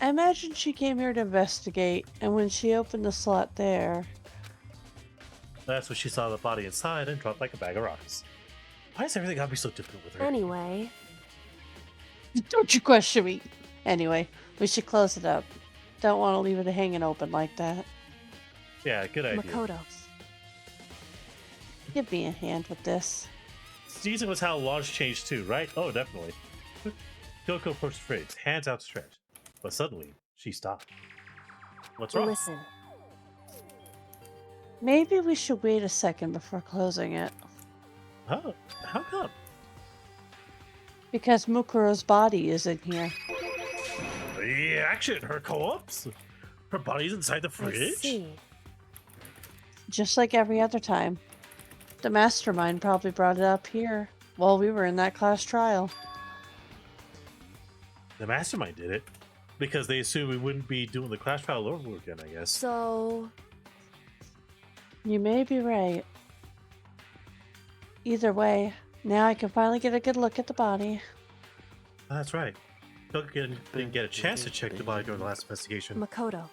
I imagine she came here to investigate, and when she opened the slot there... That's when she saw the body inside and dropped like a bag of rocks. Why is everything gotta be so difficult with her? Anyway. Don't you question me! Anyway, we should close it up. Don't want to leave it hanging open like that. Yeah, good idea. Makoto. Give me a hand with this. Sneezing was how launch changed too, right? Oh, definitely. Kyoko approached the fridge, hands outstretched. But suddenly, she stopped. What's wrong? Listen. Maybe we should wait a second before closing it. Huh? How come? Because Mukuro's body is in here. The action, her co-ops? Her body's inside the I fridge? see. Just like every other time. The mastermind probably brought it up here while we were in that class trial. The mastermind did it. Because they assumed we wouldn't be doing the class trial over again, I guess. So. You may be right. Either way, now I can finally get a good look at the body. That's right. Kyoko didn't get a chance to check the body during the last investigation. Makoto.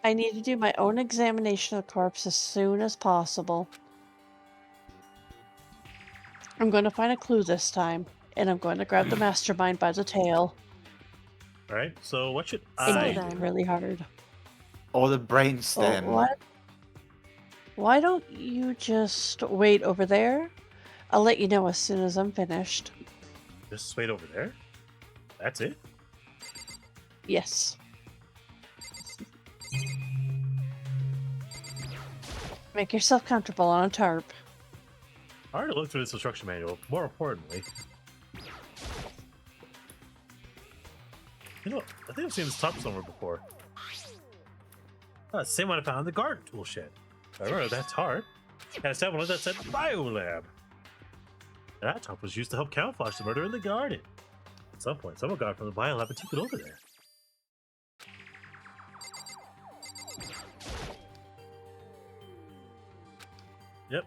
I need to do my own examination of the corpse as soon as possible. I'm going to find a clue this time, and I'm going to grab the mastermind by the tail. Alright, so what should So I then- do? Really hard. Or the Oh, brainstem. what? Why don't you just wait over there? I'll let you know as soon as I'm finished. Just wait over there? That's it? Yes. Make yourself comfortable on a tarp. I already looked through this instruction manual. More importantly, you know, I think I've seen this top somewhere before. Same one I found in the garden tool shed. I remember that tarp. And I said one that said Biolab. That tarp was used to help camouflage the murder in the garden. At some point, someone got it from the biolab and took it over there. Yep.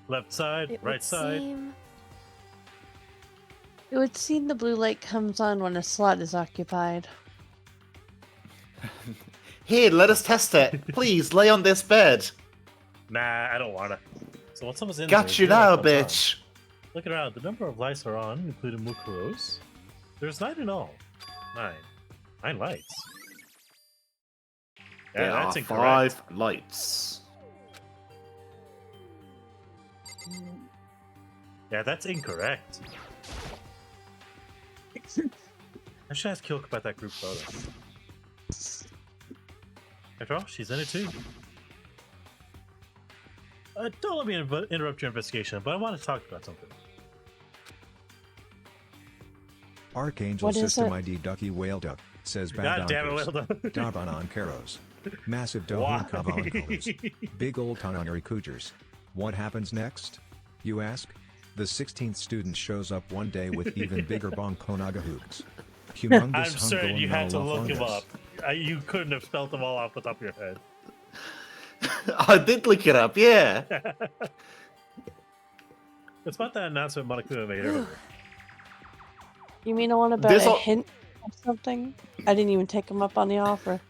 Left side, It right would side. seem. It would seem the blue light comes on when a slot is occupied. Here, let us test it. Please, lay on this bed. Nah, I don't wanna. So once someone's in Got there, you blue light now, comes on. bitch. Looking around, the number of lights are on, including Mukuro's. There's 9 in all. 9. 9 lights. Yeah, There that's are incorrect. 5 lights. Yeah, that's incorrect. I should ask Kyoko about that group photo. After all, she's in it too. Don't let me interrupt your investigation, but I want to talk about something. Archangel What is System it? ID Ducky Whaleduck says God damn it, Badankers, Ďabanan Massive Why? 𝓕𝓻𝓲𝓵 𝓕𝓻𝓲𝓷𝓭𝓵. What happens next? You ask? The 16th student shows up one day with even bigger 𝓮𝓼 𝓵𝓭𝓵 I'm certain you had to look him up. 𝓵𝓼. You couldn't have spelled them all off the top of your head. I did look it up, yeah. It's about that announcement Monokuma made earlier. You mean the one about This a all- hint or something? I didn't even take him up on the offer.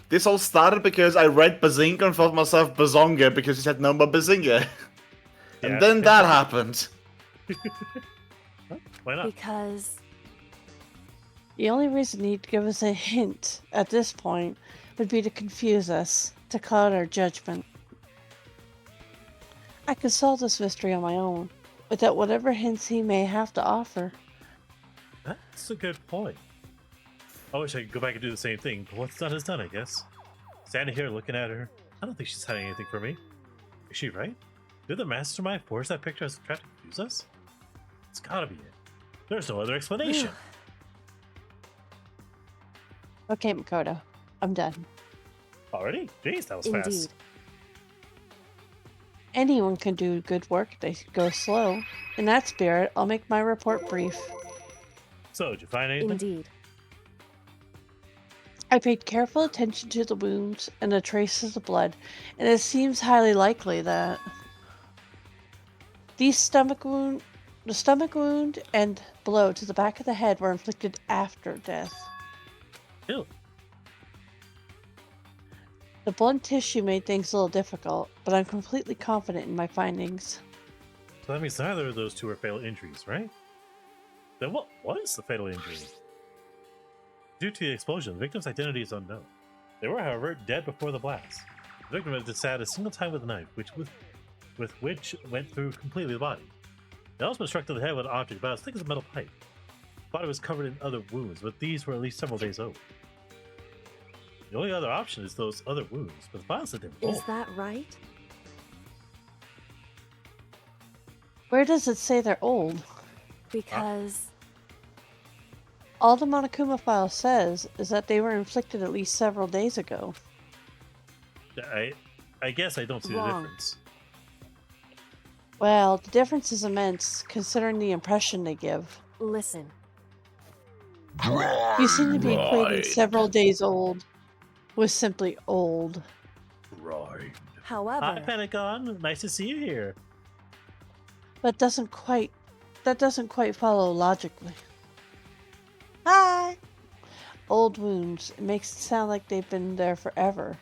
This all started because I read Bazinga and thought to myself Bazonga because he said no more Bazinga. And Yeah. then that happened. Why not? Because The only reason he'd give us a hint at this point would be to confuse us, to cloud our judgment. I could solve this mystery on my own, without whatever hints he may have to offer. That's a good point. I wish I could go back and do the same thing, but what's done is done, I guess. Standing here looking at her, I don't think she's hiding anything from me. Is she right? Did the mastermind force that picture as a trap to confuse us? It's gotta be it. There's no other explanation. Okay, Makoto, I'm done. Already? Jeez, that was indeed. fast. Anyone can do good work if they go slow. In that spirit, I'll make my report brief. So, did you find anything? Indeed. I paid careful attention to the wounds and the traces of blood, and it seems highly likely that the stomach wound and blow to the back of the head were inflicted after death. Ew. The blunt tissue made things a little difficult, but I'm completely confident in my findings. So that means neither of those two were fatal injuries, right? Then what was the fatal injury? Due to the explosion, the victim's identity is unknown. They were, however, dead before the blast. The victim had been stabbed a single time with a knife, which went through completely the body. They also been struck to the head with an object about as thick as a metal pipe. The body was covered in other wounds, but these were at least several days old. The only other option is those other wounds, but the files said they were Is old. that right? Where does it say they're old? Because All the Monokuma file says is that they were inflicted at least several days ago. I guess I don't see the Wrong. difference. Well, the difference is immense, considering the impression they give. listen, You seem to be equating several days old with simply old. Right. however, Hi, Pentagon. Nice to see you here. That doesn't quite follow logically. Hi! Old wounds. It makes it sound like they've been there forever.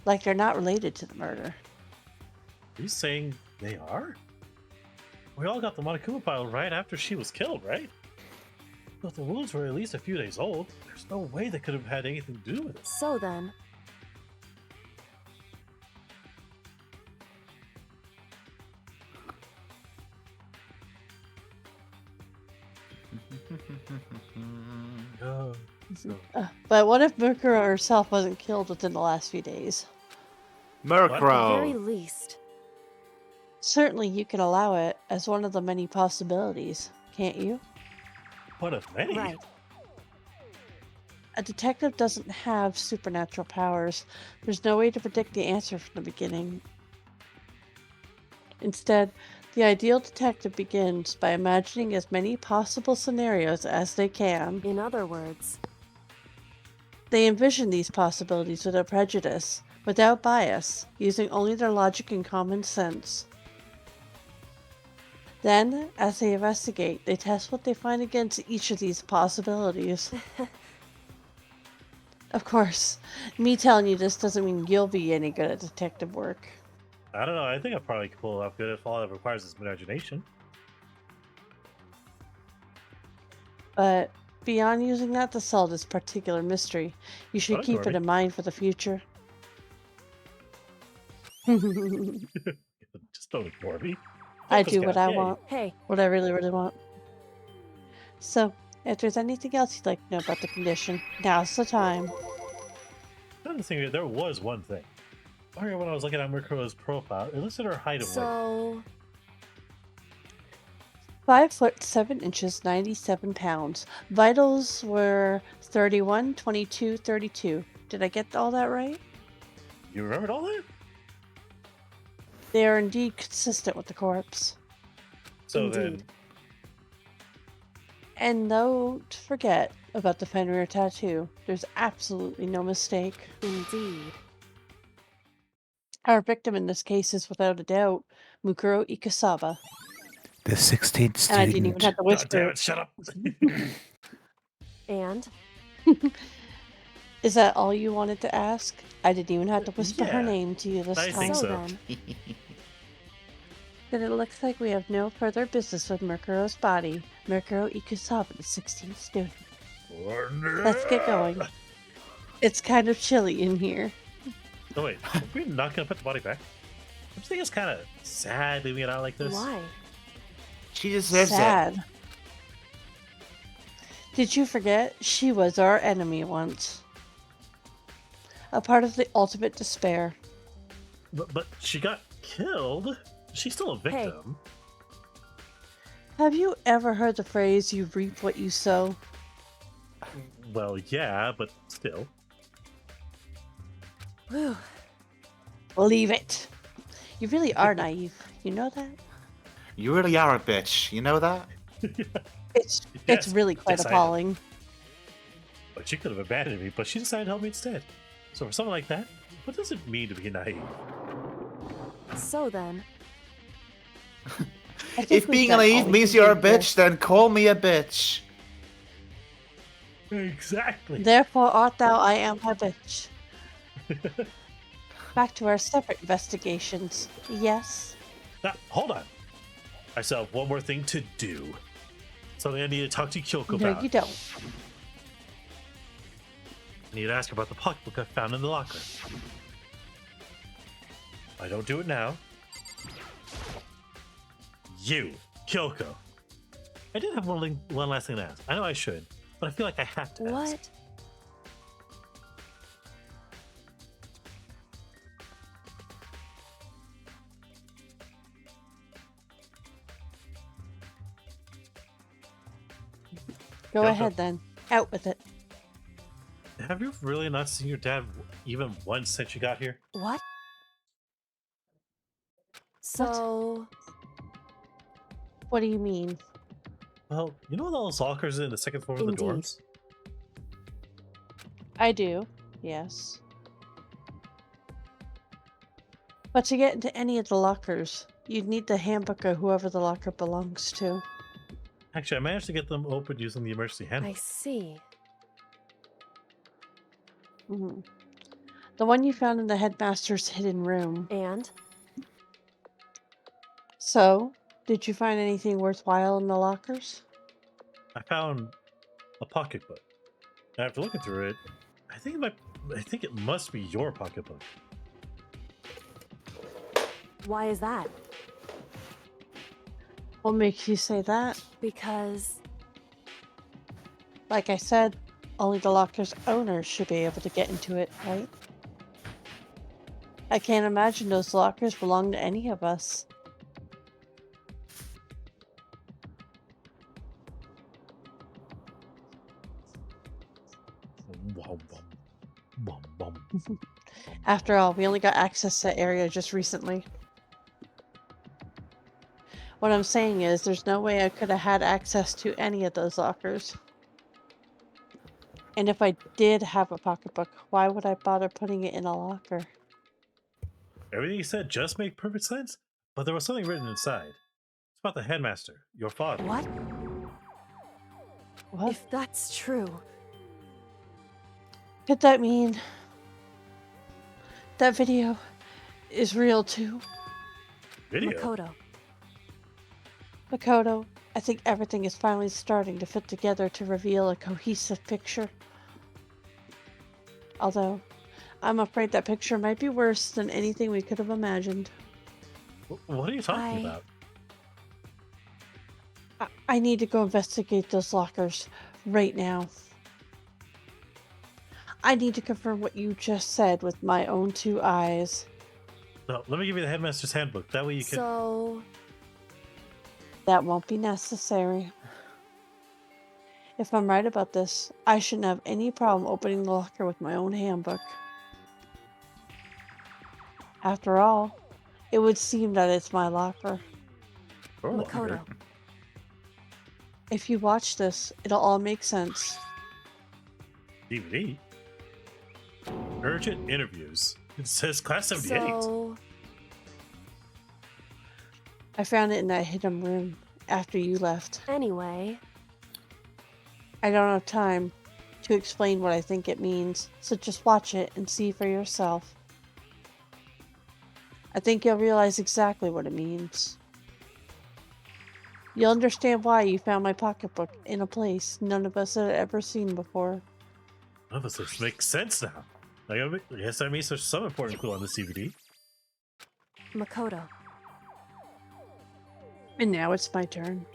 Like they're not related to the murder. Are you saying they are? We all got the Monokuma file right after she was killed, right? So if the wounds were at least a few days old, there's no way they could have had anything to do with it. so then, Oh, But what if Mukuro herself wasn't killed within the last few days? at the very Murkrow. least, Certainly you can allow it as one of the many possibilities, can't you? what if many? right. A detective doesn't have supernatural powers. There's no way to predict the answer from the beginning. Instead, the ideal detective begins by imagining as many possible scenarios as they can. In other words, They envision these possibilities without prejudice, without bias, using only their logic and common sense. Then, as they investigate, they test what they find against each of these possibilities. Of course, me telling you this doesn't mean you'll be any good at detective work. I don't know. I think I probably could pull it off good if all it requires is imagination. But beyond using that to solve this particular mystery, you should Don't keep ignore it me. in mind for the future. Just don't ignore me. I Fuck this do guy, what I yay. want. Hey, What I really, really want. So, if there's anything else you'd like to know about the condition, now's the time. Another thing, there was one thing. Earlier when I was looking at Mikuro's profile, it listed her height of like so 5 foot 7 inches, 97 pounds. Vitals were 31, 22, 32. Did I get all that right? You remembered all that? They are indeed consistent with the corpse. So Indeed. And don't forget about the 𝓲𝓪𝓷𝓵 tattoo. There's absolutely no mistake. indeed. Our victim in this case is without a doubt Mukuro Ikusawa. The 16th And I didn't even have student. to God damn whisper. it, shut up. And Is that all you wanted to ask? I didn't even have to whisper her Yeah, name to you this I time. think so so. then, Then it looks like we have no further business with Mukuro's body. Mukuro Ikusawa, the 16th student. Let's get going. It's kind of chilly in here. Oh wait, are we not gonna put the body back? I think it's kind of sad leaving it out like this. why? She deserves it. Sad. Did you forget? She was our enemy once. A part of the ultimate despair. But she got killed. She's still a victim. Have you ever heard the phrase, you reap what you sow? Well, yeah, but still. Whew. Leave it. You really are naive. You know that? You really are a bitch. You know that? It's Yes, really quite yes, I am. appalling. But she could have abandoned me, but she decided to help me instead. So for something like that, what does it mean to be naive? So then, I think If we've being done all naive we means can you're a do here. bitch, then call me a bitch. Exactly. Therefore art thou I am a bitch. Back to our separate investigations. Yes? Now, hold on. I still have one more thing to do. Something I need to talk to Kyoko No, about. you don't. I need to ask her about the pocketbook I found in the locker. If I don't do it now. You, Kyoko. I did have one last thing to ask. I know I should, but I feel like I have to ask. what? Go Kyoko. ahead then. Out with it. Have you really not seen your dad even once since you got here? What? So, What do you mean? Well, you know those lockers in the second floor of the Indeed. dorms? I do. Yes. But to get into any of the lockers, you'd need the handbook of whoever the locker belongs to. Actually, I managed to get them open using the emergency I handbook. see. Mhm. The one you found in the headmaster's hidden room. And So, did you find anything worthwhile in the lockers? I found a pocketbook. And after looking through it, I think it must be your pocketbook. why is that? What makes you say that? Because Like I said, only the locker's owner should be able to get into it, right? I can't imagine those lockers belong to any of us. Wom, wom, wom, wom. After all, we only got access to that area just recently. What I'm saying is, there's no way I could have had access to any of those lockers. And if I did have a pocketbook, why would I bother putting it in a locker? Everything you said just made perfect sense, but there was something written inside. It's about the headmaster, your father. what? What? If that's true, Could that mean that video is real too? Video. Makoto, Makoto, I think everything is finally starting to fit together to reveal a cohesive picture. Although, I'm afraid that picture might be worse than anything we could have imagined. What are you talking about? I need to go investigate those lockers right now. I need to confirm what you just said with my own 2 eyes. No, let me give you the headmaster's handbook. That way you can. So, That won't be necessary. If I'm right about this, I shouldn't have any problem opening the locker with my own handbook. After all, it would seem that it's my locker. Or Makoto. longer. If you watch this, it'll all make sense. DVD? Urgent interviews. It says class 78. So, I found it in that hidden room after you left. anyway, I don't have time to explain what I think it means, so just watch it and see for yourself. I think you'll realize exactly what it means. You'll understand why you found my pocketbook in a place none of us had ever seen before. None of this makes sense now. I guess that means there's some important clue on this DVD. Makoto. And now it's my turn.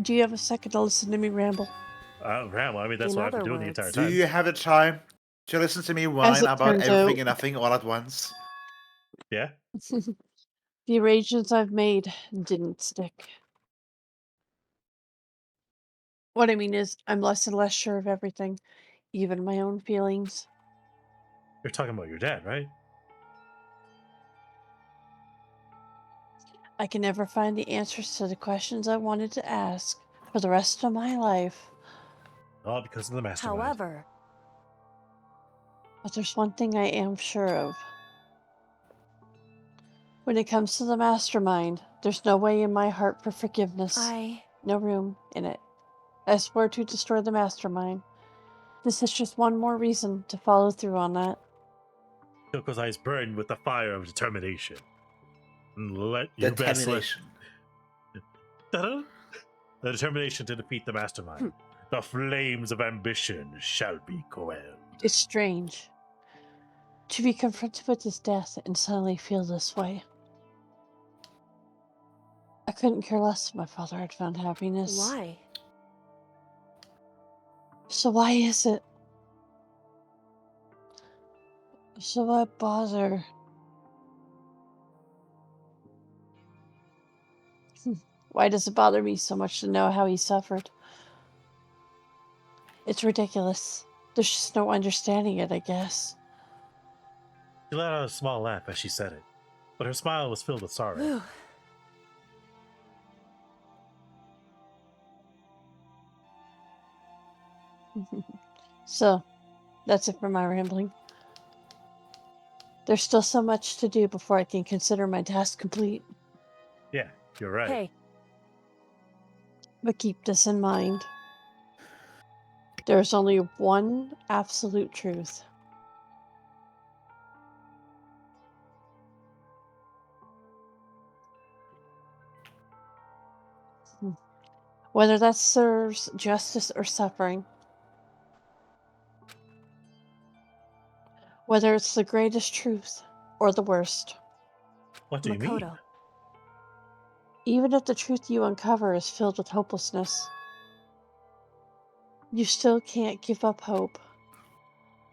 Do you have a second to listen to me ramble? Ramble. I mean, that's In what I've been other doing the words. entire Do time. you have the time to listen to me whine it about turns everything out- and nothing all at once? Yeah? The arrangements I've made didn't stick. What I mean is, I'm less and less sure of everything, even my own feelings. You're talking about your dad, right? I can never find the answers to the questions I wanted to ask for the rest of my life. All because of the mastermind. However, But there's one thing I am sure of. When it comes to the mastermind, there's no way in my heart for forgiveness. No room in it. I swore to destroy the mastermind. This is just one more reason to follow through on that. Kyoko's eyes burn with the fire of determination. Let your best Determination. Ta-da! The determination to defeat the mastermind. The flames of ambition shall be quelled. It's strange to be confronted with his death and suddenly feel this way. I couldn't care less if my father had found happiness. why? So why is it? So why bother? Why does it bother me so much to know how he suffered? It's ridiculous. There's just no understanding it, I guess. She let out a small laugh as she said it, but her smile was filled with sorrow. Whew. So, that's it for my rambling. There's still so much to do before I can consider my task complete. Yeah, you're right. Hey, But keep this in mind. There's only one absolute truth. Whether that serves justice or suffering, whether it's the greatest truth or the worst, What do you mean? Makoto. even if the truth you uncover is filled with hopelessness, you still can't give up hope.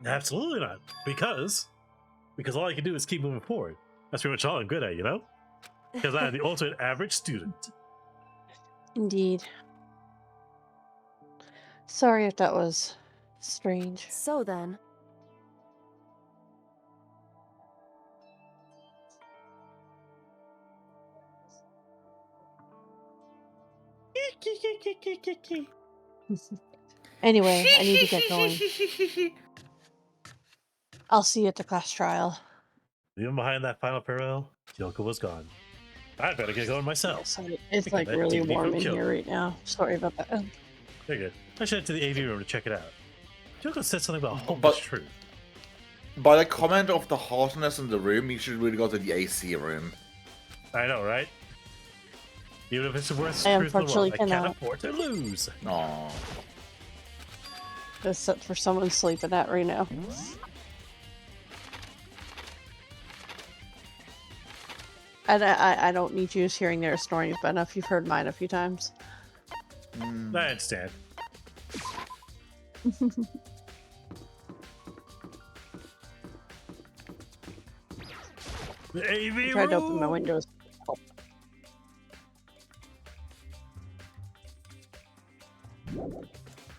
Absolutely not. Because all I can do is keep moving forward. That's pretty much all I'm good at, you know? Because I am the ultimate average student. Indeed. Sorry if that was strange. So then, Anyway, I need to get going. I'll see you at the class trial. Even behind that final parallel, Kyoko was gone. I better get going myself. Sorry, it's Look at like that really DVD warm from in Kyoko. here right now. Sorry about that. Very good. I should head to the AV room to check it out. Kyoko said something about hope But- is truth. By the comment of the hotness in the room, you should really go to the AC room. I know, right? Even if it's the worst I truth in the world, unfortunately I can't cannot. afford to lose. Aw. Just set for someone sleeping at right now. And I don't need you hearing their snoring, but enough you've heard mine a few times. I understand. The AV I tried to open my room! windows.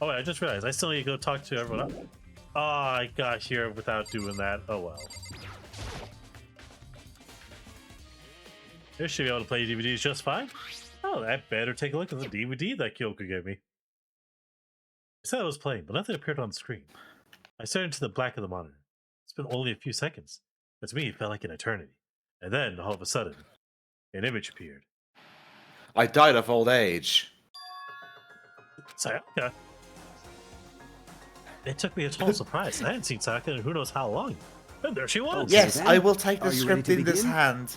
Oh wait, I just realized I still need to go talk to everyone else. Oh, I got here without doing that. Oh well. This should be able to play DVDs just fine. Oh, I better take a look at the DVD that Kyoko gave me. I said I was playing, but nothing appeared on the screen. I stared into the black of the monitor. It's been only a few seconds, but to me it felt like an eternity. And then, all of a sudden, an image appeared. I died of old age. Sayaka. It took me a total surprise. I hadn't seen Sayaka in who knows how long. And there she was. Okay, Yes, then. I will take the Are you ready script to in this begin? hand.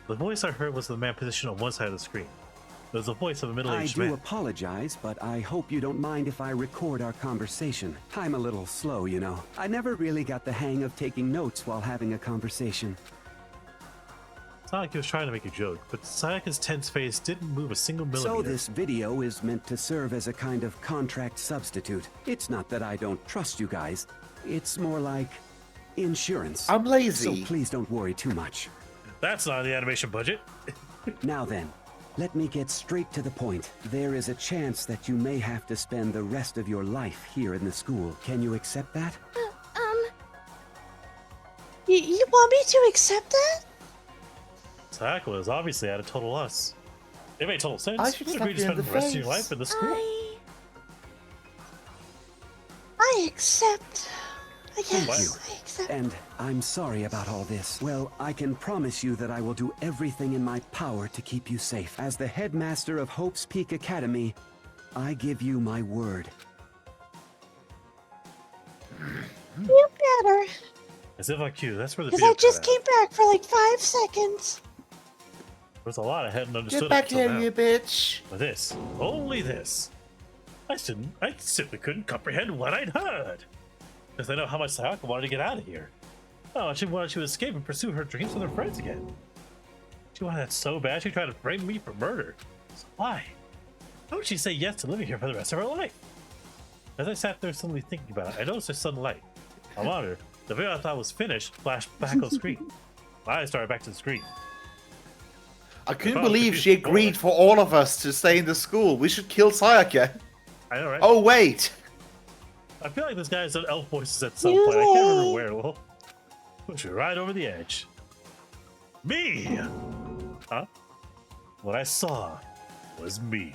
The voice I heard was the man positioned on one side of the screen. It was the voice of a I middle-aged do man. apologize, but I hope you don't mind if I record our conversation. I'm a little slow, you know. I never really got the hang of taking notes while having a conversation. It's not like he was trying to make a joke, but Sayaka's tense face didn't move a single millimeter. So this video is meant to serve as a kind of contract substitute. It's not that I don't trust you guys. It's more like insurance. I'm lazy. So please don't worry too much. That's not the animation budget. Now then, let me get straight to the point. There is a chance that you may have to spend the rest of your life here in the school. Can you accept that? You want me to accept that? Sayaka was obviously at a total loss. It made total sense. I You should could slap agree to you in spend the the rest of your face. life in the school. I accept. I guess. Thank you. I accept. And I'm sorry about all this. Well, I can promise you that I will do everything in my power to keep you safe. As the headmaster of Hope's Peak Academy, I give you my word. You better. As if like you, that's where the Because video I just cut out. came back for like 5 seconds. There was a lot I hadn't understood. Get back up till here, now. you bitch. But this, only this. I simply couldn't comprehend what I'd heard. Because I know how much Sayaka wanted to get out of here. Oh, she wanted to escape and pursue her dreams with her friends again. She wanted that so bad she tried to frame me for murder. So why? How would she say yes to living here for the rest of her life? As I sat there suddenly thinking about it, I noticed a sudden light. A monitor, the video I thought was finished, flashed back on the screen. My eyes started back to the screen. I couldn't Oh, believe you- she agreed for all of us to stay in the school. We should kill Sayaka. I know, right? Oh, wait. I feel like this guy's done elf voices at some point. I can't remember where. Well, push you right over the edge. Me! Huh? What I saw was me.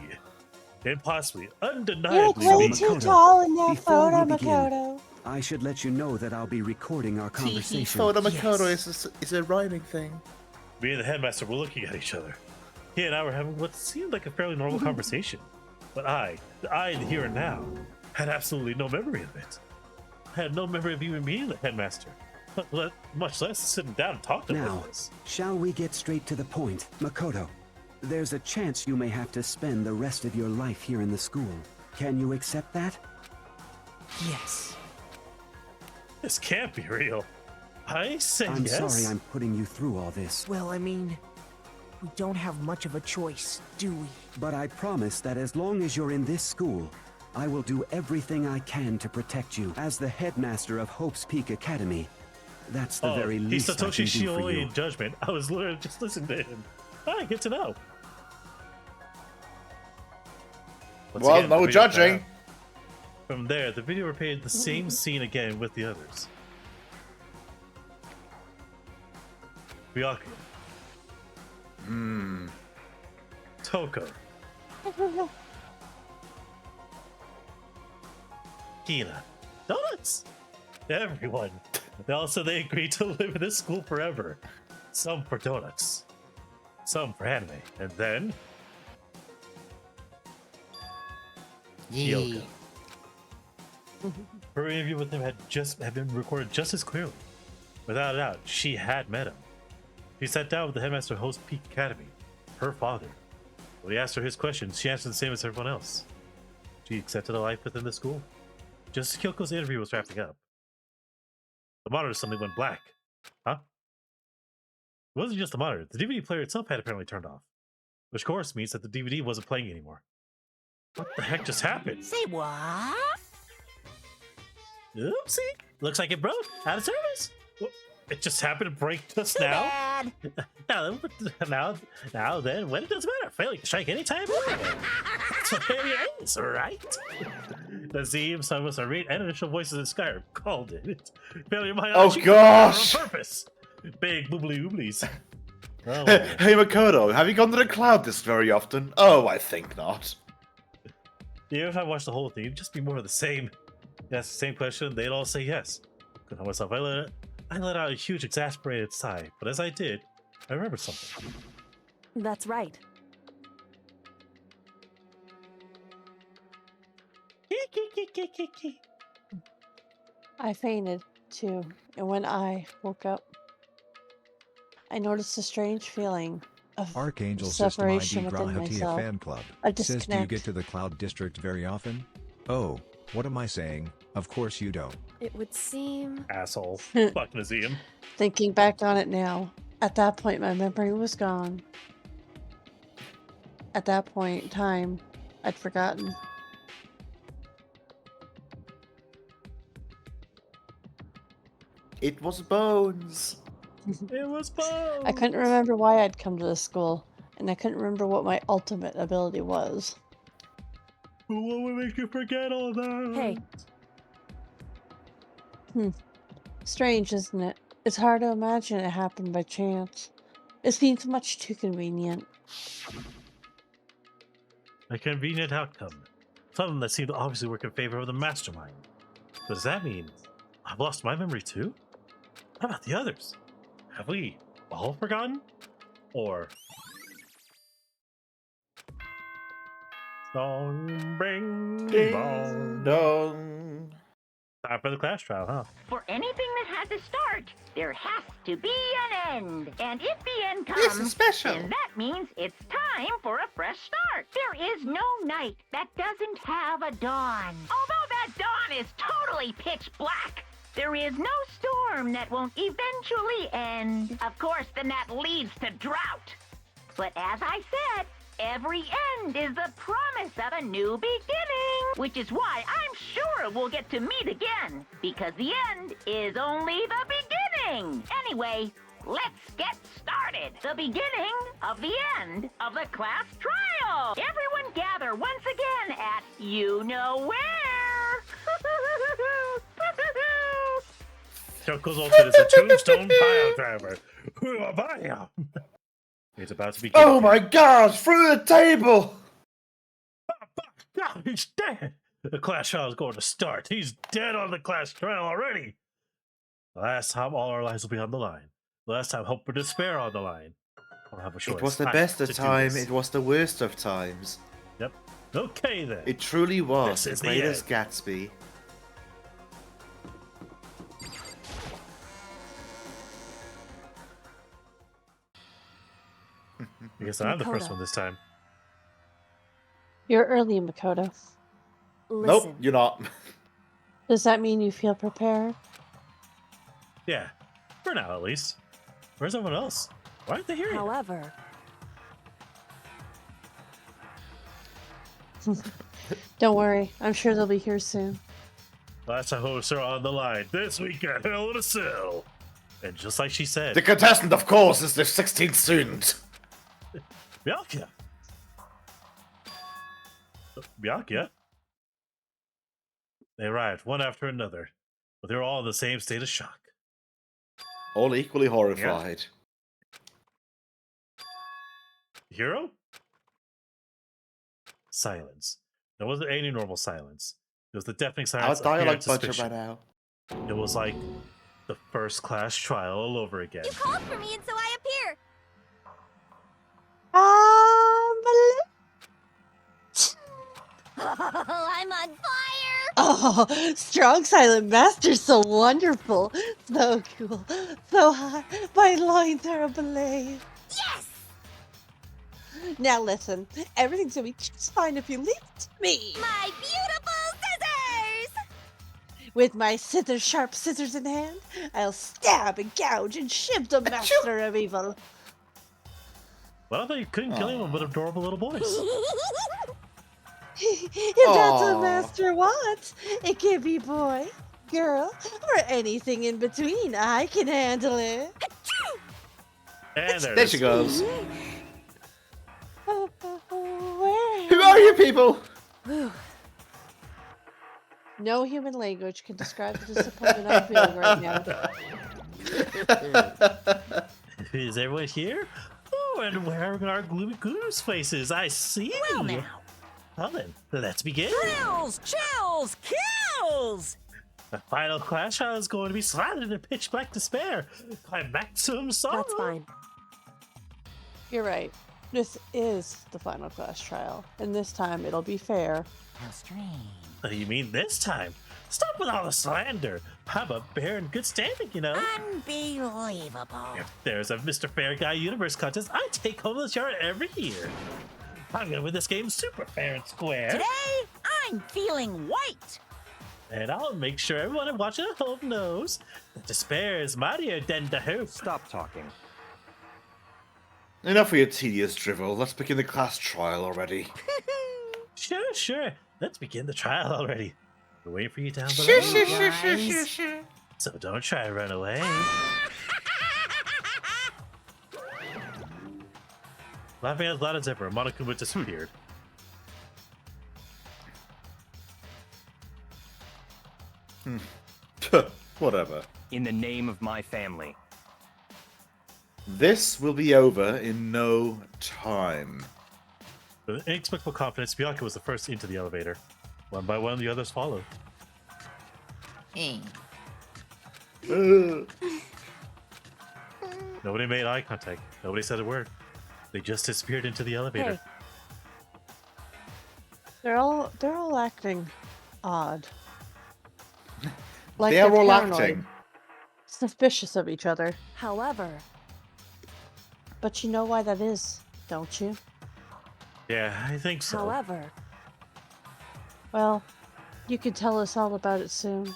Impossibly, You look undeniably way me. too Makoto, tall in that before photo, we begin, Makoto. I should let you know that I'll be recording our conversation. Makoto is a rhyming thing. Me and the headmaster were looking at each other. He and I were having what seemed like a fairly normal conversation. But I, in the here and now, had absolutely no memory of it. I had no memory of even meeting the headmaster, much less sitting down and talking Now, about this. shall we get straight to the point? Makoto, there's a chance you may have to spend the rest of your life here in the school. Can you accept that? Yes. This can't be real. I said I'm yes. sorry I'm putting you through all this, Well, I mean, we don't have much of a choice, do we? but I promise that as long as you're in this school, I will do everything I can to protect you. As the headmaster of Hope's Peak Academy, that's the very he's least I Satoshi can do for Shioi you. in Judgment. I was literally just listening to him. I get to know. Once Well, again, no the video judging. cut out. From there, the video repeated the same scene again with the others. Byakuya. Toko. Hina. Donuts! Everyone. They all said they agreed to live in this school forever. Some for donuts. Some for anime. And then... Kyoko. Her interview with him had been recorded just as clearly. Without a doubt, she had met him. She sat down with the headmaster of Hope's Peak Academy, her father. When he asked her his questions, she answered the same as everyone else. She accepted a life within the school. Just as Kyoko's interview was wrapping up, the monitor suddenly went black. Huh? It wasn't just the monitor. The DVD player itself had apparently turned off, which of course means that the DVD wasn't playing anymore. What the heck just happened? Say what? Oopsie! Looks like it broke. Out of service. Well, it just happened to break just now. Bad. now then, when it doesn't matter. Failing to strike any time. That's what failure is, right? Nazim, some of us read and initial voices in Skyrim called it. Failure might Oh gosh! on purpose. Big boobly ooblies. Oh. Hey Makoto, have you gone to the cloud disk very often? Oh, I think not. Yeah, if I watched the whole thing, it'd just be more of the same. You ask the same question, they'd all say yes. Couldn't help myself. I let out a huge exasperated sigh, but as I did, I remembered something. That's right. I fainted, too, and when I woke up, I noticed a strange feeling of Archangel System separation ID within 𝓕𝓻𝓲 myself. Fan Club A says, do you disconnect. get to the Cloud District very often? Oh, what am I saying? Of course you don't. It would seem... Asshole. Fuck Nazim. Thinking back on it now, at that point my memory was gone. At that point in time, I'd forgotten. It was bones. It was bones. I couldn't remember why I'd come to this school, and I couldn't remember what my ultimate ability was. What would make you forget all that? Hey, Strange, isn't it? It's hard to imagine it happened by chance. It seems much too convenient. A convenient outcome. Something that seemed to obviously work in favor of the mastermind. But does that mean I've lost my memory too? How about the others? Have we all forgotten? Or... Song bring bong. Dong. Time for the class trial, huh? For anything that has a start, there has to be an end. And if the end This comes, is special. then that means it's time for a fresh start. There is no night that doesn't have a dawn. Although that dawn is totally pitch black, there is no storm that won't eventually end. Of course, then that leads to drought. But as I said, every end is the promise of a new beginning, which is why I'm sure we'll get to meet again, because the end is only the beginning. Anyway, let's get started. The beginning of the end of the class trial. Everyone gather once again at you know where. Choco's ultimate is a tombstone pile driver. Bam! It's about to begin. Oh my god, through the table! God, he's dead! The class trial is going to start. He's dead on the class trial already. The last time all our lives will be on the line. The last time hope or despair on the line. I don't have a choice. It was the I best have of to do time, this. it was the worst of times. Yep. Okay then. It truly was This is the the greatest Gatsby. I guess I'm the first Makoto. one this time. You're early, Makoto. listen. Nope, you're not. Does that mean you feel prepared? Yeah. For now, at least. Where's everyone else? Why aren't they here yet? However, Don't worry, I'm sure they'll be here soon. Last time hosts are on the line. This week at Hell in a Cell. And just like she said, The contestant, of course, is the 16th student. Bianca. Bianca? They arrived one after another, but they were all in the same state of shock. All equally horrified. Hero? Silence. There wasn't any normal silence. It was the deafening Our silence of fear and dialogue butcher by suspicion. now. It was like the first class trial all over again. You called for me and so I appear. Oh, I'm on fire. Oh, strong silent master, so wonderful. So cool. So hot. My loins are ablaze. Yes! Now listen, everything's gonna be just fine if you leave it to me. My beautiful scissors! With my sharp scissors in hand, I'll stab and gouge and shiv the master of evil. Well, I thought you couldn't kill him with adorable little boys. If that's what master wants, it can be boy, girl, or anything in between. I can handle it. And There she goes. Where? Who are you people? No human language can describe the disappointment I'm feeling right now. Is everyone here? Oh, and where are our gloomy goose faces? I see. Well now. Well then, let's begin. Thrills, chills, kills! The final clash trial is going to be slathered in pitch black despair. My maximum sorrow. That's fine. You're right. This is the final class trial, and this time it'll be fair. How strange. You mean this time? Stop with all the slander. I'm a bear in good standing, you know. Unbelievable. If there's a Mr. Fair Guy Universe contest, I take home this yard every year. I'm gonna win this game super fair and square. Today, I'm feeling white. And I'll make sure everyone watching at home knows that despair is mightier than the hope. Stop talking. Enough of your tedious drivel. Let's begin the class trial already. Sure. Let's begin the trial already. We're waiting for you down below. Sure. So don't try to run away. Laughing as loud as ever, Monokuma disappeared. Whatever. In the name of my family. This will be over in no time. With inexplicable confidence, Bianca was the first into the elevator. One by one, the others followed. Nobody made eye contact. Nobody said a word. They just disappeared into the elevator. Hey. They're all acting odd. Like They are they're all paranoid, acting. suspicious of each other. However, But you know why that is, don't you? Yeah, I think so. however, Well, you can tell us all about it soon.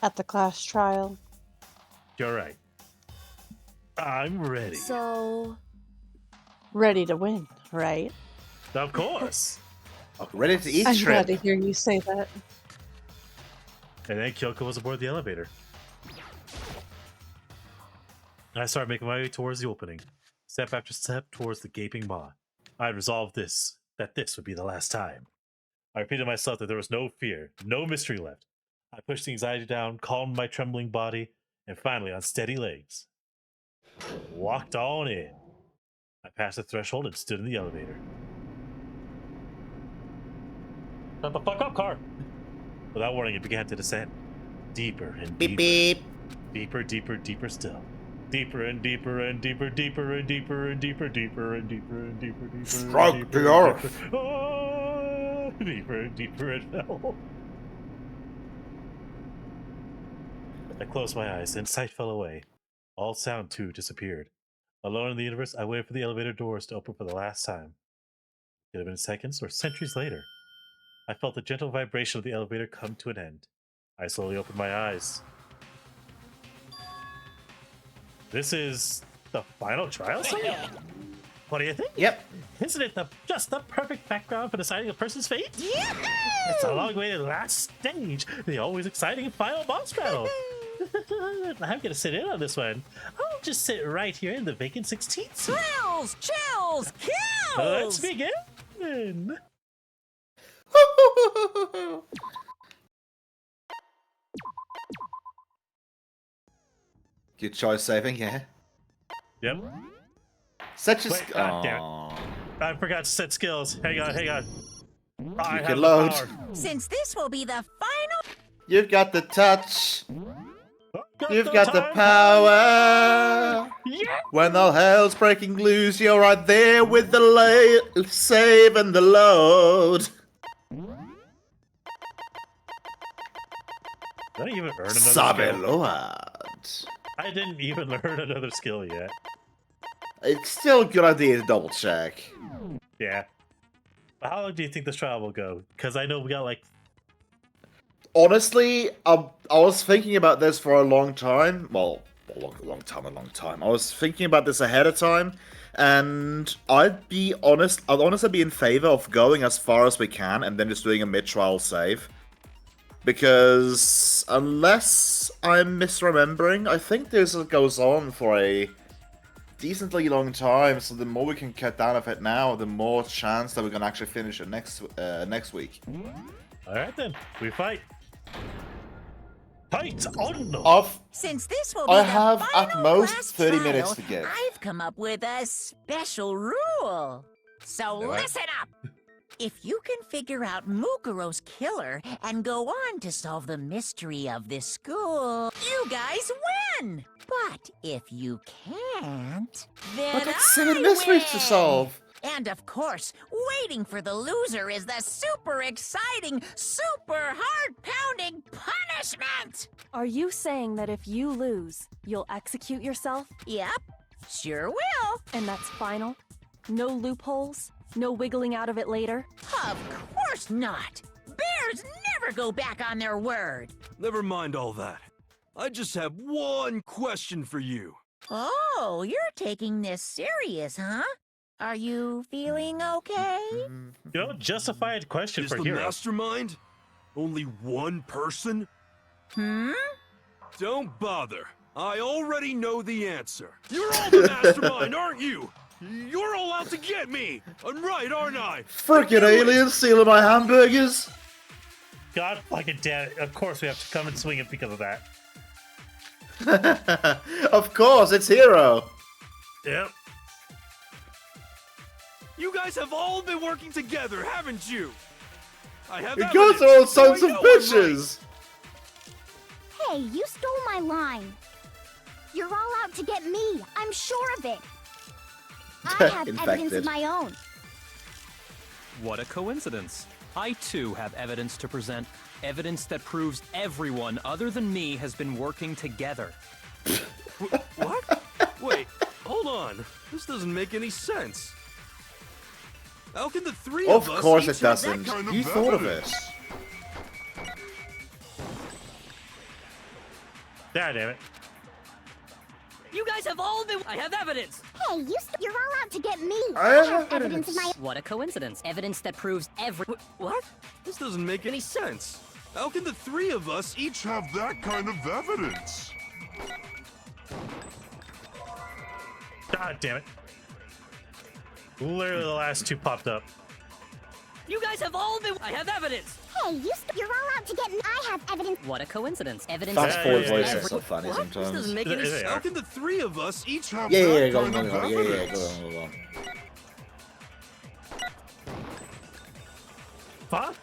At the class trial. You're right. I'm ready. so Ready to win, right? Of course. Ready to eat I'm shrimp. glad to hear you say that. And then Kyoko was aboard the elevator. I started making my way towards the opening, step after step towards the gaping maw. I had resolved that this would be the last time. I repeated to myself that there was no fear, no mystery left. I pushed the anxiety down, calmed my trembling body, and finally, on steady legs, walked on in. I passed the threshold and stood in the elevator. Shut the fuck up, car! Without warning, it began to descend. Deeper and deeper. Beep beep. Deeper, deeper, deeper still. Deeper and deeper and deeper, deeper and deeper and deeper, deeper and deeper and deeper, deeper. Strike the earth. Deeper and deeper it fell. I closed my eyes, and sight fell away. All sound, too, disappeared. Alone in the universe, I waited for the elevator doors to open for the last time. It could have been seconds or centuries later. I felt the gentle vibration of the elevator come to an end. I slowly opened my eyes. This is the final trial scene? What do you think? Yep. Isn't it just the perfect background for deciding a person's fate? It's a long-awaited last stage, the always exciting final boss battle. I'm gonna sit in on this one. I'll just sit right here in the vacant 16th seat. Thrills, chills, kills! Let's begin. Good choice saving, yeah. Yep. Such a Wait, damn it. I forgot to set skills. Hang on. I can have the load. power. Since this will be the final... You've got the touch. Got You've got the time. power. Yeah. When all hell's breaking loose, you're right there with the save and the load. Did I even earn another skill? 𝓕𝓻𝓷𝓵. I didn't even learn another skill yet. It's still a good idea to double check. Yeah. But how long do you think this trial will go? Because I know we got like... Honestly, I was thinking about this for a long time. Well, a long time. I was thinking about this ahead of time, and I'd honestly be in favor of going as far as we can and then just doing a mid-trial save. Because unless I'm misremembering, I think this goes on for a decently long time, so the more we can cut down of it now, the more chance that we're gonna actually finish it next week. Alright then, we fight. Fight on! Since this will I be the have at final most class 30 trial, minutes to give. I've come up with a special rule. So listen up. If you can figure out Mukuro's killer and go on to solve the mystery of this school, you guys win. But if you can't, then But that's 7 I mysteries to win. solve. And of course, waiting for the loser is the super exciting, super heart-pounding punishment! Are you saying that if you lose, you'll execute yourself? Yep, sure will. And that's final? No loopholes? No wiggling out of it later? Of course not! Bears never go back on their word! Never mind all that. I just have one question for you. Oh, you're taking this serious, huh? Are you feeling okay? You know, justified question Is for the Hero. mastermind only one person? Hmm? Don't bother. I already know the answer. You're all the mastermind, aren't you? You're all out to get me. I'm right, aren't I? Frickin' aliens stealing my hamburgers! God fucking damn it. Of course we have to come and swing it because of that. Of course, it's Hero! Yep. You guys have all been working together, haven't you? I have You evidence, guys are all so I sons of know I'm right. bitches! Hey, you stole my line. You're all out to get me. I'm sure of it. I have evidence Infected. of my own. What a coincidence. I too have evidence to present. Evidence that proves everyone other than me has been working together. What? Wait, hold on. This doesn't make any sense. How can the three Of of us course each it have that doesn't. kind of You thought of evidence? it. God damn it. You guys have all been. I have evidence. Hey, you're all out to get me. I have evidence of my What a coincidence. Evidence that proves every. What? This doesn't make any sense. How can the three of us each have that kind of evidence? God damn it. Literally the last two popped up. You guys have all been. I have evidence. Hey, you're all out to get me. I have evidence. What a coincidence. Evidence Fast that forward proves voice is every. so funny What? This sometimes. doesn't make any They sense. are. How can the three of us each have Yeah, that go kind on, of go on, yeah, evidence? go on. Fuck?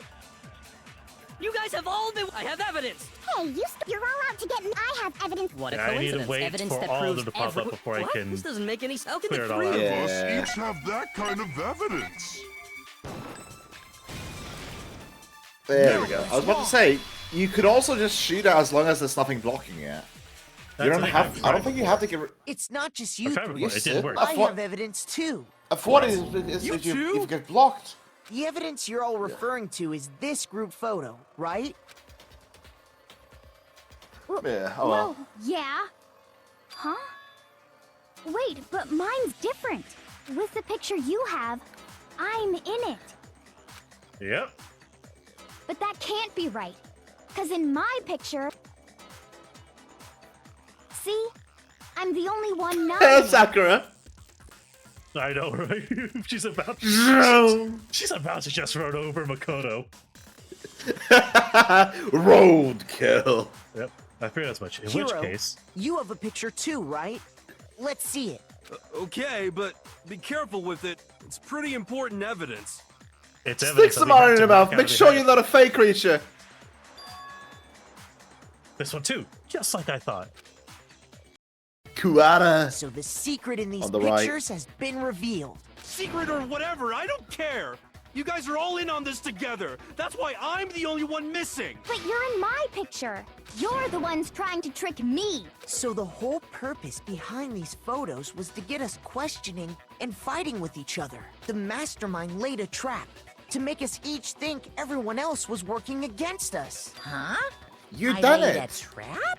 You guys have all been. I have evidence. Hey, you're all out to get me. I have evidence. What a Yeah, I need to coincidence. wait Evidence for that all of proves them to pop every. up before I What? can This doesn't make any sense. How can clear the it all three out. of Yeah. us? Each have that kind of evidence. There we go. I was about to say, you could also just shoot it as long as there's nothing blocking it. You That's don't the thing, have. I'm I don't trying think you before. have to get. It's not just I you tried three. before, it didn't work. I have evidence too. I thought it is You if you too? get blocked. The evidence you're all referring to is this group photo, right? Yeah. Oh well. Whoa, yeah. Huh? Wait, but mine's different. With the picture you have, I'm in it. Yep. But that can't be right. Because in my picture... See? I'm the only one not in it. Sakura. I know, right? She's about to just run over Makoto. Roadkill. Yep. I figured as much. In Hero, which case, you have a picture too, right? Let's see it. Okay, but be careful with it. It's pretty important evidence. it's Stick evidence that some we have iron in to your knock mouth. out Make of the sure head. you're not a fake creature. This one too, just like I thought. Kuara. So the secret in these On the right. pictures has been revealed. Secret or whatever, I don't care. You guys are all in on this together. That's why I'm the only one missing. But you're in my picture. You're the ones trying to trick me. So the whole purpose behind these photos was to get us questioning and fighting with each other. The mastermind laid a trap to make us each think everyone else was working against us. Huh? You I done laid it. A trap?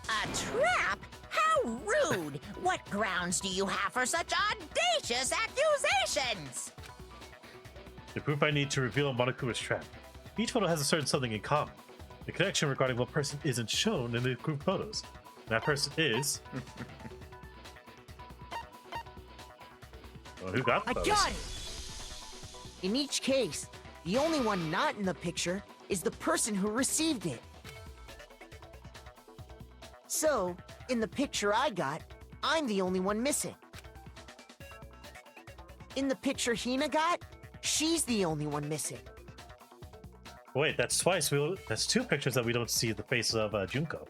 A trap? How rude! What grounds do you have for such audacious accusations? The proof I need to reveal Monokuma's trap. Each photo has a certain something in common. The connection regarding what person isn't shown in the group photos. That person is... well, who got the I photos? got it! In each case, the only one not in the picture is the person who received it. So, in the picture I got, I'm the only one missing. In the picture Hina got, she's the only one missing. Wait, that's twice. That's two pictures that we don't see the face of Junko.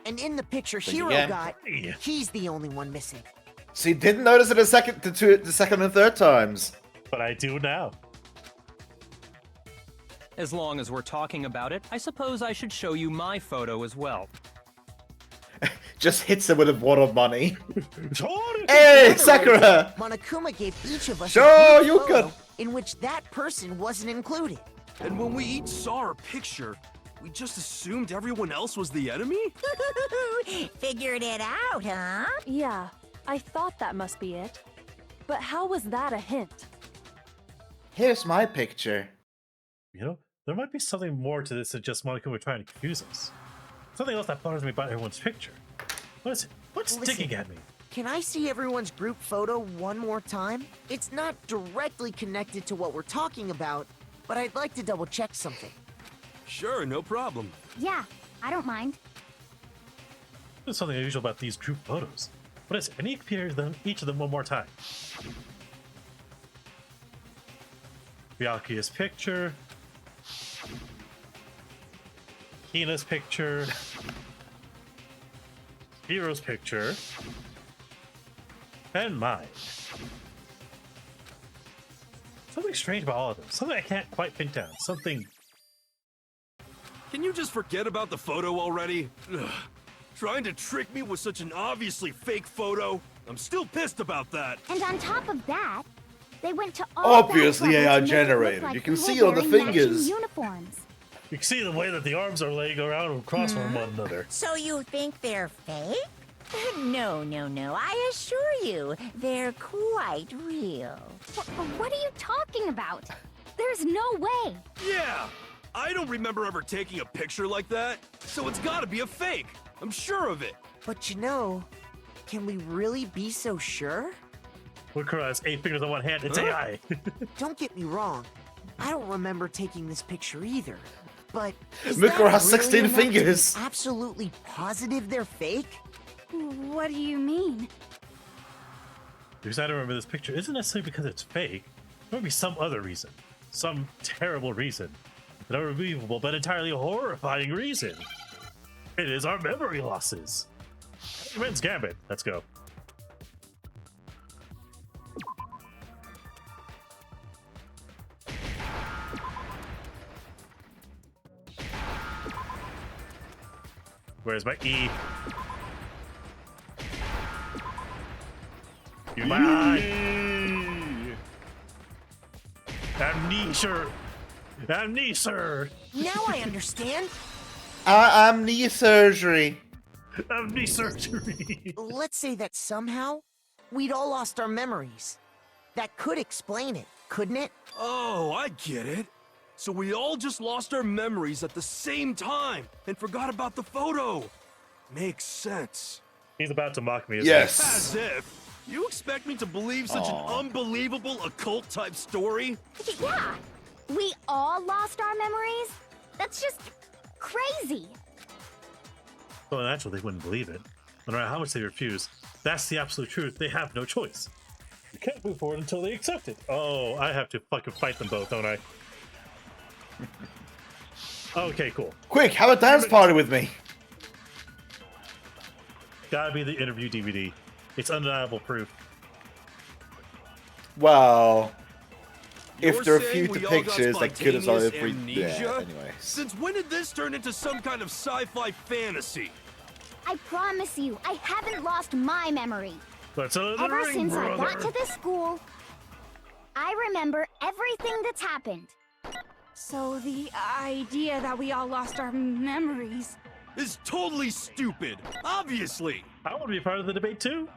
And in the picture Think Hiro again. got, he's the only one missing. See, didn't notice it the second and third times. But I do now. As long as we're talking about it, I suppose I should show you my photo as well. Just hits him with a wad of money. Hey, Hey, Sakura! Monokuma gave each of us Sure, a group you photo could. in which that person wasn't included. And when we each saw our picture, we just assumed everyone else was the enemy? Figured it out, huh? Yeah, I thought that must be it. But how was that a hint? Here's my picture. You know, there might be something more to this than just Monokuma trying to confuse us. Something else that bothers me about everyone's picture. What is it? What's Listen, sticking at me? Can I see everyone's group photo one more time? It's not directly connected to what we're talking about, but I'd like to double check something. Sure, no problem. Yeah, I don't mind. There's something unusual about these group photos. What is it? I need to compare each of them one more time. Byakuya's picture. Hina's picture. Hiro's picture. And mine. Something strange about all of them. Something I can't quite pin down. Something... Can you just forget about the photo already? Ugh. Trying to trick me with such an obviously fake photo? I'm still pissed about that. And on top of that, they went to all Obviously that trouble AI to make it look generated. like You can we were see on the wearing matching fingers. uniforms. You can see the way that the arms are laying around across from one another. So you think they're fake? No, no, no. I assure you, they're quite real. What are you talking about? There's no way. Yeah! I don't remember ever taking a picture like that, so it's gotta be a fake. I'm sure of it. But you know, can we really be so sure? Wakura has 8 fingers on one hand. It's AI. Don't get me wrong. I don't remember taking this picture either. But is Mikura that has 16 really enough to be fingers. absolutely positive they're fake? What do you mean? The reason I don't remember this picture isn't necessarily because it's fake. There might be some other reason. Some terrible reason. An unbelievable but entirely horrifying reason. It is our memory losses. Men's Gambit. Let's go. Where's my E? You my eye. Amnesia. Amnesia. Now I understand. I'm knee surgery. Knee surgery. Let's say that somehow we'd all lost our memories. That could explain it, couldn't it? Oh, I get it. So we all just lost our memories at the same time and forgot about the photo. Makes sense. He's about to mock me. Yes. As if. You expect me to believe such an unbelievable occult-type story? Yeah, we all lost our memories? That's just crazy. Well, naturally, they wouldn't believe it. No matter how much they refuse, that's the absolute truth. They have no choice. You can't move forward until they accept it. Oh, I have to fucking fight them both, don't I? Okay, cool. Quick, have a dance party with me. Gotta be the interview DVD. It's undeniable proof. Wow. if there are saying few we all got depictions that could have spontaneous every amnesia? anyway. Since when did this turn into some kind of sci-fi fantasy? I promise you, I haven't lost my memory. Let's Ever since I got to this school, I remember everything that's happened. So the idea that we all lost our memories is totally stupid. Obviously. I want to be part of the debate too.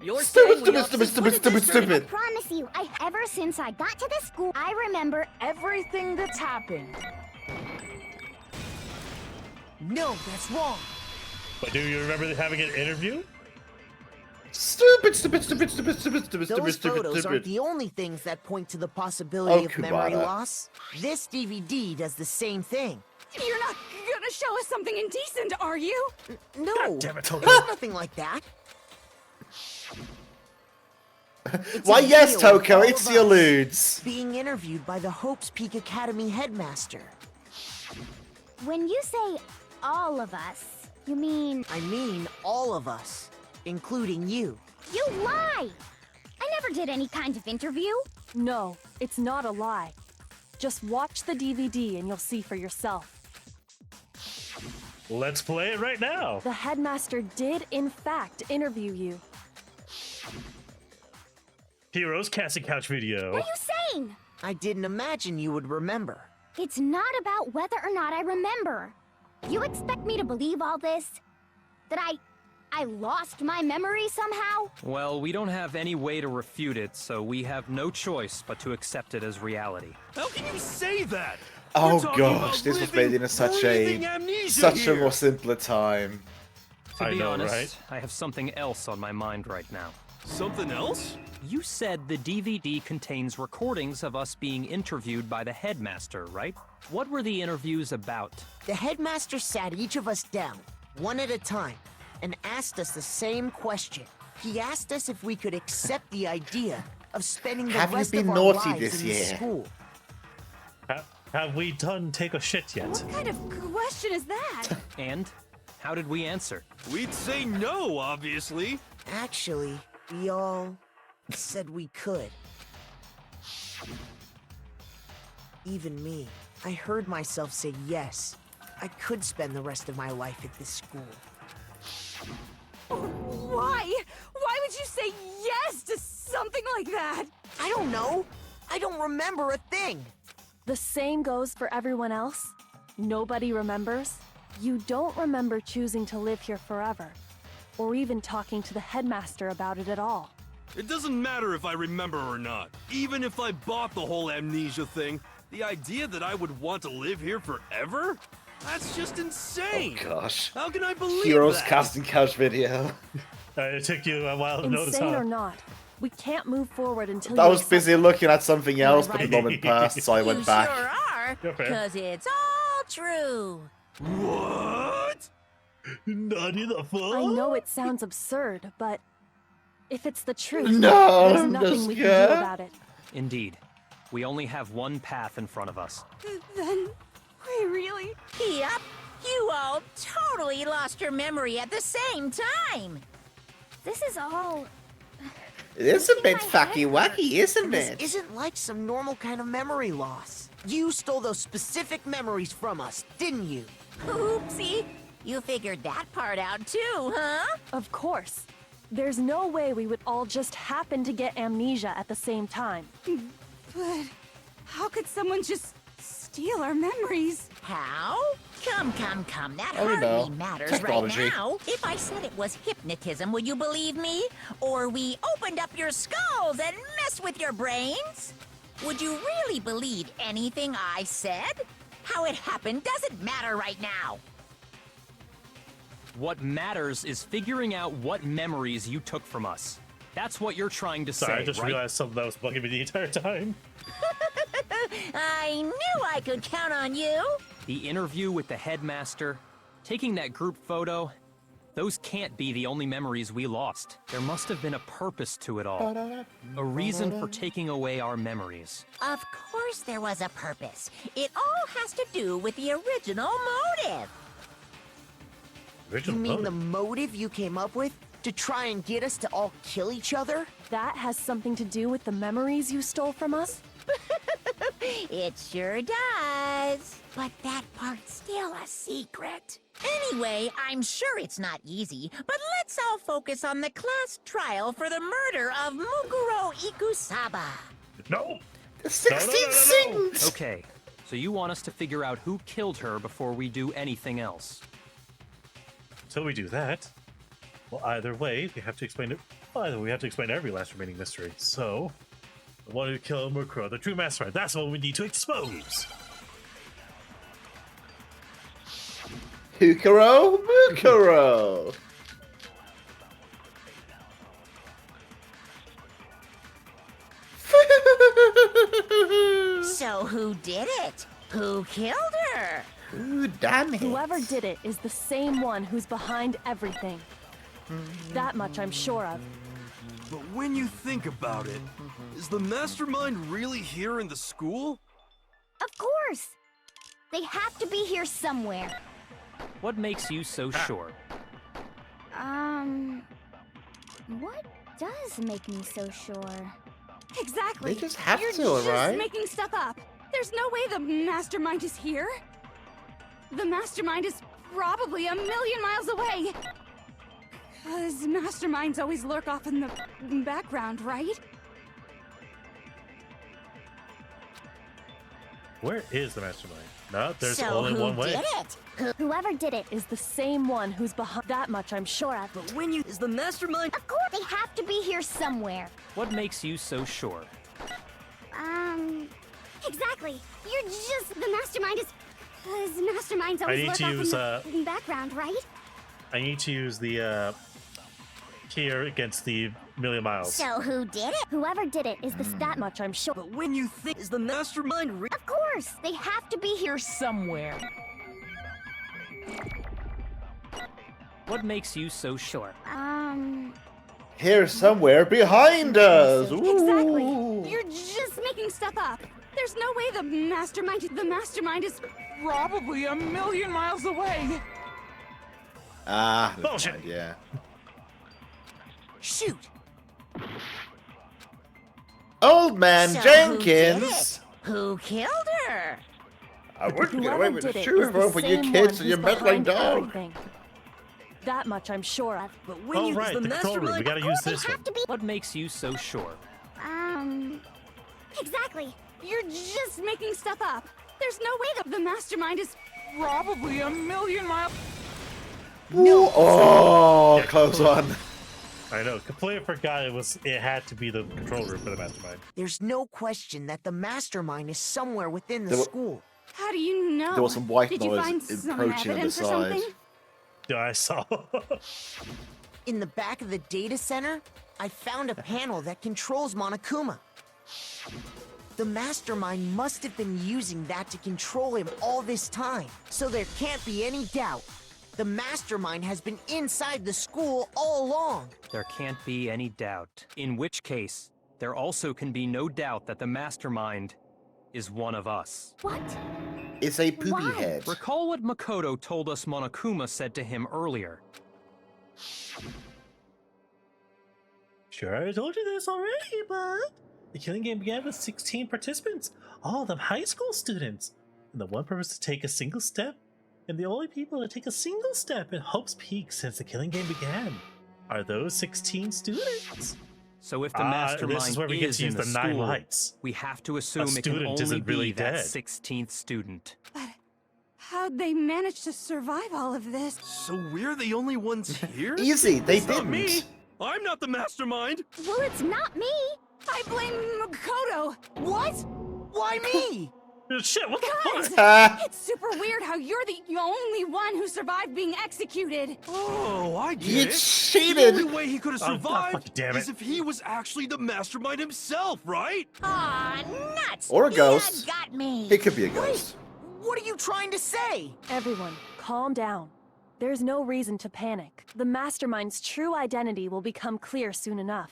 You're Stupid, saying we stupid, stupid, stupid, stupid, I stupid. promise you, ever since I got to this school, I remember everything that's happened. No, that's wrong. But do you remember having an interview? Stupid, stupid, stupid, stupid, stupid, stupid, Those stupid, photos aren't stupid. the only things that point to the possibility of memory Kusada. loss. This DVD does the same thing. You're not gonna show us something indecent, are you? No, God damn it, Toko. there's nothing like that. It's Why, a yes, video of Toko, all it's of the us alludes. being interviewed by the Hope's Peak Academy headmaster. When you say all of us, you mean... I mean all of us, including you. You lie! I never did any kind of interview. No, it's not a lie. Just watch the DVD and you'll see for yourself. Let's play it right now. The headmaster did, in fact, interview you. Heroes casting couch video. What are you saying? I didn't imagine you would remember. It's not about whether or not I remember. You expect me to believe all this? That I lost my memory somehow? Well, we don't have any way to refute it, so we have no choice but to accept it as reality. How can you say that? Oh We're talking about gosh, this was living, made in such breathing a amnesia here. more simpler time. To I be know, honest, right? I have something else on my mind right now. Something else? You said the DVD contains recordings of us being interviewed by the headmaster, right? What were the interviews about? The headmaster sat each of us down, one at a time, and asked us the same question. He asked us if we could accept the idea of spending the Have you rest been of our naughty lives this in the year? school. Have we done take a shit yet? What kind of question is that? And how did we answer? We'd say no, obviously. Actually, we all said we could. Even me. I heard myself say yes. I could spend the rest of my life at this school. Why? Why would you say yes to something like that? I don't know. I don't remember a thing. The same goes for everyone else. Nobody remembers. You don't remember choosing to live here forever, or even talking to the headmaster about it at all. It doesn't matter if I remember or not. Even if I bought the whole amnesia thing, the idea that I would want to live here forever? That's just insane. Oh gosh. How can I believe Heroes that? casting couch video. It took you a while to notice, Insane huh? or not, we can't move forward until I you was accept busy looking at something else, but the right? moment passed, so I went You back. sure are, You're fair. because it's all true. What? Nutty the fuck? I know it sounds absurd, but if it's the truth, No, there's I'm nothing just we can do scared. about it. Indeed. We only have one path in front of us. Then we really... Yep, you all totally lost your memory at the same time. This is all... It is a bit my head fucky wacky, isn't This it? isn't like some normal kind of memory loss. You stole those specific memories from us, didn't you? Oopsie, you figured that part out too, huh? Of course. There's no way we would all just happen to get amnesia at the same time. But how could someone just steal our memories? How? Come, that I don't know. hardly matters Technology. right now. If I said it was hypnotism, would you believe me? Or we opened up your skulls and messed with your brains? Would you really believe anything I said? How it happened doesn't matter right now. What matters is figuring out what memories you took from us. That's what you're trying to Sorry, say, I just right? realized something that was bugging me the entire time. I knew I could count on you. The interview with the headmaster, taking that group photo, those can't be the only memories we lost. There must have been a purpose to it all. A reason for taking away our memories. Of course there was a purpose. It all has to do with the original motive. You mean the motive you came up with? To try and get us to all kill each other? That has something to do with the memories you stole from us? It sure does. But that part's still a secret. Anyway, I'm sure it's not easy, but let's all focus on the class trial for the murder of Mukuro Ikusaba. No! The 16 sins! Okay, so you want us to figure out who killed her before we do anything else? So we do that. Well, either way, we have to explain it. Either we have to explain every last remaining mystery. So, the one who killed Mukuro, the true mastermind, that's what we need to expose. Mukuro! So who did it? Who killed her? Ooh, damn it. Whoever did it is the same one who's behind everything. That much I'm sure of. But when you think about it, is the mastermind really here in the school? Of course! They have to be here somewhere. What makes you so sure? What does make me so sure? Exactly. They just have You're to, just right? making stuff up. There's no way the mastermind is here. The mastermind is probably a million miles away. Because masterminds always lurk off in the background, right? Where is the mastermind? No, there's So only who one way. did it? Whoever did it. Is the same one who's behind. That much I'm sure of. But when you... Is the mastermind... Of course, they have to be here somewhere. What makes you so sure? Exactly. You're just... The mastermind is... Because masterminds always need lurk to off use, in the background, right? I need to use the here against the million miles. So who did it? Whoever did it is the That much I'm sure. But when you think... Is the mastermind... Of course, they have to be here somewhere. What makes you so sure? Here somewhere behind us! Exactly. Ooh. You're just making stuff up. There's no way the mastermind is probably a million miles away. Ah, never Bullshit. mind, yeah. Shoot! Old Man So Jenkins! Who killed her? I wouldn't get Whoever away with did the it shoe is the for you same kids one and your who's meddling behind dog. everything. That much I'm sure of. But when Oh, you... right, Is the the control room. We mastermind... gotta use this one. What makes you so sure? Exactly. You're just making stuff up. There's no way the mastermind is probably a million miles... No. Oh, close one. I know. Completely forgot it had to be the control room for the mastermind. There's no question that the mastermind is somewhere within the There wa- school. How do you know? There was some white Did you noise find some encroaching on the evidence or side. something? Yeah, I saw. In the back of the data center, I found a panel that controls Monokuma. The mastermind must have been using that to control him all this time, so there can't be any doubt. The mastermind has been inside the school all along. There can't be any doubt. In which case, there also can be no doubt that the mastermind is one of us. What? It's a poopy Why? head. Recall what Makoto told us Monokuma said to him earlier. Sure, I told you this already, but the killing game began with 16 participants, all of them high school students. And the one purpose to take a single step, and the only people to take a single step in Hope's Peak since the killing game began are those 16 students. So if the mastermind this is where we get is to use in the the 9 school, lights. we have to assume it can student only isn't really be that dead. 16th student. How'd they manage to survive all of this? So we're the only ones here? Easy, they It's not didn't. me! I'm not the mastermind! Well, it's not me. I blame Makoto. What? Why me? Shit, what the Guys, fuck? it's super weird how you're the only one who survived being executed. Oh, I get You it. cheated. The only way he could have Oh, survived fuck, damn is it. if he was actually the mastermind himself, right? Aw, nuts! Or a You ghost. got me. It could be a ghost. What are you trying to say? Everyone, calm down. There's no reason to panic. The mastermind's true identity will become clear soon enough.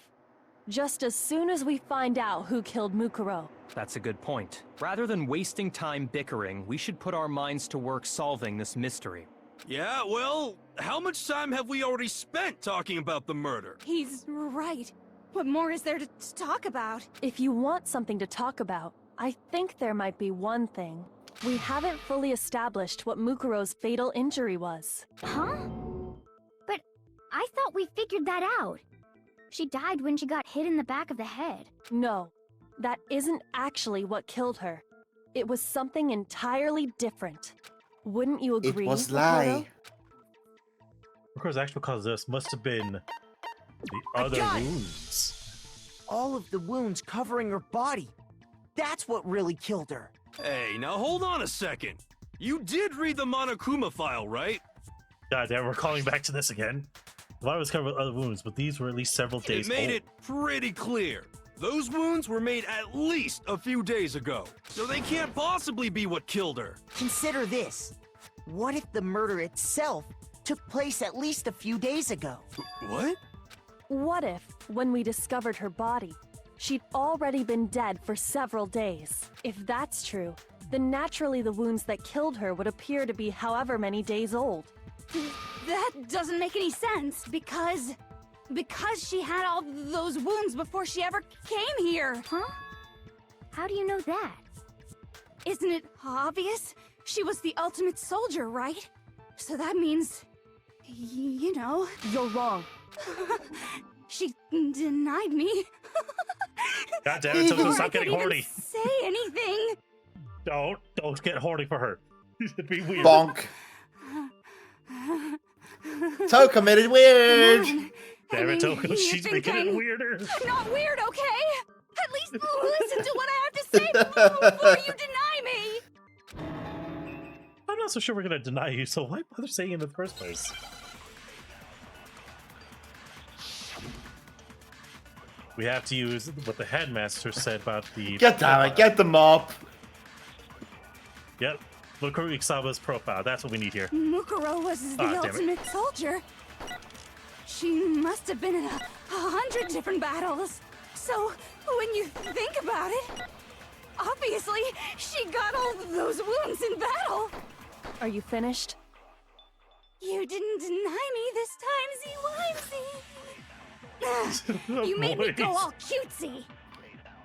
Just as soon as we find out who killed Mukuro. That's a good point. Rather than wasting time bickering, we should put our minds to work solving this mystery. Yeah, well, how much time have we already spent talking about the murder? He's right. What more is there to talk about? If you want something to talk about, I think there might be one thing. We haven't fully established what Mukuro's fatal injury was. Huh? But I thought we figured that out. She died when she got hit in the back of the head. No, that isn't actually what killed her. It was something entirely different. Wouldn't you agree? It was Makoto? lie. Mukuro's actual cause of this must have been the other wounds. All of the wounds covering her body. That's what really killed her. Hey, now hold on a second. You did read the Monokuma file, right? God damn, we're calling back to this again. The body was covered with other wounds, but these were at least several days It made old. it pretty clear. Those wounds were made at least a few days ago, so they can't possibly be what killed her. Consider this. What if the murder itself took place at least a few days ago? What? What if, when we discovered her body, she'd already been dead for several days? If that's true, then naturally the wounds that killed her would appear to be however many days old. That doesn't make any sense, because she had all those wounds before she ever came here. Huh? How do you know that? Isn't it obvious? She was the ultimate soldier, right? So that means, you know... You're wrong. She denied me. God damn it, Toko, stop getting I can't horny. even say anything. Don't get horny for her. It'd be weird. Bonk. Toko made it weird. Damn it, Toko, You she's think making it weirder. I'm not weird, okay? At least listen to what I have to say before you deny me. I'm not so sure we're gonna deny you, so why bother saying it in the first place? We have to use what the headmaster said about the... Get down, get the mop. Yep, Mukuro Ikusaba's profile. That's what we need here. Mukuro was the Ah, damn it. ultimate soldier. She must have been in 100 different battles. So, when you think about it, obviously, she got all those wounds in battle. Are you finished? You didn't deny me this time, Z-Wimsey. You made me go all cutesy.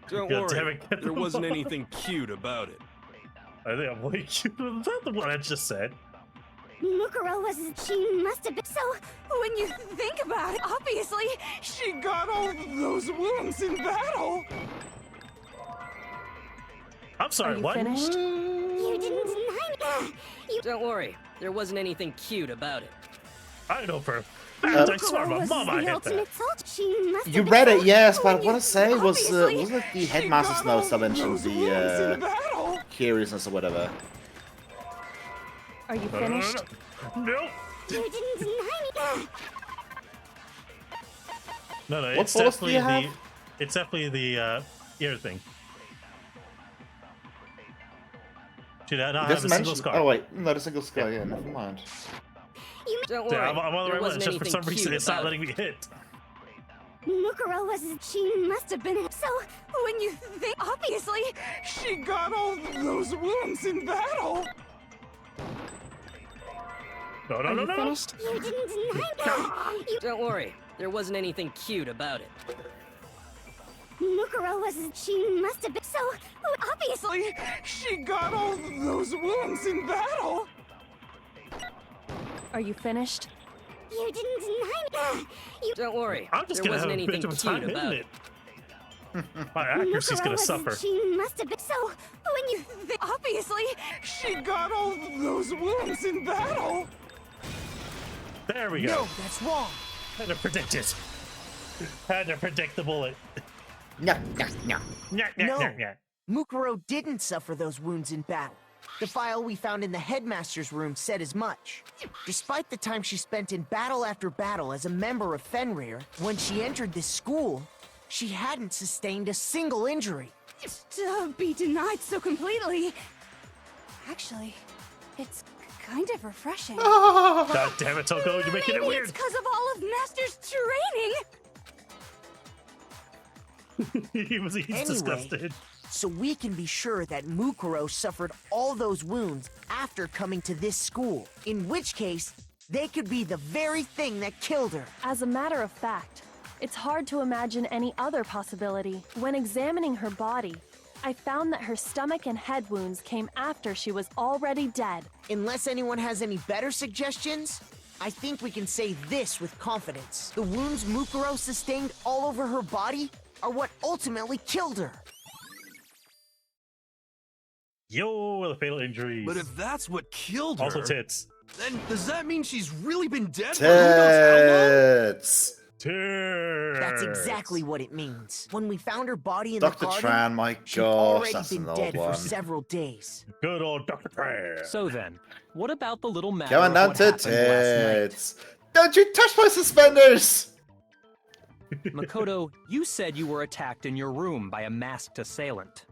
Don't God damn worry, it. there wasn't anything cute about it. I think I'm way cute. Is that the one I just said? Mukuro was... She must have been... So, When you think about it, obviously, she got all those wounds in battle. I'm sorry, Are you what? finished? you didn't deny me. Don't worry, there wasn't anything cute about it. I know for a fact. I swear, my was mom, I the hit that. ultimate soldier. She must have You been read so- it, yes, but when what I you- say was obviously, wasn't it the she headmaster's got all notes that mentioned those wounds in the battle. curiousness or whatever? Are you No, finished? No. You didn't deny me. No, What it's force do definitely you the have? it's definitely the ear thing. She did not have a Doesn't single mention. scar. Oh wait, no, the single scar. Yeah, never mind. Don't Yeah, worry, I'm on the there right one. wasn't Just for some anything reason, cute it's not about letting me hit. Mukuro was... She must have been... So, When you think, obviously, she got all those wounds in battle. No, no, Are no, you no. finished? you didn't deny me. Don't worry, there wasn't anything cute about it. Mukuro was... She must have been... So, Obviously, she got all those wounds in battle. Are you finished? you didn't deny me. Don't worry, I'm just there gonna wasn't have a anything bit of a cute time about hitting it. it. My accuracy's Mukuro gonna was... suffer. She must have been... So, When you think, obviously, she got all those wounds in battle. There we go. No, that's wrong. Had to predict it. Had to predict the bullet. No, no, no. No. Mukuro didn't suffer those wounds in battle. The file we found in the headmaster's room said as much. Despite the time she spent in battle after battle as a member of Fenrir, when she entered this school, she hadn't sustained a single injury. To be denied so completely. Actually, it's kind of refreshing. God damn it, Toko, you're making it Maybe weird. it's because of all of Master's training. He's Anyway. disgusted. so we can be sure that 𝓕𝓻𝓲 suffered all those wounds after coming to this school. In which case, they could be the very thing that killed her. As a matter of fact, it's hard to imagine any other possibility. When examining her body, I found that her stomach and head wounds came after she was already dead. Unless anyone has any better suggestions, I think we can say this with confidence. The wounds 𝓕𝓻𝓲 sustained all over her body are what ultimately killed her. Yo, the fatal injuries. But if that's what killed her... Also tits. Then does that mean she's really been dead for who knows how long? Tits. That's exactly what it means. When we found her body in the Dr. garden, Tran, my she'd gosh, already that's been an dead old for one. several days. Good old Dr. Tran. So then, what about the little matter Going of down what to happened last night? tits. Don't you touch my suspenders! Makoto, you said you were attacked in your room by a masked assailant.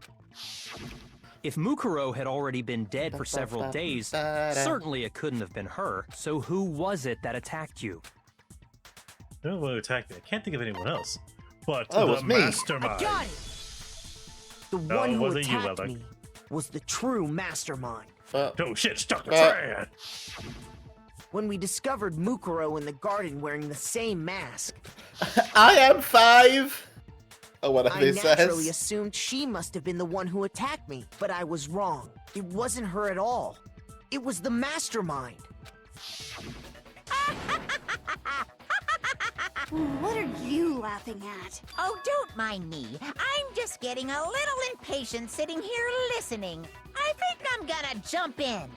If 𝓕𝓻𝓲 had already been dead for several days, certainly it couldn't have been her. So who was it that attacked you? No one attacked me. I can't think of anyone else. But Oh, it the was me. mastermind. I got it! The No, one it who wasn't you, attacked Whaleduck. me was the true mastermind. Oh shit, it's Dr. Tran! When we discovered 𝓕𝓻𝓲 in the garden wearing the same mask, I am 5! Or whatever I he naturally says. assumed she must have been the one who attacked me, but I was wrong. It wasn't her at all. It was the mastermind. What are you laughing at? Oh, don't mind me. I'm just getting a little impatient sitting here listening. I think I'm gonna jump in.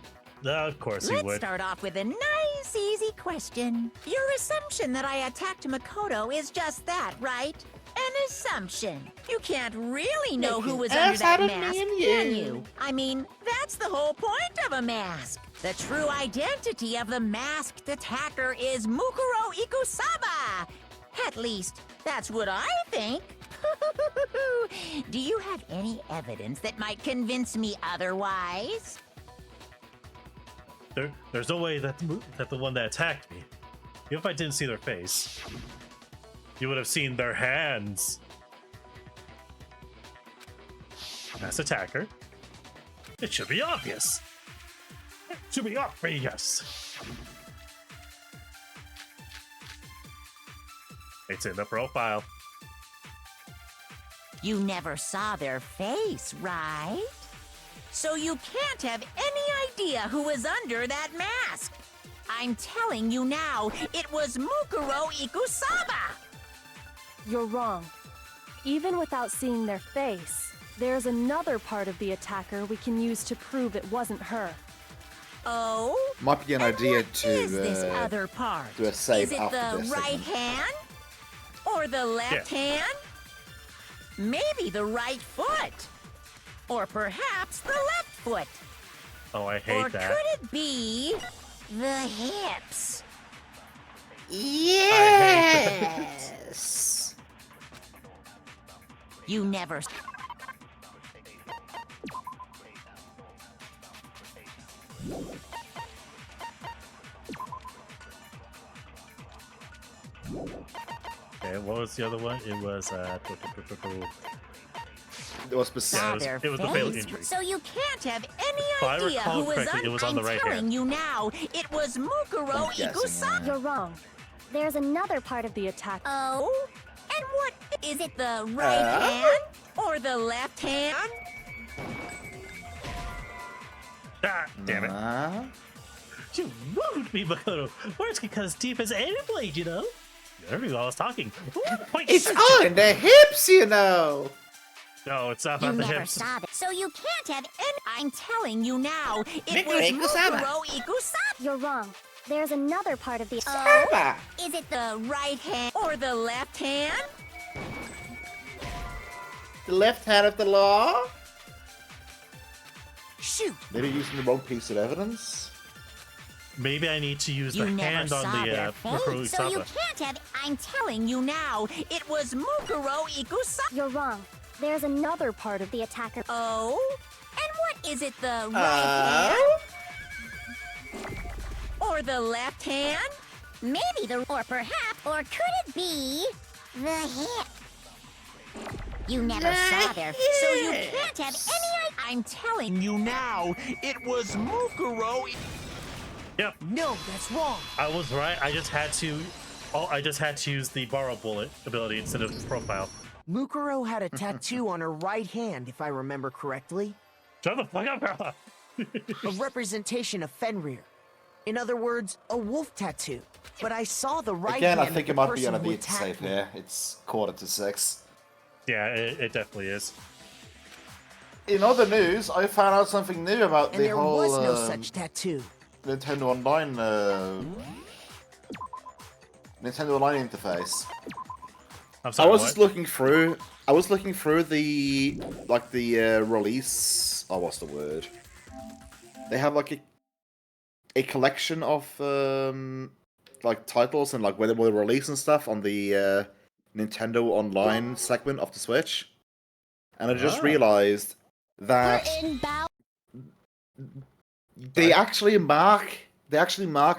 Of course you Let's would. start off with a nice, easy question. Your assumption that I attacked Makoto is just that, right? An assumption. You can't really know who was under that mask, can you? I mean, that's the whole point of a mask. The true identity of the masked attacker is 𝓕𝓻𝓲 Ikusaba. At least, that's what I think. Do you have any evidence that might convince me otherwise? There's no way that the one that attacked me, even if I didn't see their face, you would have seen their hands. As attacker, it should be obvious. It should be obvious. It's in the profile. You never saw their face, right? So you can't have any idea who was under that mask. I'm telling you now, it was 𝓕𝓻𝓲 Ikusaba. You're wrong. Even without seeing their face, there's another part of the attacker we can use to prove it wasn't her. Oh? Might be an idea to Is this other part? do a save Is it after the this right segment. hand? Or the left hand? Maybe the right foot? Or perhaps the left foot? Oh, I hate Or that. could it be the hips? Yes! You never... Okay, what was the other one? It was It was specific. Yeah, it was the fatal injury. So you can't have any If I idea recall who was correctly, it was on the I'm right telling hand. you now, it was 𝓕𝓻𝓲 Ikusaba. You're wrong. There's another part of the attack. Oh? And what? Is it the right hand? Or the left hand? Ah, damn it. You wooed me, Makoto. Words can cut as deep as any blade, you know? Everyone was talking. It's on the hips, you know! No, it's not You about the never hips. saw that. So you can't have any... I'm telling you now, it 𝓕𝓻𝓲 was Ikusaba. 𝓕𝓻𝓲 Ikusaba. You're wrong. There's another part of the Oh? Is it the right hand or the left hand? The left hand of the law? Shoot! Maybe using the wrong piece of evidence? Maybe I need to use You the never hand saw on the their 𝓕𝓻𝓲 face, so you Ikusaba. can't have... I'm telling you now, it was 𝓕𝓻𝓲 Ikusaba. You're wrong. There's another part of the attacker. Oh? And what is it, the right hand? Or the left hand? Maybe the... Or perhaps... Or could it be the hip? You never saw their so you can't have any. I'm telling You now, it was Mukuro. Yep. No, that's wrong. I was right. I just had to. Oh, I just had to use the borrow bullet ability instead of profile. Mukuro had a tattoo on her right hand, if I remember correctly. Shut the fuck up, Carla. A representation of Fenrir. In other words, a wolf tattoo. But I saw the right Again, hand I think of it the might be person gonna who be attacked safe me. here. It's 5:45. Yeah, it definitely is. In other news, I found out something new about And the there whole was no such tattoo. Nintendo Online interface. I'm sorry, I was what? just looking through. I was looking through the release. Oh, what's the word? They have like a collection of like titles and like where they were released and stuff on the Nintendo Online segment of the Switch, and I just realized that they actually mark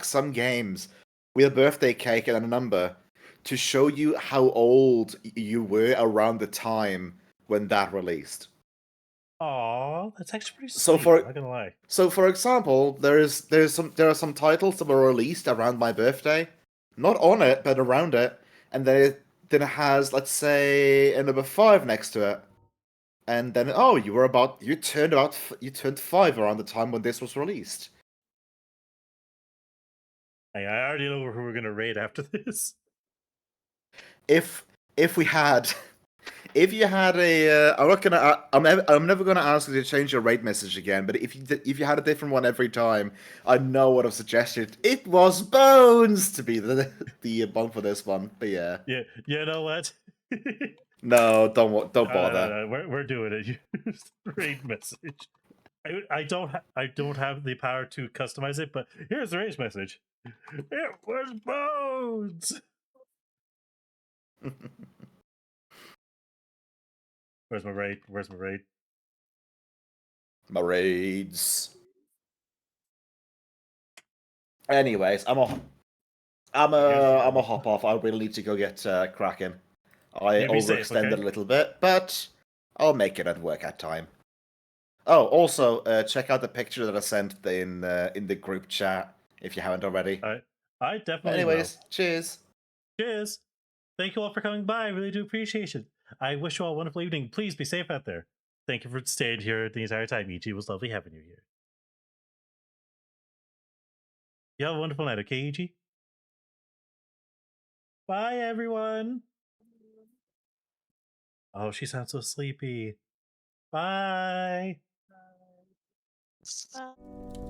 some games with a birthday cake and a number to show you how old you were around the time when that released. Aw, that's actually pretty So sweet. I'm not gonna lie. So for example, there are some titles that were released around my birthday, not on it but around it, and then it has, let's say, a number 5 next to it, and then you turned 5 around the time when this was released. Hey, I already know who we're gonna raid after this. If we had. If you had a, I'm never gonna ask you to change your rate message again. But if you had a different one every time, I know what I've suggested. It was Bones to be the bump for this one. But yeah. Yeah, you know what? No, don't bother. No, we're doing it. Use the raid message. I don't have the power to customize it, but here's the raid message. It was Bones. Where's my raid? Where's my raid? My raids. Anyways, I'm a hop off. I really need to go get cracking. I Yeah, be safe, overextended okay? a little bit, but I'll make it at work at time. Oh, also, check out the picture that I sent in the group chat if you haven't already. I definitely Anyways, will. cheers. Cheers. Thank you all for coming by. I really do appreciate it. I wish you all a wonderful evening. Please be safe out there. Thank you for staying here the entire time, Eiji. It was lovely having you here. You have a wonderful night, okay, Eiji? Bye, everyone. Oh, she sounds so sleepy. Bye. Bye.